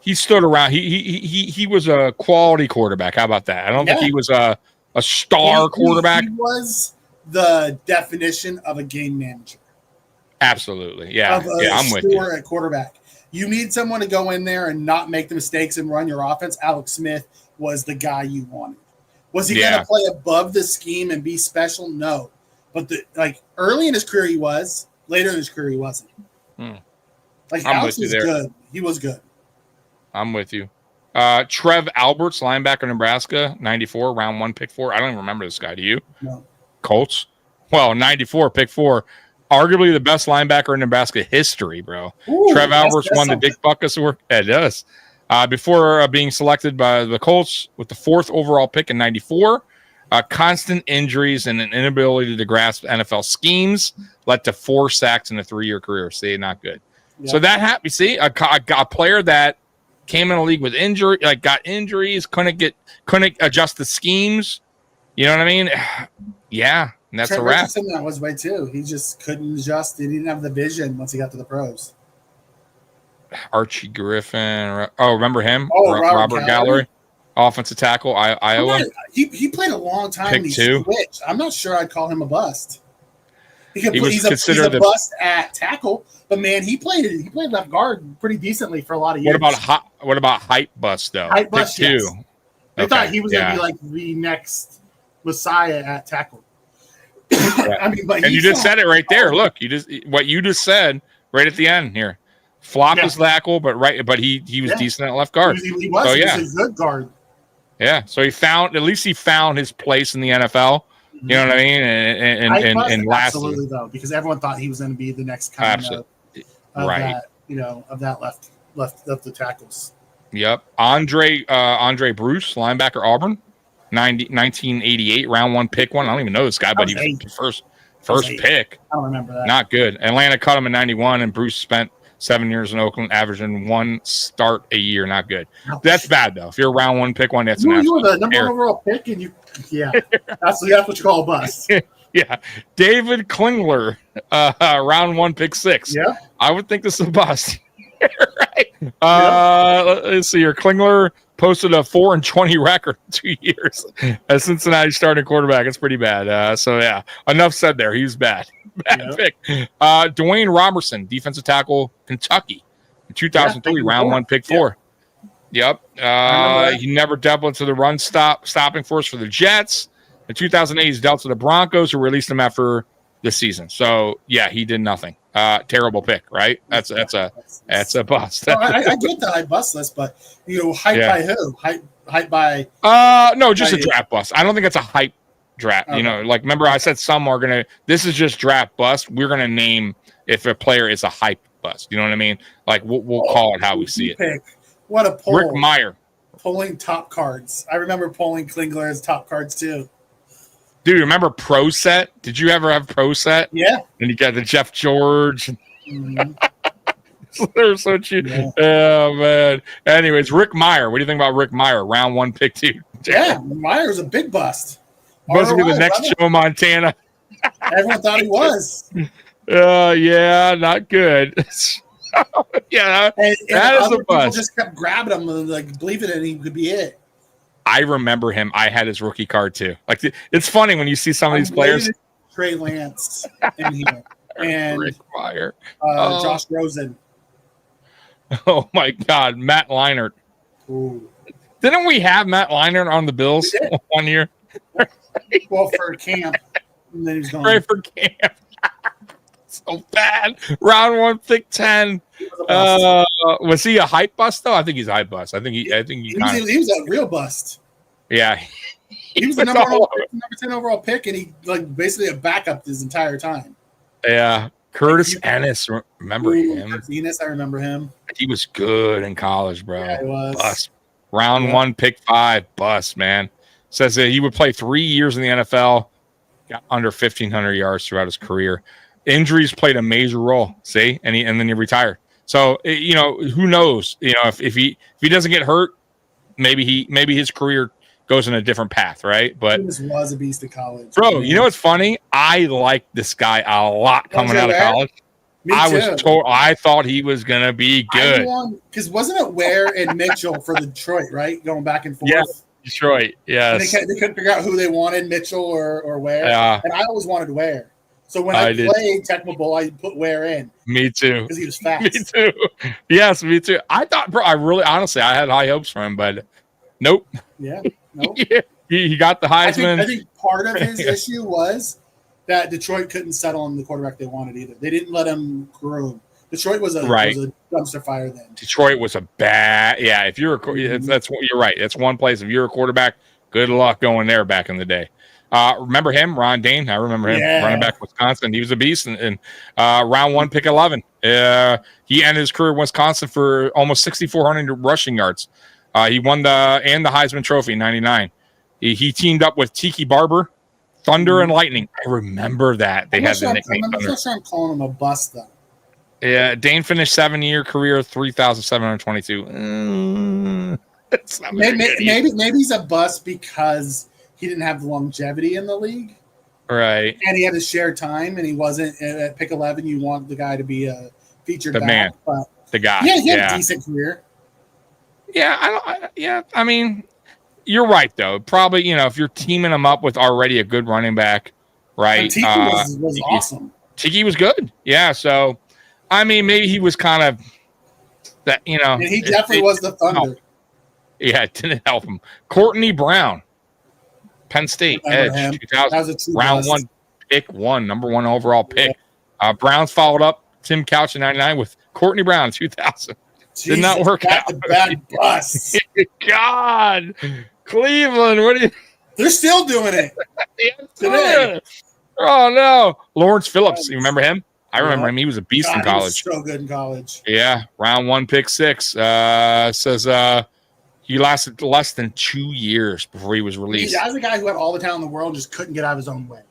he stood around. He was a quality quarterback. How about that? I don't think he was a star quarterback. He was the definition of a game manager. Absolutely. Yeah. I'm with you. At quarterback. You need someone to go in there and not make the mistakes and run your offense. Alex Smith was the guy you wanted. Was he going to play above the scheme and be special? No. But early in his career he was. Later in his career he wasn't. Like Alex was good. He was good. I'm with you. Trev Alberts, linebacker, Nebraska, 94, round 1, pick 4. I don't even remember this guy. Do you? No. Colts? Well, 94, pick 4. Arguably the best linebacker in Nebraska history, bro. Ooh, Trev Alberts that's won the something. Dick Butkus Award. It does. Before being selected by the Colts with the 4th overall pick in 94, constant injuries and an inability to grasp NFL schemes led to 4 sacks in a 3-year career. See, not good. Yeah. So that happened. See, a player that came in the league with injury, like got injuries, couldn't adjust the schemes. You know what I mean? Yeah, and that's Trent a wrap. Richardson that was way too. He just couldn't adjust. He didn't have the vision once he got to the pros. Archie Griffin. Oh, remember him? Oh, Robert Gallery, offensive tackle, Iowa. He played a long time. Pick And he 2. switched. I'm not sure I'd call him a bust. Was He's a bust at tackle, but man, he played left guard pretty decently for a lot of years. What about hype bust though? Hype bust, Pick 2. yes. They thought he was yeah. going to be like the next Messiah at tackle. Yeah. I mean, but And you just said it right there. Look, what you just said right at the end here. Flop his tackle, but he was decent at left guard. He was. So, He yeah. was a good guard. Yeah, so he found his place in the NFL. You know what I mean? And last absolutely though, because everyone thought he was going to be the next coming of right. that, of that left of the tackles. Yep. Andre Bruce, linebacker, Auburn, 1988, round 1, pick 1. I don't even know this guy, but he was the first pick. I don't remember that. Not good. Atlanta cut him in 91, and Bruce spent 7 years in Oakland, averaging 1 start a year. Not good. That's bad though. If you're a round 1, pick 1, that's you an were the number 1 overall pick, and that's what you call a bust. Yeah, David Klingler, round 1, pick 6. Yeah, I would think this is a bust. Right. Let's see here. Klingler posted a 4-20 record in 2 years as Cincinnati starting quarterback. It's pretty bad. So yeah, enough said there. He's bad. Bad pick. Dwayne Robertson, defensive tackle, Kentucky, in 2003, round 1, pick 4. Yep. He never dealt into the run stopping force for the Jets. In 2008, he's dealt to the Broncos, who released him after the season. So yeah, he did nothing. Terrible pick, right? That's a bust. No, I get the high bust list, but hype by who? Hype by no, just a draft bust. I don't think it's a hype draft. Okay. Like remember I said some are gonna. This is just draft bust. We're gonna name if a player is a hype bust. You know what I mean? Like we'll call it how we see it. Pick. What a poll. Rick Meyer pulling top cards. I remember pulling Klingler as top cards too. Dude, remember Pro Set? Did you ever have Pro Set? Yeah. And you got the Jeff George. Mm-hmm. They're so cheap. Yeah. Oh, man. Anyways, Rick Meyer. What do you think about Rick Meyer? Round 1, pick 2. Yeah, Meyer's a big bust. Supposed to be the next Joe Montana. Everyone thought he was. Yeah, not good. Yeah, and that is a bust. People just kept grabbing him and like believing that he could be it. I remember him. I had his rookie card too. Like it's funny when you see some of these players. Trey Lance in here and Rick Meyer, Josh Rosen. Oh my God, Matt Leinart. Ooh. Didn't we have Matt Leinart on the Bills 1 year? Well, for camp, and then he's gone. Right for camp. So bad. Round 1, pick 10. Was he a hype bust though? I think he's a hype bust. I think he was a real bust. Yeah. He was the number 10 overall pick, and he like basically a backup this entire time. Yeah. Curtis Ennis, remember him? Curtis Ennis, I remember him. He was good in college, bro. Yeah, he was. Bust. Round 1, pick 5, bust, man. Says that he would play 3 years in the NFL, got under 1,500 yards throughout his career. Injuries played a major role, see, and then he retired. So who knows? If he doesn't get hurt, maybe his career goes in a different path, right? But he was a beast in college, bro. You know what's funny? I liked this guy a lot coming out of college. Me too. I thought he was gonna be good. Because wasn't it Ware and Mitchell for Detroit, right? Going back and forth. Yeah, Detroit. Yes. And they couldn't figure out who they wanted, Mitchell or Ware. Yeah. And I always wanted Ware. So when I played Tecmo Bowl, I put Ware in. Me too. Because he was fast. Me too. Yes, me too. I thought, bro, I had high hopes for him, but nope. Yeah. Nope. Yeah. He got the Heisman. I think part of his issue was that Detroit couldn't settle on the quarterback they wanted either. They didn't let him groom. Detroit was a dumpster fire then. Detroit was a bad. Yeah, if you're that's what you're right. That's one place. If you're a quarterback, good luck going there back in the day. Remember him, Ron Dane? I remember him, running back Wisconsin. He was a beast. And round 1, pick 11. He ended his career in Wisconsin for almost 6,400 rushing yards. He won the Heisman Trophy in '99. He teamed up with Tiki Barber, Thunder and Lightning. I remember that they had the nickname Thunder. I'm calling him a bust though. Yeah, Dane finished 7-year career, 3,722. Maybe he's a bust because he didn't have the longevity in the league, right? And he had to share time, and he wasn't at pick 11. You want the guy to be a featured the back, man, but the guy. Yeah, he had a decent career. Yeah, I mean, you're right though. Probably, if you're teaming him up with already a good running back, right? Tiki was awesome. Tiki was good. Yeah, so I mean, maybe he was kind of that. And he definitely was the Thunder. Yeah, it didn't help him. Courtney Brown, Penn State edge, 2000, round 1, pick 1, number 1 overall pick. Yeah. Browns followed up Tim Couch in '99 with Courtney Brown, 2000. Did not work out. The bad bus. God, Cleveland, what are you? They're still doing it today. Oh no, Lawrence Phillips. You remember him? I remember him. He was a beast in college. He was so good in college. Yeah, round 1, pick 6. Says he lasted less than 2 years before he was released. That was a guy who had all the talent in the world, just couldn't get out of his own way.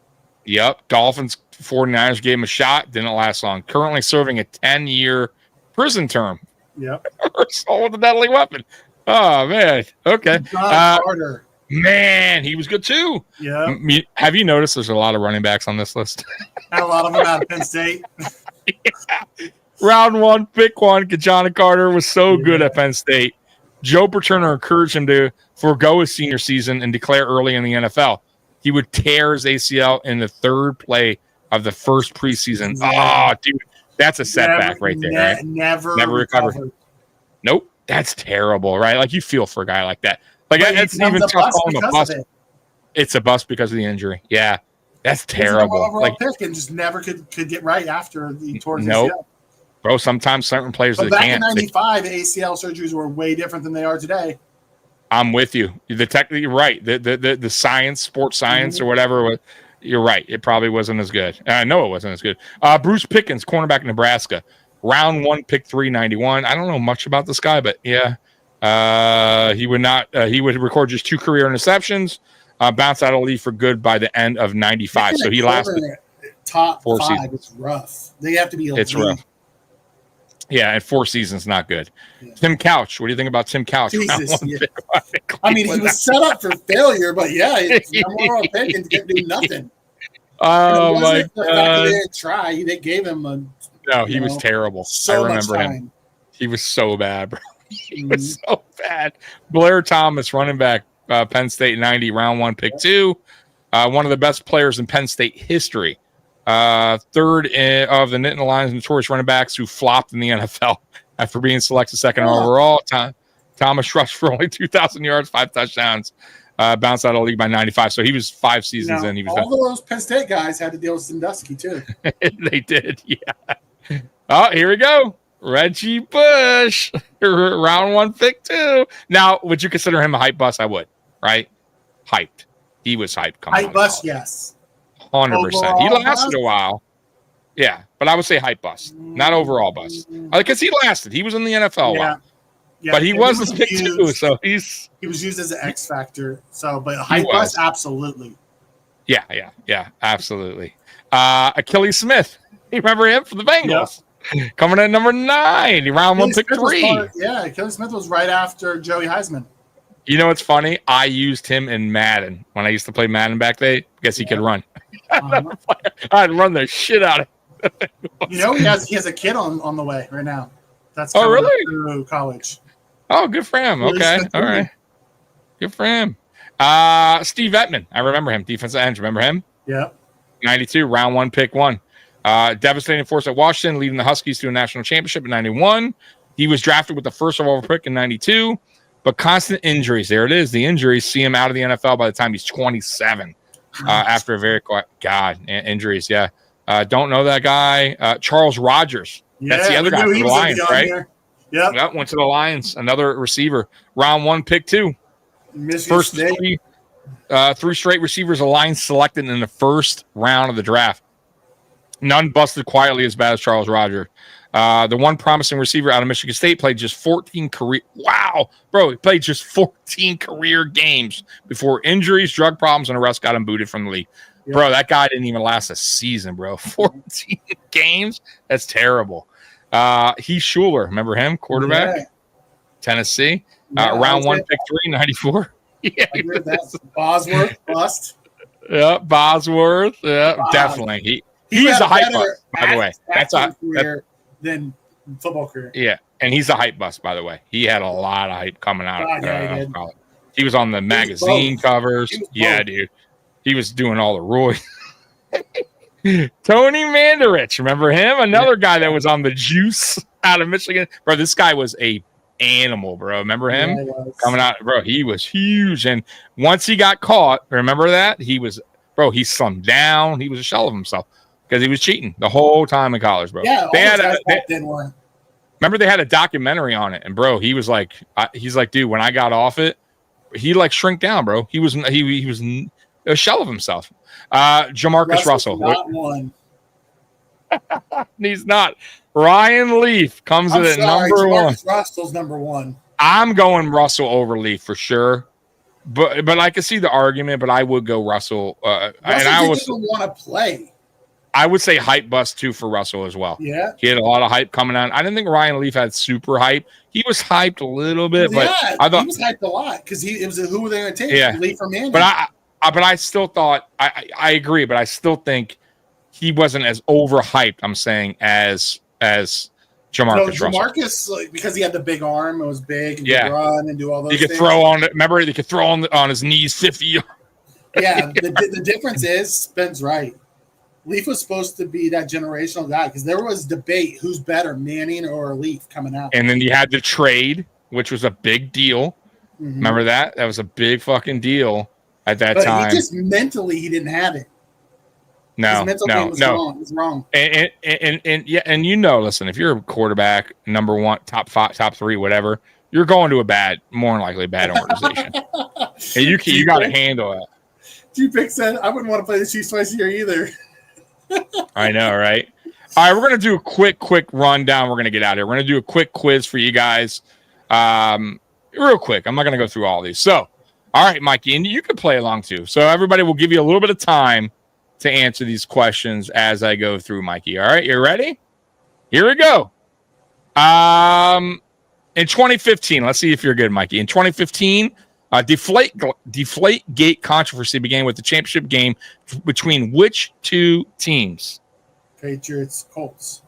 Yep. Dolphins 49ers gave him a shot. Didn't last long. Currently serving a 10-year prison term. Yep. Sold with a deadly weapon. Oh, man. Okay. Carter. Man, he was good too. Yeah. Have you noticed there's a lot of running backs on this list? And a lot of them out of Penn State. Yeah. Round 1, pick 1. Kajana Carter was so good at Penn State. Joe Paterno encouraged him to forego his senior season and declare early in the NFL. He would tear his ACL in the 3rd play of the first preseason. Oh, dude, that's a setback right there. Right? Never recovered. Nope, that's terrible, right? Like you feel for a guy like that. Like it's even tough calling a bust. It's a bust because of the injury. Yeah, that's terrible. Like pick and just never could get right after the towards nope. ACL. Bro, sometimes certain players but they back can't. In '95, ACL surgeries were way different than they are today. I'm with you. You're right. The science, sports science, or whatever. You're right. It probably wasn't as good. I know it wasn't as good. Bruce Pickens, cornerback, Nebraska, round 1, pick 3, 91. I don't know much about this guy, but yeah, he would not. He would record just 2 career interceptions. Bounce out of the league for good by the end of '95. So he lasted top 4 5. seasons. It's rough. They have to be. It's rough. Yeah, and 4 seasons not good. Yeah. Tim Couch, what do you think about Tim Couch? Jesus, yeah. I mean, he was set up for failure, but yeah, it's number 1 pick and didn't do nothing. Oh my God! They didn't try. They gave him a. No, he was terrible. So I remember him. He was so bad, bro. He was so bad. Blair Thomas, running back, Penn State '90, round 1, pick 2. One of the best players in Penn State history. 3rd of the Nittany Lions notorious running backs who flopped in the NFL after being selected 2nd overall. Thomas rushed for only 2,000 yards, 5 touchdowns. Bounced out of the league by '95. So he was 5 seasons in. He was all those Penn State guys had to deal with Sandusky too. They did, yeah. Oh, here we go. Reggie Bush, round 1, pick 2. Now, would you consider him a hype bust? I would, right? Hyped. He was hyped. Hype bust, yes. 100%. He lasted a while. Yeah, but I would say hype bust, not overall bust. Because he lasted. He was in the NFL a while. Yeah, but he wasn't pick 2, so he was used as an X factor. So, but hype bust, absolutely. Yeah, absolutely. Achilles Smith. You remember him from the Bengals? Yeah. Coming in number 9, round 1, pick 3. Achilles Smith was right after Joey Heisman. You know what's funny? I used him in Madden when I used to play Madden back then because he could run. I'd run the shit out of him. He has a kid on the way right now. That's really through college. Oh, good for him. Okay, all right, good for him. Steve Ettman, I remember him. Defensive end, remember him? Yeah. 92, round 1, pick 1. Devastating force at Washington, leading the Huskies to a national championship in '91. He was drafted with the 1st overall pick in '92. But constant injuries, there it is. The injuries see him out of the NFL by the time he's 27 after a very quiet injuries. Yeah. Don't know that guy. Charles Rogers, That's the other we guy knew for he the was gonna Lions, be on right? here. Yep. Yep, went to the Lions. Another receiver. Round 1, pick 2. Michigan First State. three straight receivers the Lions selected in the first round of the draft. None busted quietly as bad as Charles Roger. The one promising receiver out of Michigan State played just 14 career. Wow, bro, he played just 14 career games before injuries, drug problems, and arrests got him booted from the league. Yep. Bro, that guy didn't even last a season, bro. 14 games? That's terrible. Heath Schuler, remember him? Quarterback, Yeah. Tennessee. Yeah, Round that's 1, it. pick 3, 94. Yeah, I agree with that. Bosworth bust. yeah, Bosworth. Yeah, definitely. He's a hype bust, by the way. That's a career than football career. yeah, and he's a hype bust, by the way. He had a lot of hype coming out God, yeah, he of did. college. He was on the magazine both. covers. He was Yeah, both. dude. He was doing all the Roy. Tony Mandarich, remember him? Another guy that was on the juice out of Michigan. Bro, this guy was a animal, bro. Remember him? Yeah, he was. Coming out, bro, he was huge. And once he got caught, remember that? He slumped down. He was a shell of himself because he was cheating the whole time in college, bro. Yeah, all They those had guys a, they, back then were. remember they had a documentary on it, and bro, he was like, he's like, dude, when I got off it, he like shrink down, bro. He was a shell of himself. Jamarcus Russell. Not one. He's not. Ryan Leaf comes in at number 1. Russell's number 1. I'm going Russell over Leaf for sure. But I can see the argument, but I would go Russell. And I didn't even want to play. I would say hype bust too for Russell as well. Yeah. He had a lot of hype coming on. I didn't think Ryan Leaf had super hype. He was hyped a little bit, but Yeah, I thought he was hyped a lot because it was who were they going to take? Yeah. Leaf or Manning? but I still thought I agree, but I still think he wasn't as overhyped, I'm saying, as Jamarcus Russell. Jamarcus, like, because he had the big arm, it was big, and Yeah. could run and do all those He could things. throw on. Remember, he could throw on his knees 50 yards. Yeah, the difference is Ben's right. Leaf was supposed to be that generational guy because there was debate who's better, Manning or Leaf coming out. And then you had the trade, which was a big deal. Mhm. Remember that? That was a big fucking deal at that But time. he just mentally he didn't have it. No, His mental game was wrong. It was wrong. And yeah, and listen, if you're a quarterback, number 1, top 5, top 3, whatever, you're going to more than likely a bad organization. And you got to handle it. G-Pick said, I wouldn't want to play the Chiefs twice a year either. I know, right? All right, we're gonna do a quick rundown. We're gonna get out of here. We're gonna do a quick quiz for you guys, real quick. I'm not gonna go through all these. So, all right, Mikey, and you can play along too. So everybody will give you a little bit of time to answer these questions as I go through, Mikey. All right, you ready? Here we go. In 2015, let's see if you're good, Mikey. In 2015, Deflate Gate controversy began with the championship game between which 2 teams? Patriots, Colts.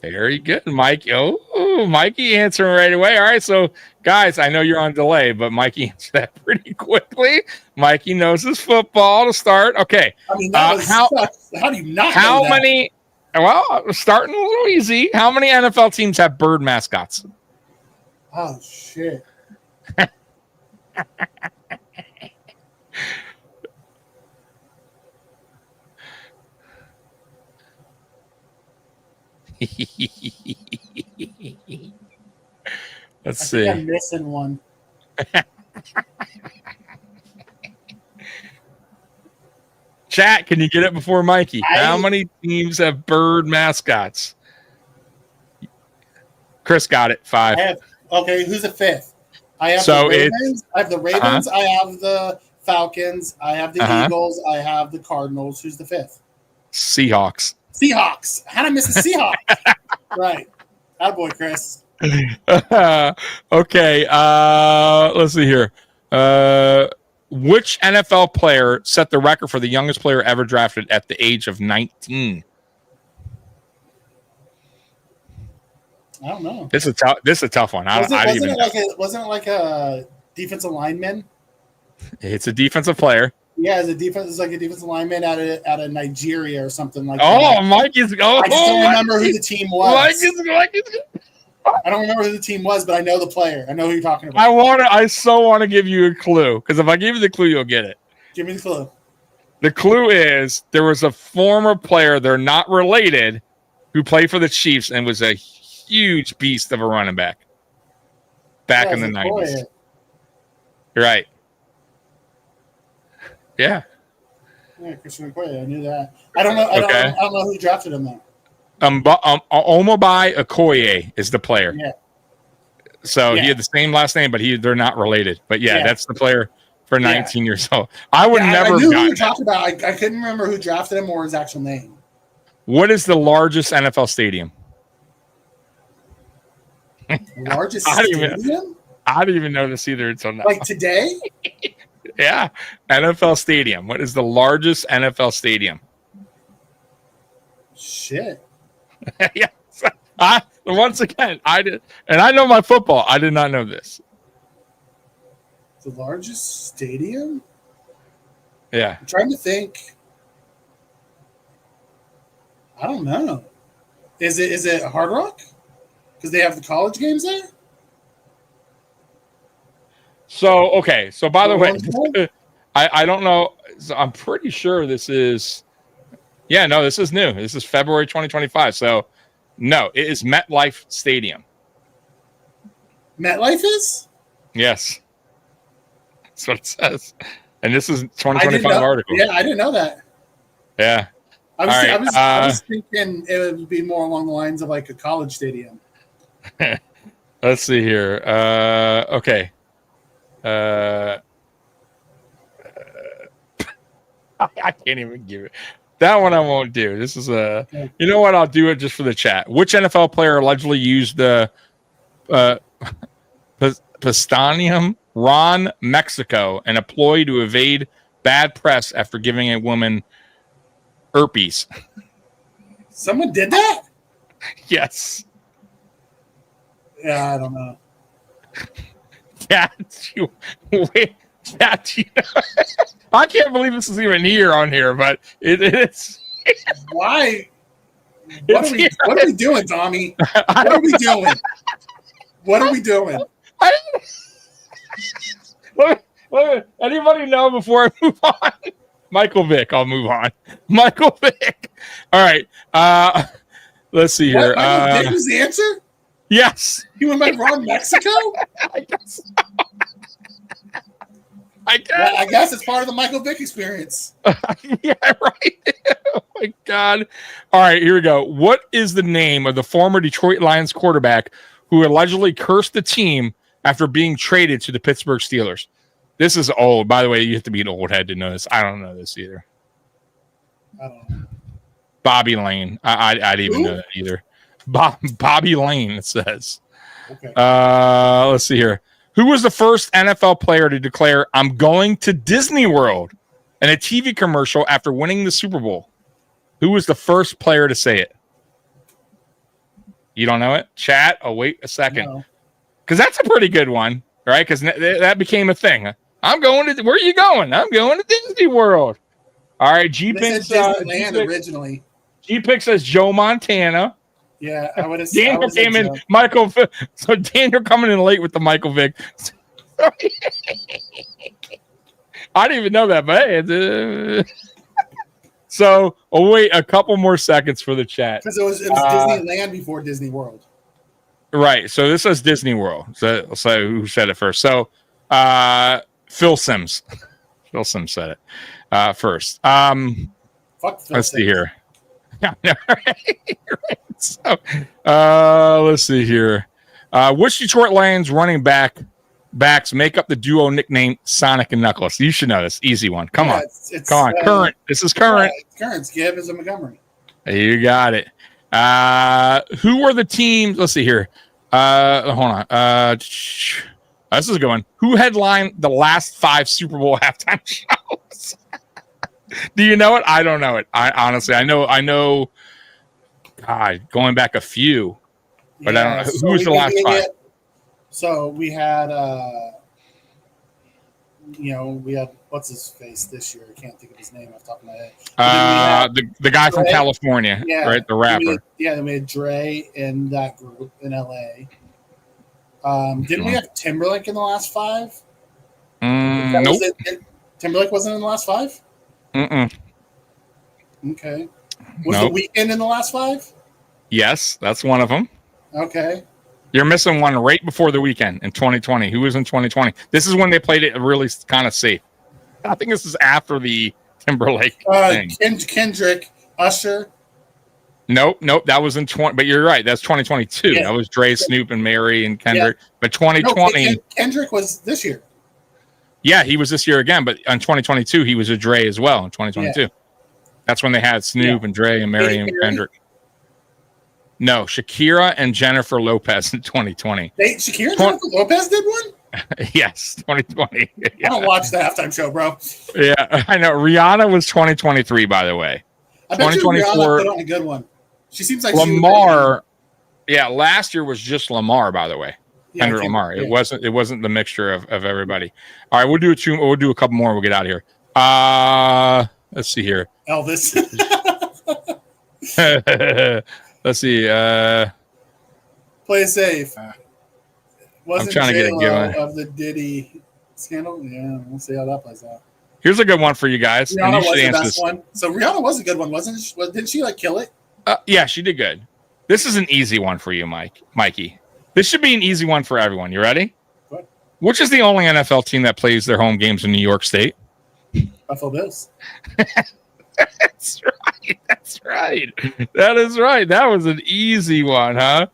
Very good, Mike. Oh, Mikey answering right away. All right, so guys, I know you're on delay, but Mikey answered that pretty quickly. Mikey knows his football to start. Okay. I mean, that was how do you not how know that? many? Well, starting a little easy. How many NFL teams have bird mascots? Oh, shit. Let's I see. think I'm missing one. Chat, can you get it before Mikey? How many teams have bird mascots? Chris got it. 5. Okay, who's the 5th? I have So the Ravens. I have the Ravens. I have the Falcons. I have the Eagles. I have the Cardinals. Who's the 5th? Seahawks. Seahawks. How did I miss the Seahawks? Right. Attaboy, Chris. Okay. Let's see here. Which NFL player set the record for the youngest player ever drafted at the age of 19? I don't know. This is a tough one. Wasn't it like a defensive lineman? It's a defensive player. Yeah, it's like a defensive lineman out of Nigeria or something like Oh, that. Mikey's. Oh, I just don't remember who the team was. Mikey's. I don't remember who the team was, but I know the player. I know who you're talking about. I so want to give you a clue because if I give you the clue, you'll get it. Give me the clue. The clue is there was a former player. They're not related, who played for the Chiefs and was a huge beast of a running back back in the 90s. Right. Yeah, Christian Okoye. I knew that. I don't know. I don't know who drafted him though. Omobai Okoye is the player. Yeah. So he had the same last name, but they're not related. But that's the player for 19 years old. I would never. I knew who you were talking about. I couldn't remember who drafted him or his actual name. What is the largest NFL stadium? Largest stadium? I didn't even know this either until now. Like today? Yeah, NFL stadium. What is the largest NFL stadium? Shit. Yeah. Once again, I did, and I know my football. I did not know this. The largest stadium? Yeah. I'm trying to think. I don't know. Is it Hard Rock? Because they have the college games there? So, okay. So, by the way, I don't know. I'm pretty sure this is. Yeah, no, this is new. This is February 2025. So, no, it is MetLife Stadium. MetLife is? Yes. That's what it says. And this is 2025 article. Yeah, I didn't know that. Yeah. I was thinking it would be more along the lines of like a college stadium. Let's see here. Okay. I can't even give it. That one I won't do. This is you know what? I'll do it just for the chat. Which NFL player allegedly used the Pistanium Ron Mexico, and a ploy to evade bad press after giving a woman herpes? Someone did that? Yes. Yeah, I don't know. I can't believe this is even on here, but it's. Why? What are we doing, Tommy? What are we doing? What are we doing? Anybody know before I move on? Michael Vick. I'll move on. Michael Vick. All right. Let's see here. Michael Vick was the answer? Yes. You went by Ron Mexico? I guess so. I guess it's part of the Michael Vick experience. Yeah, right. Oh, my God. All right, here we go. What is the name of the former Detroit Lions quarterback who allegedly cursed the team after being traded to the Pittsburgh Steelers? This is old. By the way, you have to be an old head to know this. I don't know this either. I don't know. Bobby Lane. I didn't even know that either. Bobby Lane, it says. Okay. Let's see here. Who was the first NFL player to declare, "I'm going to Disney World" in a TV commercial after winning the Super Bowl? Who was the first player to say it? You don't know it? Chat? Oh, wait a second. Because that's a pretty good one, right? Because that became a thing. I'm going to, where are you going? I'm going to Disney World. All right, They said Disneyland originally. G-Pick says Joe Montana. Yeah, I would have. Daniel came in. Michael. So Daniel coming in late with the Michael Vick. I didn't even know that, but hey, so wait a couple more seconds for the chat because it was Disneyland before Disney World. Right. So this says Disney World. So who said it first? So Phil Sims. Phil Sims said it first. Fuck Phil let's Sims. see here. Right. So, let's see here. Which Detroit Lions running backs make up the duo nickname Sonic and Knuckles? You should know this. Easy one. Come on. Come on. Current. This is current. Current. Gibbs and Montgomery. You got it. Who were the teams? Let's see here. Hold on. This is a good one. Who headlined the last 5 Super Bowl halftime shows? Do you know it? I don't know it. I honestly, I know. God, going back a few, but I don't know who was the last 5. So we had, we had what's his face this year? I can't think of his name off the top of my head. The guy from California, right? The rapper. Then we had Dre in that group in LA. Didn't we have Timberlake in the last 5? Nope. Timberlake wasn't in the last 5? Mm-mm. Okay. Was The Weeknd in the last 5? Yes, that's one of them. Okay. You're missing one right before the weekend in 2020. Who was in 2020? This is when they played it really kind of safe. I think this is after the Timberlake thing. Kendrick, Usher. Nope. That was in 20. But you're right. That's 2022. Yeah. That was Dre, Snoop, and Mary and Kendrick. Yeah. But 2020. No, Kendrick was this year. Yeah, he was this year again. But in 2022, he was a Dre as well. In 2022, yeah. That's when they had Snoop and Dre and Mary and Kendrick. No, Shakira and Jennifer Lopez in 2020. Shakira and Jennifer Lopez did one? Yes, 2020. Yeah. I don't watch the halftime show, bro. Yeah, I know. Rihanna was 2023, by the way. I bet you Rihanna put on a good one. She seems like Lamar. Yeah, last year was just Lamar, by the way. Yeah, Kendrick Lamar. Yeah. It wasn't the mixture of everybody. All right, we'll do a couple more. We'll get out of here. Let's see here. Elvis. Let's see. Play it safe. I'm trying to get a good one of the Diddy scandal. Yeah, we'll see how that plays out. Here's a good one for you guys. Rihanna was the best one. So Rihanna was a good one, wasn't she? Didn't she kill it? Yeah, she did good. This is an easy one for you, Mikey. This should be an easy one for everyone. You ready? What? Which is the only NFL team that plays their home games in New York State? Buffalo Bills. That's right. That's right. That is right. That was an easy one, huh?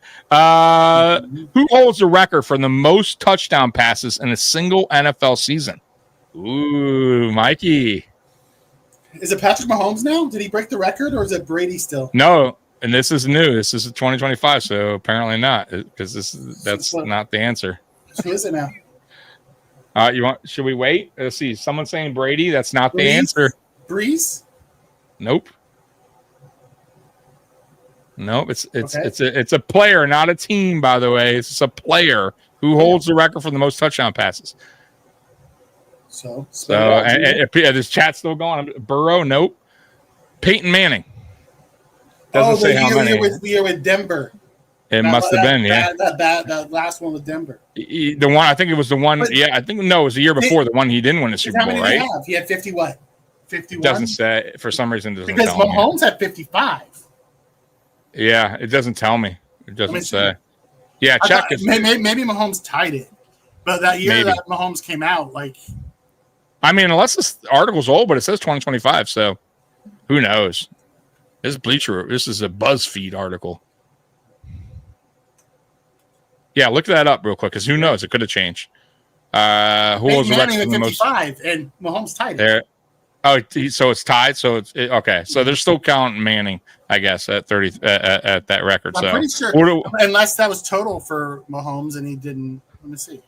Who holds the record for the most touchdown passes in a single NFL season? Ooh, Mikey. Is it Patrick Mahomes now? Did he break the record, or is it Brady still? No, and this is new. This is 2025, so apparently not, because that's not the answer. Who is it now? Should we wait? Let's see. Someone's saying Brady. That's not the answer. Breeze? Nope. It's a player, not a team, by the way. It's a player who holds the record for the most touchdown passes. So this chat's still going. Burrow, nope. Peyton Manning. Doesn't say how many. The year with Denver. It must have been, yeah. That last one with Denver. The one, I think it was the one. But, yeah, I think it was the year before the one he didn't win the Super Bowl, right? He had 50 what? 51. Doesn't say for some reason. Doesn't because tell Mahomes me. Had 55. Yeah, it doesn't tell me. It doesn't say. Yeah, check it. Maybe Mahomes tied it, but that year that Mahomes came out, I mean, unless this article's old, but it says 2025, so who knows? This is a BuzzFeed article. Yeah, look that up real quick, because who knows? It could have changed. Who was the record for the most? 55, and Mahomes tied it. There. Oh, so it's tied. So it's okay. So they're still counting Manning, I guess, at 30 at that record. I'm pretty sure, unless that was total for Mahomes, and he didn't. Let me see.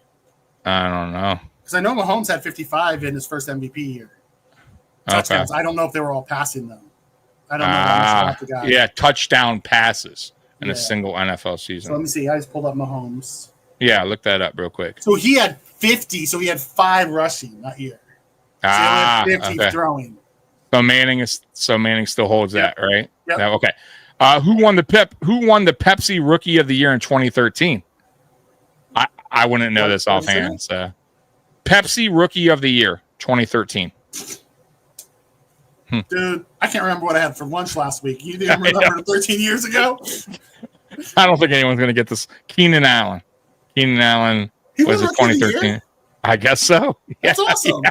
I don't know. Because I know Mahomes had 55 in his first MVP year. Touchdowns. Okay. I don't know if they were all passing them. I don't know. How much got. Yeah, touchdown passes in a single NFL season. So let me see. I just pulled up Mahomes. Yeah, look that up real quick. So he had 50. So he had 5 rushing that year. So he had 50 throwing. So Manning still holds that, right? Yep. Yeah, okay. Who won the Pepsi Rookie of the Year in 2013? I wouldn't know this offhand. So Pepsi Rookie of the Year 2013. Dude, I can't remember what I had for lunch last week. You didn't remember 13 years ago? I don't think anyone's going to get this. Keenan Allen. Was it 2013? I guess so. That's awesome.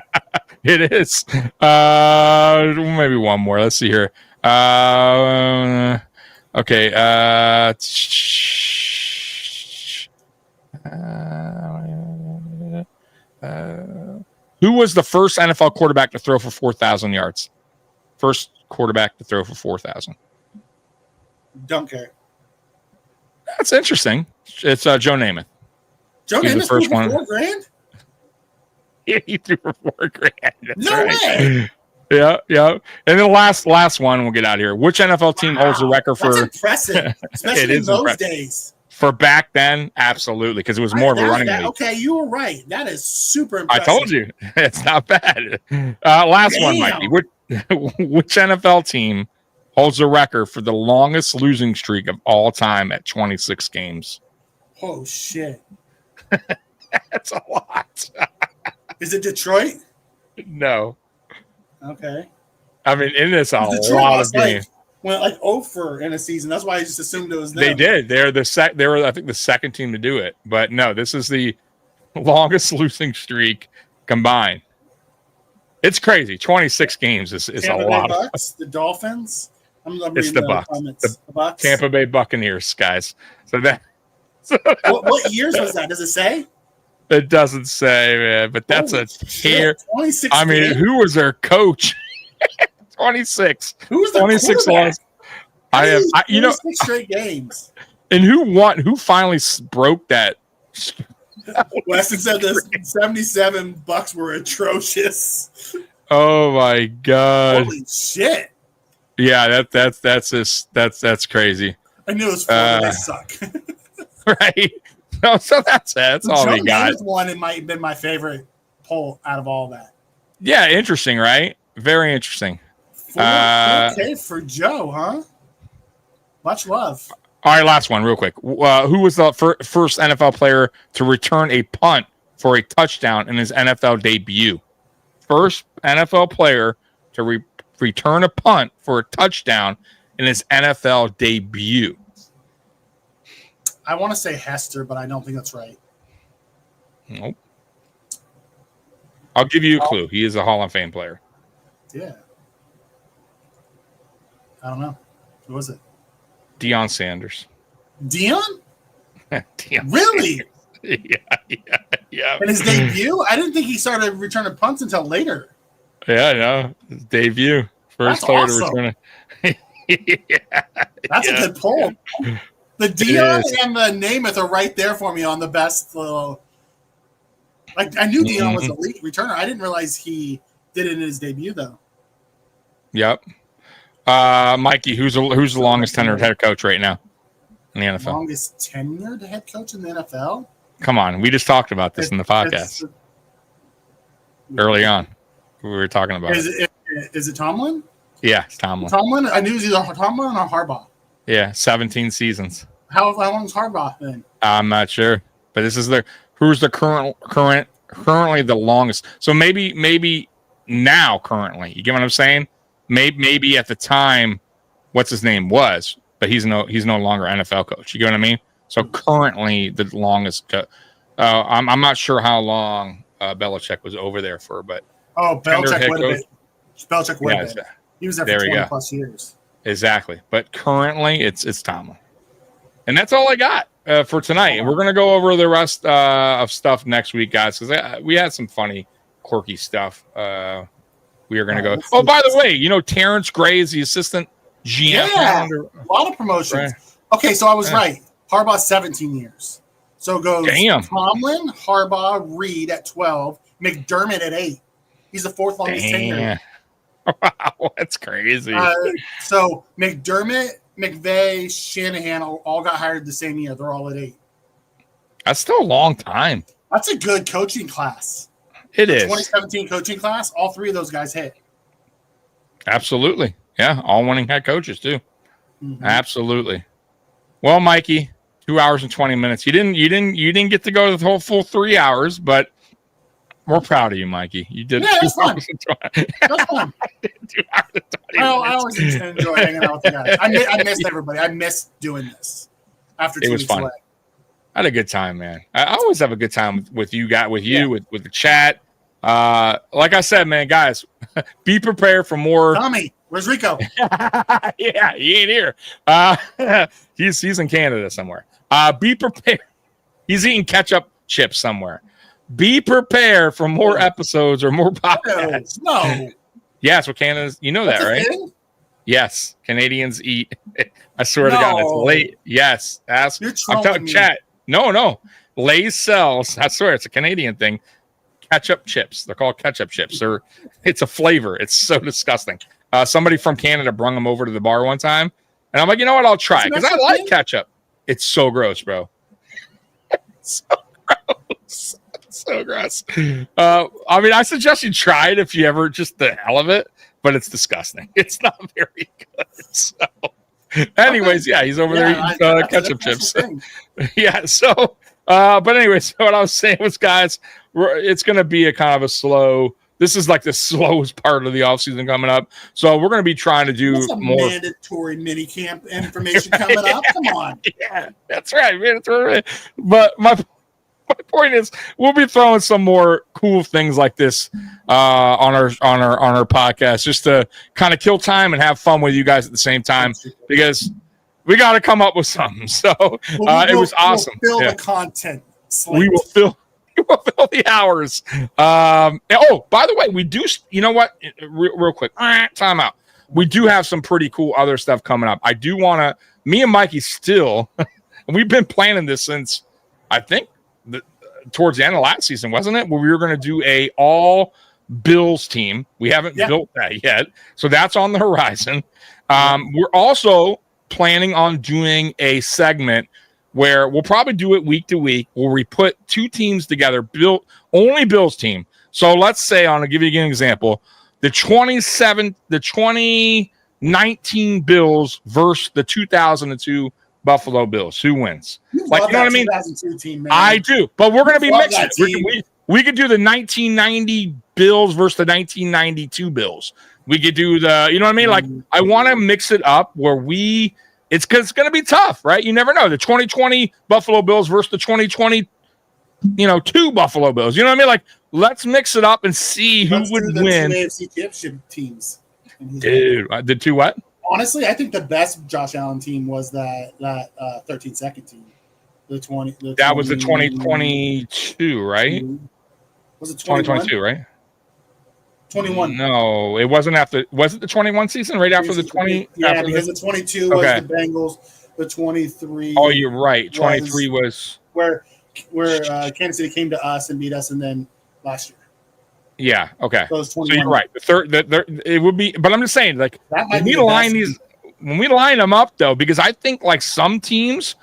Yeah, it is. Maybe one more. Let's see here. Okay. Who was the first NFL quarterback to throw for 4,000 yards? First quarterback to throw for 4,000. Don't care. That's interesting. It's Joe Namath. Joe Namath threw for $4,000? Yeah, he threw for $4,000. No way. Yeah. And then the last one, we'll get out of here. Which NFL team holds the record for? That's impressive, especially in those days. For back then, absolutely, because it was more of a running league. Okay, you were right. That is super impressive. I told you. It's not bad. Last one, Mikey. Which NFL team holds the record for the longest losing streak of all time at 26 games? Oh, shit. That's a lot. Is it Detroit? No. Okay. I mean, it is a lot of games. went like over in a season. That's why I just assumed it was them. They did. They were, I think, the second team to do it. But no, this is the longest losing streak combined. It's crazy. 26 games is a Tampa Bay lot. Bucks, the Dolphins. I'm It's the Bucks. The Bucks. Tampa Bay Buccaneers, guys. So that What years was that? Does it say? it doesn't say, man, but that's Holy a shit, tear. 26 I mean, games? who was their coach? 26. Who was the 26 quarterback? lost. I have, you know, 26 straight games. and who won? Who finally broke that? Weston said this 77 Bucks were atrocious. Oh my god! Holy shit! Yeah, that's crazy, I knew it was Florida. They suck. right? No, so that's it. That's all we got. One, it might have been my favorite poll out of all that. Yeah, interesting, right? Very interesting. 4K for Joe, huh? Much love. All right, last one, real quick. Who was the first NFL player to return a punt for a touchdown in his NFL debut? First NFL player to return a punt for a touchdown in his NFL debut. I want to say Hester, but I don't think that's right. Nope. I'll give you a clue. He is a Hall of Fame player. Yeah. I don't know. Who was it? Deion Sanders. Dion? Deion Really? Yeah. In his debut? I didn't think he started returning punts until later. Yeah, no. His debut. First That's player awesome. to return it. That's a good poll. The Dion and the Namath are right there for me on the best little. Like I knew Dion was a elite returner. I didn't realize he did it in his debut though. Yep. Mikey, who's the longest tenured head coach right now in the NFL? Longest tenured head coach in the NFL? Come on, we just talked about this in the podcast early on. We were talking about it. Is it Tomlin? Yeah, it's Tomlin. Tomlin? I knew it was either Tomlin or Harbaugh. Yeah, 17 seasons. How long's Harbaugh been? I'm not sure, but this is who's the currently the longest. So maybe now currently, you get what I'm saying? Maybe at the time, what's his name was, but he's no longer NFL coach. You get what I mean? So currently the longest. I'm not sure how long Belichick was over there for, but Belichick would have been. Belichick would have been. He was there for 20 plus years. Exactly, but currently it's Tomlin, and that's all I got for tonight. And we're gonna go over the rest of stuff next week, guys, because we had some funny, quirky stuff. We are gonna go. Oh, by the way, Terrence Gray is the assistant GM. Yeah, a lot of promotions. Right. Okay, so I was right. Harbaugh 17 years. So it goes Tomlin, Harbaugh, Reed at 12, McDermott at 8. He's the fourth longest tenure. Wow, that's crazy. So McDermott, McVay, Shanahan all got hired the same year. They're all at 8. That's still a long time. That's a good coaching class. It is. 2017 coaching class, all three of those guys hit. Absolutely. Yeah, all winning head coaches too. Mm-hmm. Absolutely. Well, Mikey, 2 hours and 20 minutes. You didn't get to go the whole full 3 hours, but we're proud of you, Mikey. You did. Yeah, that's fun. That's fun. 2 hours and 20 I always enjoy hanging out with you guys. I missed everybody. I missed doing this. After 2 weeks fun. Away. I had a good time, man. I always have a good time with you, with the chat. Like I said, man, guys, be prepared for more. Tommy, where's Rico? Yeah, he ain't here. He's in Canada somewhere. Be prepared. He's eating ketchup chips somewhere. Be prepared for more episodes or more podcasts. No. Yes, what Canada's. You know that, right? Thing? Yes, Canadians eat. I swear to God, it's late. Yes, ask. You're I'm telling chat. No. Lay's sells. I swear, it's a Canadian thing. Ketchup chips. They're called ketchup chips. It's a flavor. It's so disgusting. Somebody from Canada brought them over to the bar one time, and I'm like, you know what? I'll try because I like ketchup. It's so gross, bro. So gross. So gross. I mean, I suggest you try it if you ever just the hell of it, but it's disgusting. It's not very good. So, anyways, yeah, he's over there eating ketchup chips. Yeah. So, but anyways, what I was saying was, guys, it's going to be a kind of a slow this is like the slowest part of the offseason coming up. So we're going to be trying to do That's a more mandatory mini camp information coming up. Come on. Yeah, that's right, man. That's right. But my point is, we'll be throwing some more cool things like this on our podcast, just to kind of kill time and have fun with you guys at the same time, because we got to come up with something. So it was awesome. We'll fill the content slate. We will fill the hours. Oh, by the way, we do. You know what? Real quick, time out. We do have some pretty cool other stuff coming up. I do want to. Me and Mikey still. We've been planning this since I think towards the end of last season, wasn't it? Where we were going to do a all Bills team. We haven't built that yet, so that's on the horizon. We're also planning on doing a segment where we'll probably do it week to week, where we put two teams together, only Bills team. So let's say, I'll give you an example, the 2019 Bills versus the 2002 Buffalo Bills. Who wins? Like, you know what I mean? 2002 team, man. I do, but we're going to be mixing. We We could do the 1990 Bills versus the 1992 Bills. We could do the, you know what I mean? Like, I want to mix it up where it's going to be tough, right? You never know. The 2020 Buffalo Bills versus the 2020, two Buffalo Bills. You know what I mean? Like, let's mix it up and see who would win. Two AFC championship teams. Dude, the two what? Honestly, I think the best Josh Allen team was that 13-second team. That was the 2022, right? Was it 2022, right? 21. No, it wasn't after. Was it the 21 season? Right after the 20? Yeah, because the 22 was the Bengals. The 23. Oh, you're right. 23 was where Kansas City came to us and beat us, and then last year. Yeah. Okay. So you're right. The third, it would be. But I'm just saying, like, when we line them up, though, because I think like some teams,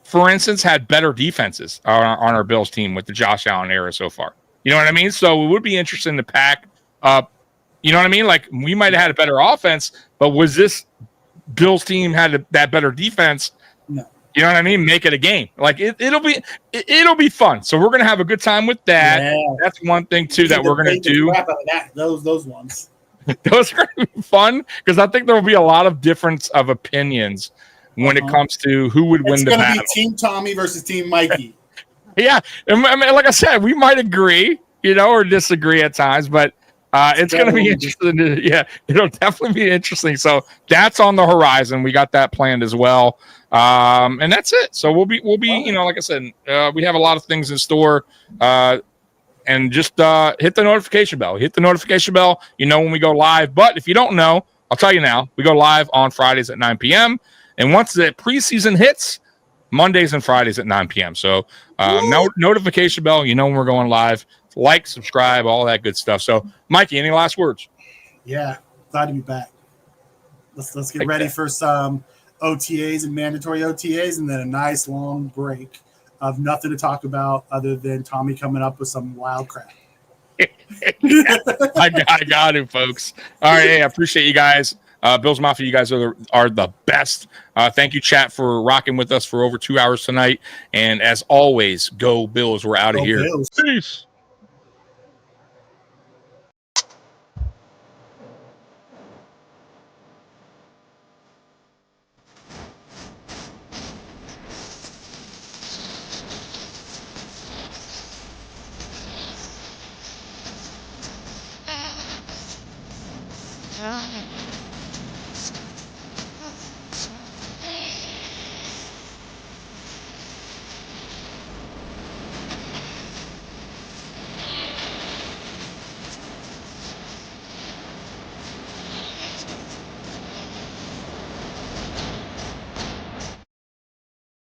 for instance, had better defenses on our Bills team with the Josh Allen era so far. You know what I mean? So it would be interesting to pack up. You know what I mean? Like, we might have had a better offense, but was this Bills team had that better defense? No. You know what I mean? Make it a game. Like, it'll be fun. So we're gonna have a good time with that. Yeah. That's one thing too that we're gonna do. Those ones. Those are gonna be fun because I think there will be a lot of difference of opinions when it comes to who would win the battle. It's gonna be Team Tommy versus Team Mikey. Yeah, I mean, like I said, we might agree, or disagree at times, but it's going to be interesting. It'll definitely be interesting. So that's on the horizon. We got that planned as well, and that's it. So we'll be, like I said, we have a lot of things in store, and just hit the notification bell. Hit the notification bell. When we go live. But if you don't know, I'll tell you now. We go live on Fridays at 9 p.m. And once the preseason hits, Mondays and Fridays at 9 p.m. So notification bell, when we're going live. Like, subscribe, all that good stuff. So, Mikey, any last words? Yeah, glad to be back. Let's get ready for some OTAs and mandatory OTAs, and then a nice long break of nothing to talk about other than Tommy coming up with some wild crap. I got it, folks. All right, hey, I appreciate you guys. Bills Mafia, you guys are the best. Thank you, chat, for rocking with us for over 2 hours tonight. And as always, go Bills. We're out of here. Bills. Peace. Ah.